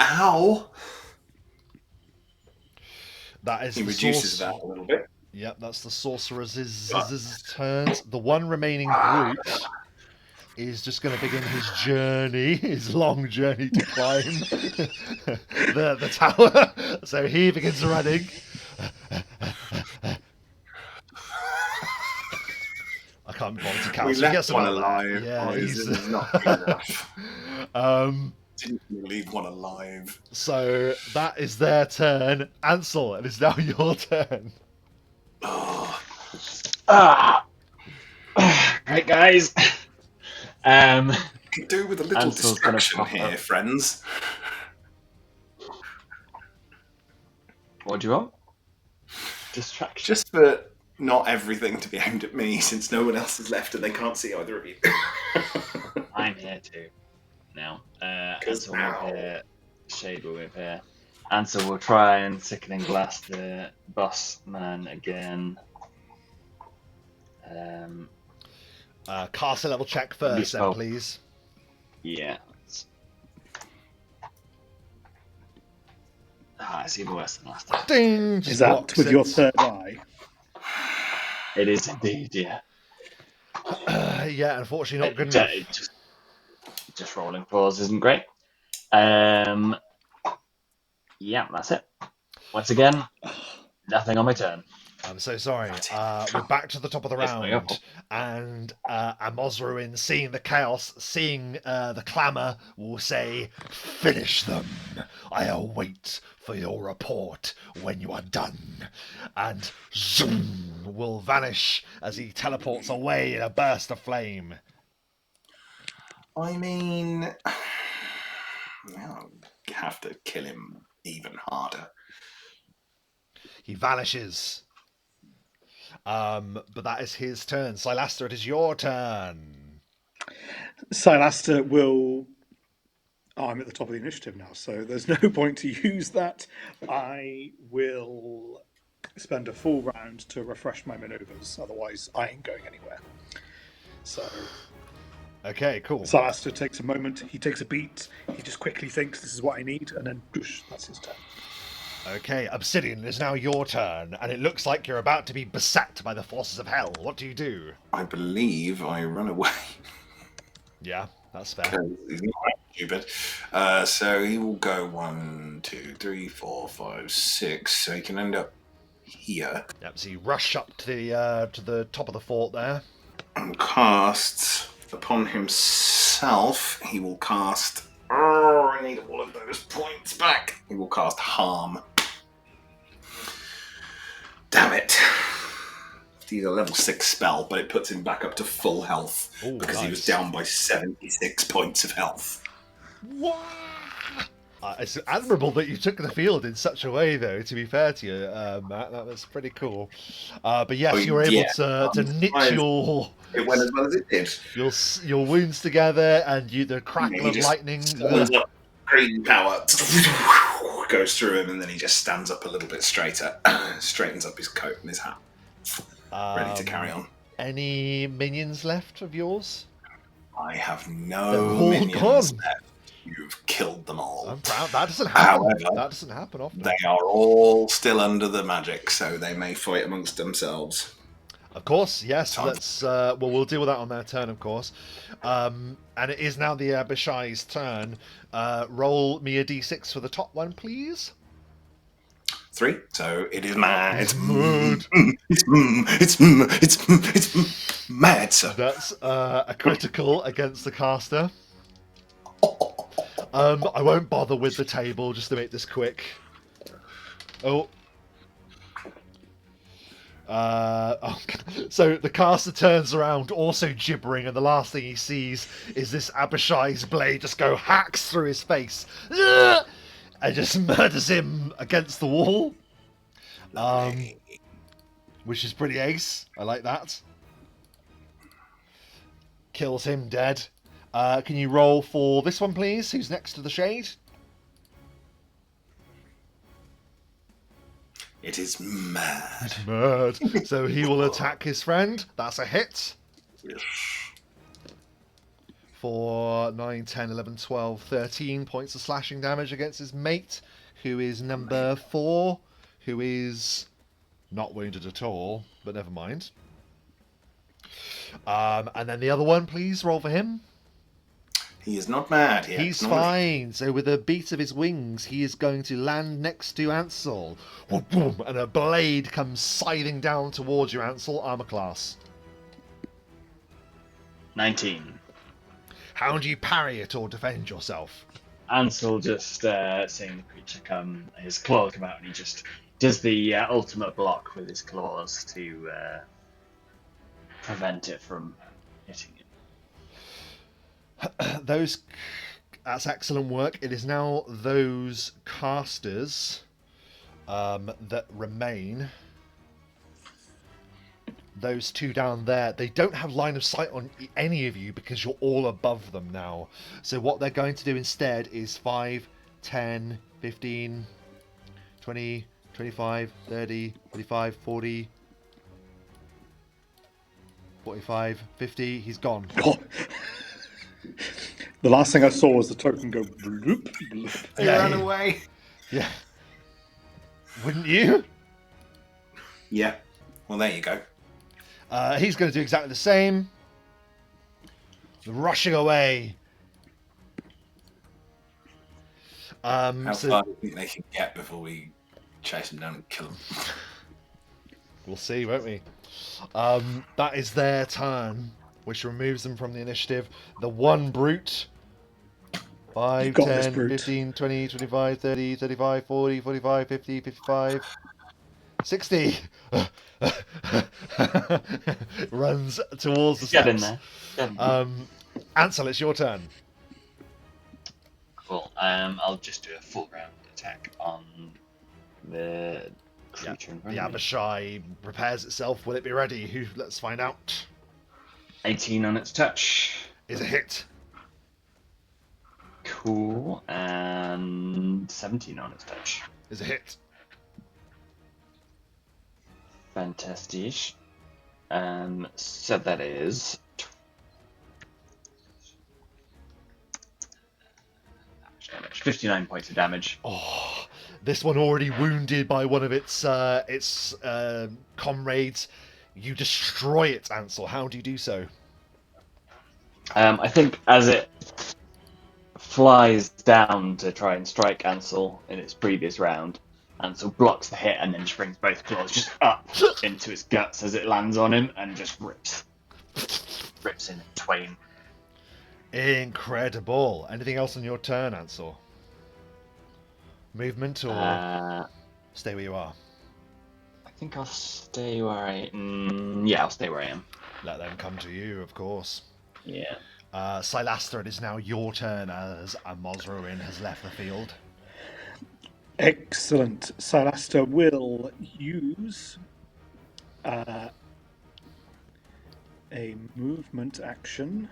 Ow! That is He reduces that a little bit. Yep, that's the sorcerer's turns. The one remaining brute is just going to begin his journey, his long journey to climb the tower. So he begins running. I can't be bothered to count. We So he left gets one about that. alive. Yeah, This is not good enough. Didn't leave one alive. So that is their turn. Ansel, it is now your turn. Right, guys. Could do with a little Ansel's gonna distraction pop here, up. friends. What do you want? Distraction. Just for not everything to be aimed at me, since no one else is left and they can't see either of you. I'm here too. Now, Cause Ansel will appear. Shade will appear. Ansel will try and sickening blast the boss man again. Cast a level check first, then, Oh. please. Yeah. It's even worse than last time. Ding! Is Just that blocks with it. your third eye? It is indeed, yeah. Yeah, unfortunately not good enough. Just rolling fours isn't great. Yeah, that's it. Once again, nothing on my turn. I'm so sorry. We're back to the top of the Yes, my round, apple. and Amosruin, seeing the chaos, seeing the clamour, will say, "Finish them. I await for your report when you are done." And zoom will vanish as he teleports away in a burst of flame. I mean, I'll have to kill him even harder. He vanishes. But that is his turn. Sylaster, it is your turn. Sylaster will... Oh, I'm at the top of the initiative now, so there's no point to use that. I will spend a full round to refresh my maneuvers, otherwise I ain't going anywhere. So Okay, cool. Sylaster takes a moment, he takes a beat, he just quickly thinks this is what I need, and then whoosh, that's his turn. Okay, Obsidian, it is now your turn, and it looks like you're about to be beset by the forces of hell. What do you do? I believe I run away. Yeah, that's fair. Because he's not that stupid. So he will go 1, 2, 3, 4, 5, 6. So he can end up here Yep, so you rush up to the top of the fort there. and casts upon himself. He will cast. Oh, I need all of those points back. He will cast harm. Damn it. He's a level 6 spell, but it puts him back up to full health. Ooh, because he was nice. down by 76 points of health. What? It's admirable that you took the field in such a way, though, to be fair to you, Matt. That was pretty cool. But yes, you were able to knit It went as well as it did. your wounds together, and the crackle of lightning. Stands up green power goes through him, and then he just stands up a little bit straighter, straightens up his coat and his hat, ready to carry on. Any minions left of yours? I have They're no all minions gone. left. You've killed them all. I'm proud. That doesn't happen. However, That doesn't happen often. they are all still under the magic, so they may fight amongst themselves. Of course, yes. Time. Let's. Well, we'll deal with that on their turn, of course. And it is now the Abishai's turn. Roll me a d6 for the top one, please. 3. So it is mad. It's mad. It's mad, sir. That's a critical against the caster. I won't bother with the table just to make this quick. Oh. So the caster turns around, also gibbering, and the last thing he sees is this Abishai's blade just go hacks through his face, and just murders him against the wall. Which is pretty ace. I like that. Kills him dead. Can you roll for this one, please? Who's next to the shade? It is mad. Mad. So he will attack his friend. That's a hit. Yes. For 9, 10, 11, 12, 13 points of slashing damage against his mate, who is number 4, who is not wounded at all, but never mind. And then the other one, please, roll for him. He is not mad yet. He's fine. So with a beat of his wings, he is going to land next to Ansel. And a blade comes scything down towards you, Ansel. Armor class. 19. How do you parry it or defend yourself? Ansel just seeing the creature come, his claws come out, and he just does the ultimate block with his claws to prevent it from hitting him. That's excellent work. It is now those casters that remain. Those two down there, they don't have line of sight on any of you because you're all above them now. So what they're going to do instead is 5, 10, 15, 20, 25, 30, 35, 40, 45, 50. He's gone. God. The last thing I saw was the token go bloop, bloop. They ran away. Yeah. Wouldn't you? Yeah. Well, there you go. He's going to do exactly the same. Rushing away. How far do you think they can get before we chase them down and kill them? We'll see, won't we? That is their turn, which removes them from the initiative. The one brute. 5, 10, 15, 20, 25, 30, 35, 40, 45, 50, 55, 60. Runs towards the steps. Get in there. Ansel, it's your turn. Cool. I'll just do a full round attack on the creature in front The of me. Abishai prepares itself. Will it be ready? Let's find out. 18 on its touch. Is a hit. Cool. And 17 on its touch. Is a hit. Fantastic. So that is 59 points of damage. Oh, this one already wounded by one of its comrades. You destroy it, Ansel. How do you do so? I think as it flies down to try and strike Ansel in its previous round, Ansel blocks the hit and then just brings both claws just up into its guts as it lands on him and just rips him in twain. Incredible. Anything else on your turn, Ansel? Movement or stay where you are? I think I'll stay where I am. Yeah, I'll stay where I am. Let them come to you, of course. Yeah. Sylaster, it is now your turn as Amosruin has left the field. Excellent. Sylaster will use a movement action.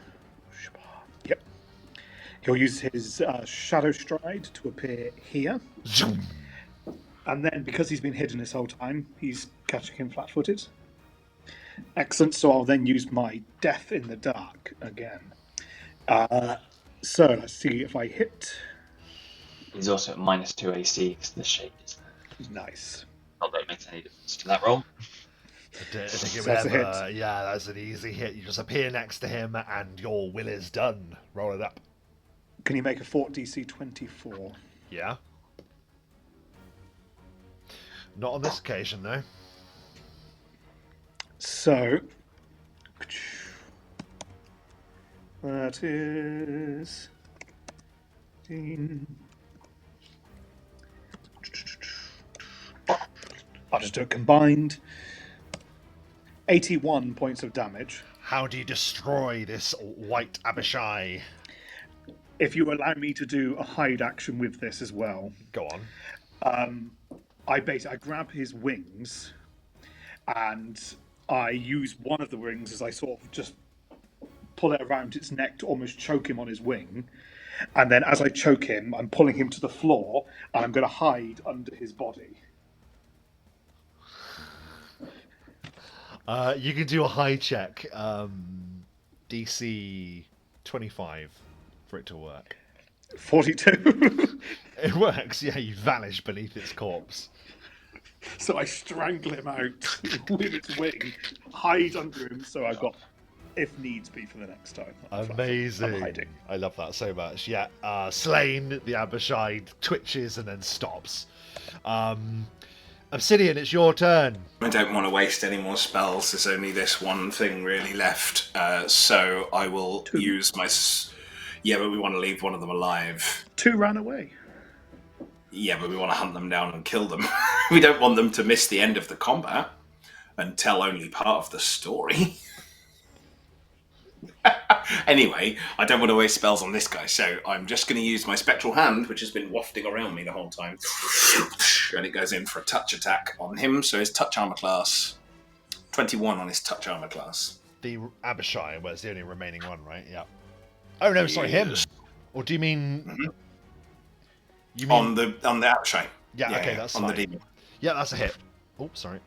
Yep. He'll use his shadow stride to appear here. Zoom. And then, because he's been hidden this whole time, he's catching him flat-footed. Excellent. So I'll then use my Death in the Dark again. So let's see if I hit. He's also at -2 AC because the shade is there. Nice. Not that it makes any difference to that roll. That's a hit. Yeah, that's an easy hit. You just appear next to him, and your will is done. Roll it up. Can you make a fort DC 24? Yeah. Not on this occasion, though. So that is 15. I'll just do it combined. 81 points of damage. How do you destroy this white Abishai? If you allow me to do a hide action with this as well, Go on. I grab his wings and I use one of the wings as I sort of just pull it around its neck to almost choke him on his wing. And then as I choke him, I'm pulling him to the floor and I'm going to hide under his body. You can do a high check. DC 25 for it to work. 42. It works, yeah, you vanish beneath its corpse. So I strangle him out with its wing, hide under him, so I've got, if needs be, for the next time. Amazing. I'm hiding. I love that so much. Yeah, slain, the Abishai twitches and then stops. Obsidian, it's your turn. I don't want to waste any more spells. There's only this one thing really left. So I will use my... Yeah, but we want to leave one of them alive. 2 ran away. Yeah, but we want to hunt them down and kill them. We don't want them to miss the end of the combat and tell only part of the story. Anyway, I don't want to waste spells on this guy, so I'm just going to use my Spectral Hand, which has been wafting around me the whole time. And it goes in for a touch attack on him, so his touch armor class... 21 on his touch armor class. The Abishai was the only remaining one, right? Yeah. Oh, no, sorry, him. Or do you mean... Mm-hmm. You mean... On the Abishai. Yeah, okay, that's on fine. the demon. Yeah, that's a hit. Oh, sorry.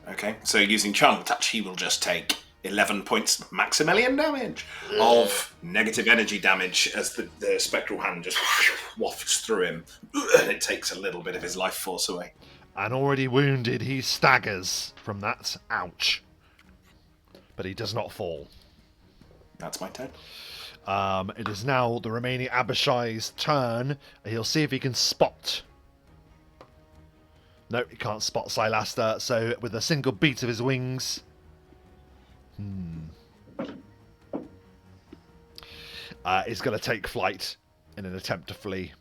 Okay, so using Charnel Touch, he will just take 11 points Maximilian damage of negative energy damage as the Spectral Hand just wafts through him, and it takes a little bit of his life force away. And already wounded, he staggers from that. Ouch. But he does not fall. That's my turn. It is now the remaining Abishai's turn. He'll see if he can spot. No, he can't spot Sylaster, so with a single beat of his wings... he's going to take flight in an attempt to flee.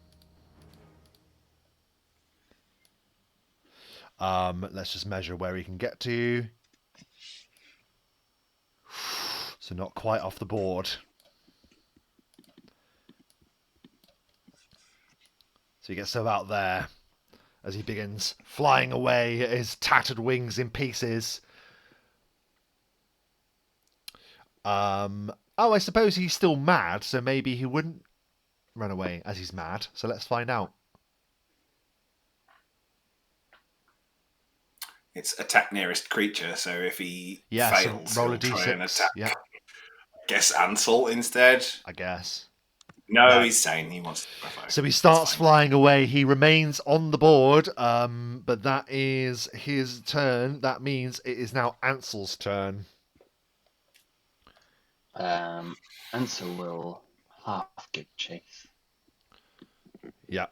Let's just measure where he can get to. So not quite off the board. So he gets to about there as he begins flying away, his tattered wings in pieces. Oh, I suppose he's still mad, so maybe he wouldn't run away as he's mad. So let's find out. It's attack nearest creature, so if he fails, so roll a he'll try and d6. attack. Yeah, Guess Ansel instead. I guess. No, he's sane. He wants to go. So he starts flying away. He remains on the board, but that is his turn. That means it is now Ansel's turn. Ansel will half give chase. Yeah.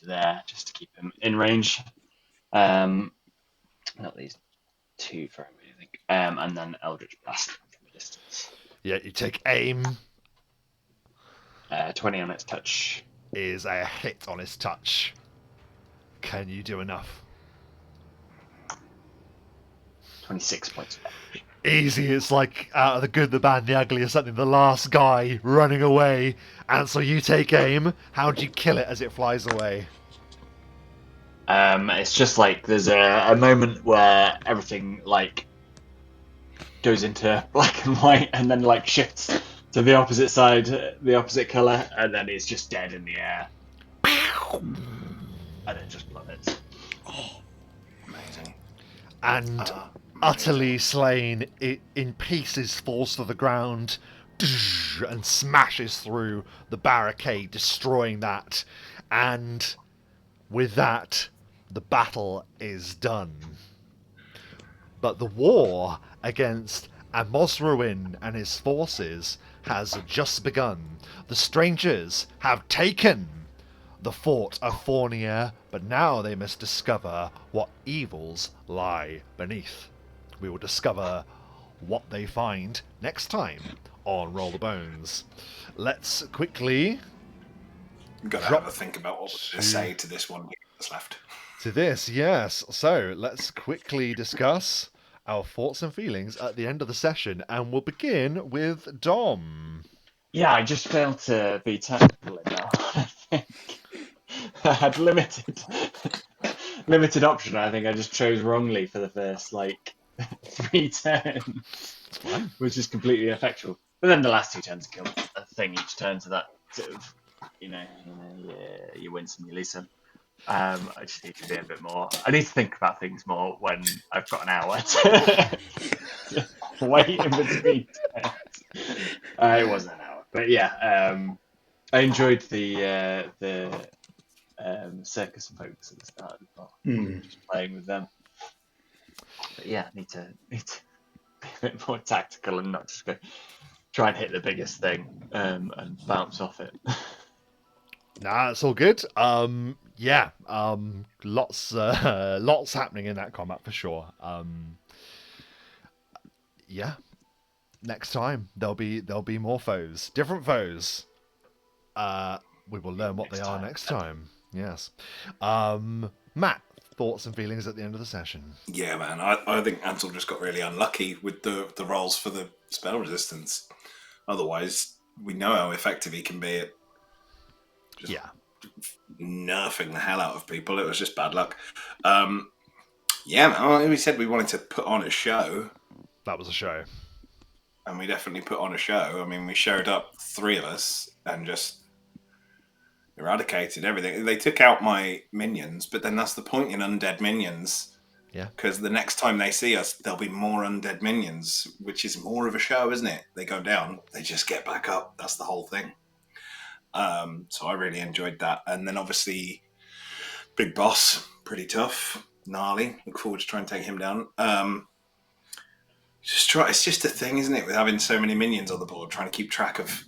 There, just to keep him in range. Not these two for him, I think. And then Eldritch Blast from a distance. Yeah, you take aim. 20 on its touch. Is a hit on his touch. Can you do enough? 26 points of damage. Easy, it's like out of the good, the bad, the ugly or something. The last guy running away. Ansel, you take aim. How do you kill it as it flies away? It's just like there's a moment where everything like goes into black and white and then like shifts to the opposite side, the opposite colour, and then it's just dead in the air. And it just plummets. Amazing. And utterly slain, it in pieces falls to the ground and smashes through the barricade, destroying that. And with that, the battle is done. But the war against Amosruin and his forces has just begun. The strangers have taken the Fort of Fornia, but now they must discover what evils lie beneath. We will discover what they find next time on Roll the Bones. Let's quickly Got to have a think about what we're going to say to this one that's left. to this, yes. So let's quickly discuss our thoughts and feelings at the end of the session, and we'll begin with Dom. Yeah, I just failed to be tactical enough. I think I had limited option. I think I just chose wrongly for the first 3 turns, which is completely ineffectual. But then the last 2 turns killed a thing each turn, so that sort of, yeah, you win some, you lose some. I just need to be a bit more. I need to think about things more when I've got an hour to wait in between turns. It wasn't an hour, but yeah, I enjoyed the circus folks at the start as well. Just playing with them. But yeah, need to be a bit more tactical and not just go try and hit the biggest thing and bounce off it. Nah, it's all good. Lots happening in that combat for sure. Yeah. Next time there'll be more foes, different foes. We will learn what they are next time. Yes. Matt, thoughts and feelings at the end of the session? Yeah, man. I think Ansel just got really unlucky with the rolls for the spell resistance. Otherwise, we know how effective he can be at just nerfing the hell out of people. It was just bad luck. Yeah, man. We said we wanted to put on a show. That was a show. And we definitely put on a show. I mean, we showed up, 3 of us, and just eradicated everything. They took out my minions, but then that's the point in undead minions. Yeah. Because the next time they see us, there'll be more undead minions, which is more of a show, isn't it? They go down, they just get back up. That's the whole thing. So I really enjoyed that. And then obviously, big boss, pretty tough, gnarly. Look forward to trying to take him down. It's just a thing, isn't it, with having so many minions on the board, trying to keep track of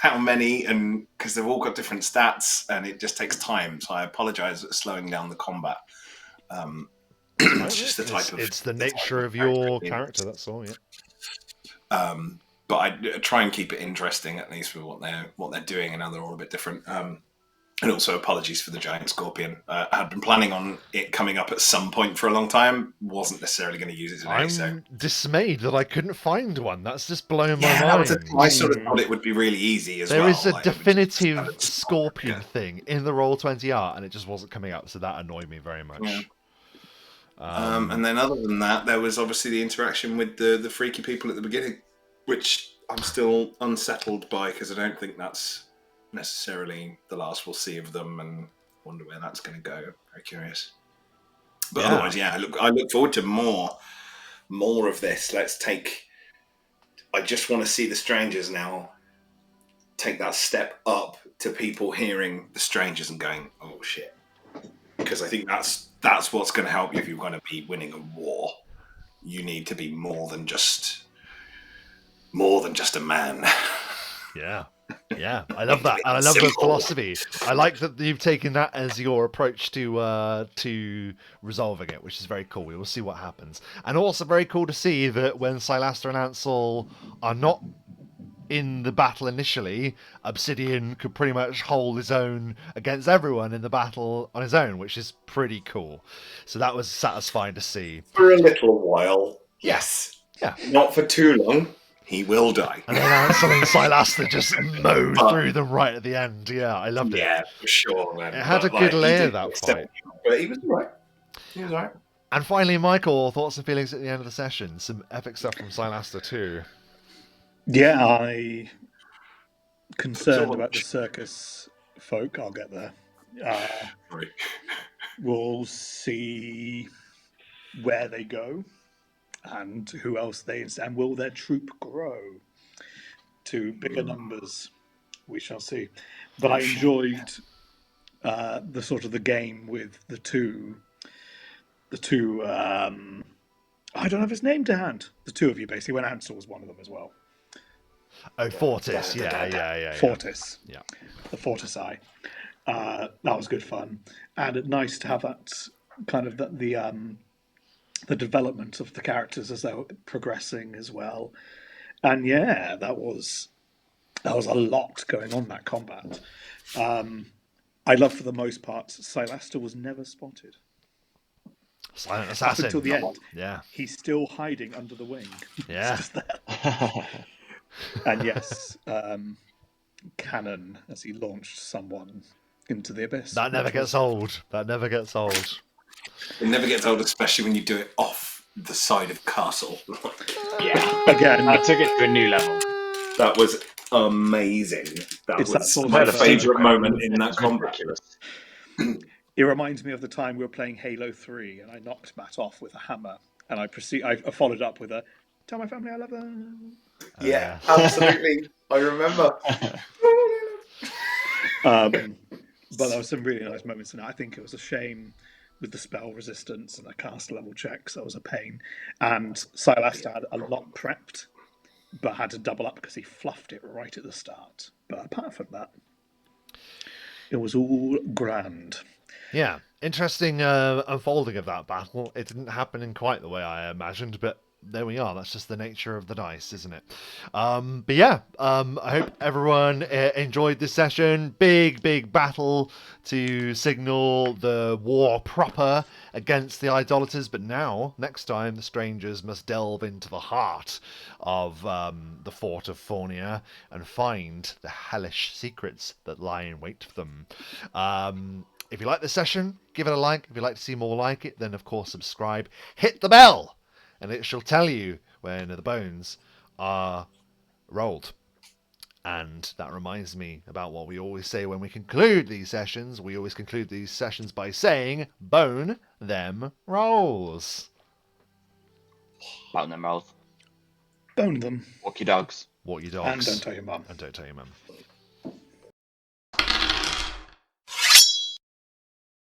how many, and because they've all got different stats, and it just takes time. So I apologise for slowing down the combat. It's just the type of. It's the nature of your character. That's all. Yeah. But I try and keep it interesting, at least with what they're doing, and how they're all a bit different. And also apologies for the giant scorpion. I had been planning on it coming up at some point for a long time. Wasn't necessarily going to use it today. I'm dismayed that I couldn't find one. That's just blown my mind. I sort of thought it would be really easy as well. There is a definitive scorpion thing in the Roll20 art, and it just wasn't coming up, so that annoyed me very much. Yeah. And then other than that, there was obviously the interaction with the freaky people at the beginning, which I'm still unsettled by, because I don't think that's necessarily the last we'll see of them, and wonder where that's going to go. Very curious. But otherwise, I look forward to more of this. I just want to see the strangers now take that step up to people hearing the strangers and going, oh shit. Because I think that's what's going to help you if you're going to be winning a war. You need to be more than just a man. Yeah, I love that, and I love the philosophy. I like that you've taken that as your approach to resolving it, which is very cool. We will see what happens, and also very cool to see that when Sylaster and Ansel are not in the battle initially, Obsidian could pretty much hold his own against everyone in the battle on his own, which is pretty cool. So that was satisfying to see. For a little while, yes. Yeah. Not for too long. He will die. And then Ansel and Sylaster just mowed through them right at the end. Yeah, I loved it. Yeah, for sure, man. It had a good layer, that fight. But he was all right. And finally, Michael, thoughts and feelings at the end of the session. Some epic stuff from Sylaster too. Yeah, I concerned So about the much. circus folk. I'll get there. Right. We'll see where they go and who else and will their troop grow to bigger numbers? We shall see. But I enjoyed the sort of the game with the two. I don't have his name to hand. The two of you basically, when Ansel was one of them as well. Oh, Fortis. Yeah. Fortis. Yeah. The Fortis Eye. That was good fun, and nice to have that kind of the development of the characters as they were progressing as well. And yeah, that was a lot going on that combat. I love for the most part, Sylaster was never spotted Silent up Assassin. until the end. Yeah. He's still hiding under the wing. Yeah. He's just there. And yes, cannon as he launched someone into the abyss. That never gets old. That never gets old. It never gets old, especially when you do it off the side of castle. Yeah. Again, I took it to a new level. That was amazing. That It's that was sort my of, favourite moment in that combat. Ridiculous. it reminds me of the time we were playing Halo 3 and I knocked Matt off with a hammer and I followed up with a tell my family I love them. Yeah, absolutely. I remember. But there were some really nice moments in it. I think it was a shame with the spell resistance and the cast level checks. That was a pain. And Sylaster had a lot prepped, but had to double up because he fluffed it right at the start. But apart from that, it was all grand. Yeah, interesting unfolding of that battle. It didn't happen in quite the way I imagined, but there we are. That's just the nature of the dice, isn't it? But yeah, I hope everyone enjoyed this session. Big battle to signal the war proper against the idolaters. But now, next time, the strangers must delve into the heart of the Fort of Fornia and find the hellish secrets that lie in wait for them. If you like this session, give it a like. If you'd like to see more like it, then of course subscribe. Hit the bell, and it shall tell you when the bones are rolled. And that reminds me about what we always say when we conclude these sessions. We always conclude these sessions by saying, bone them rolls. Bone them rolls. Bone them. Walk your dogs. Walk your dogs. And don't tell your mum. And don't tell your mum.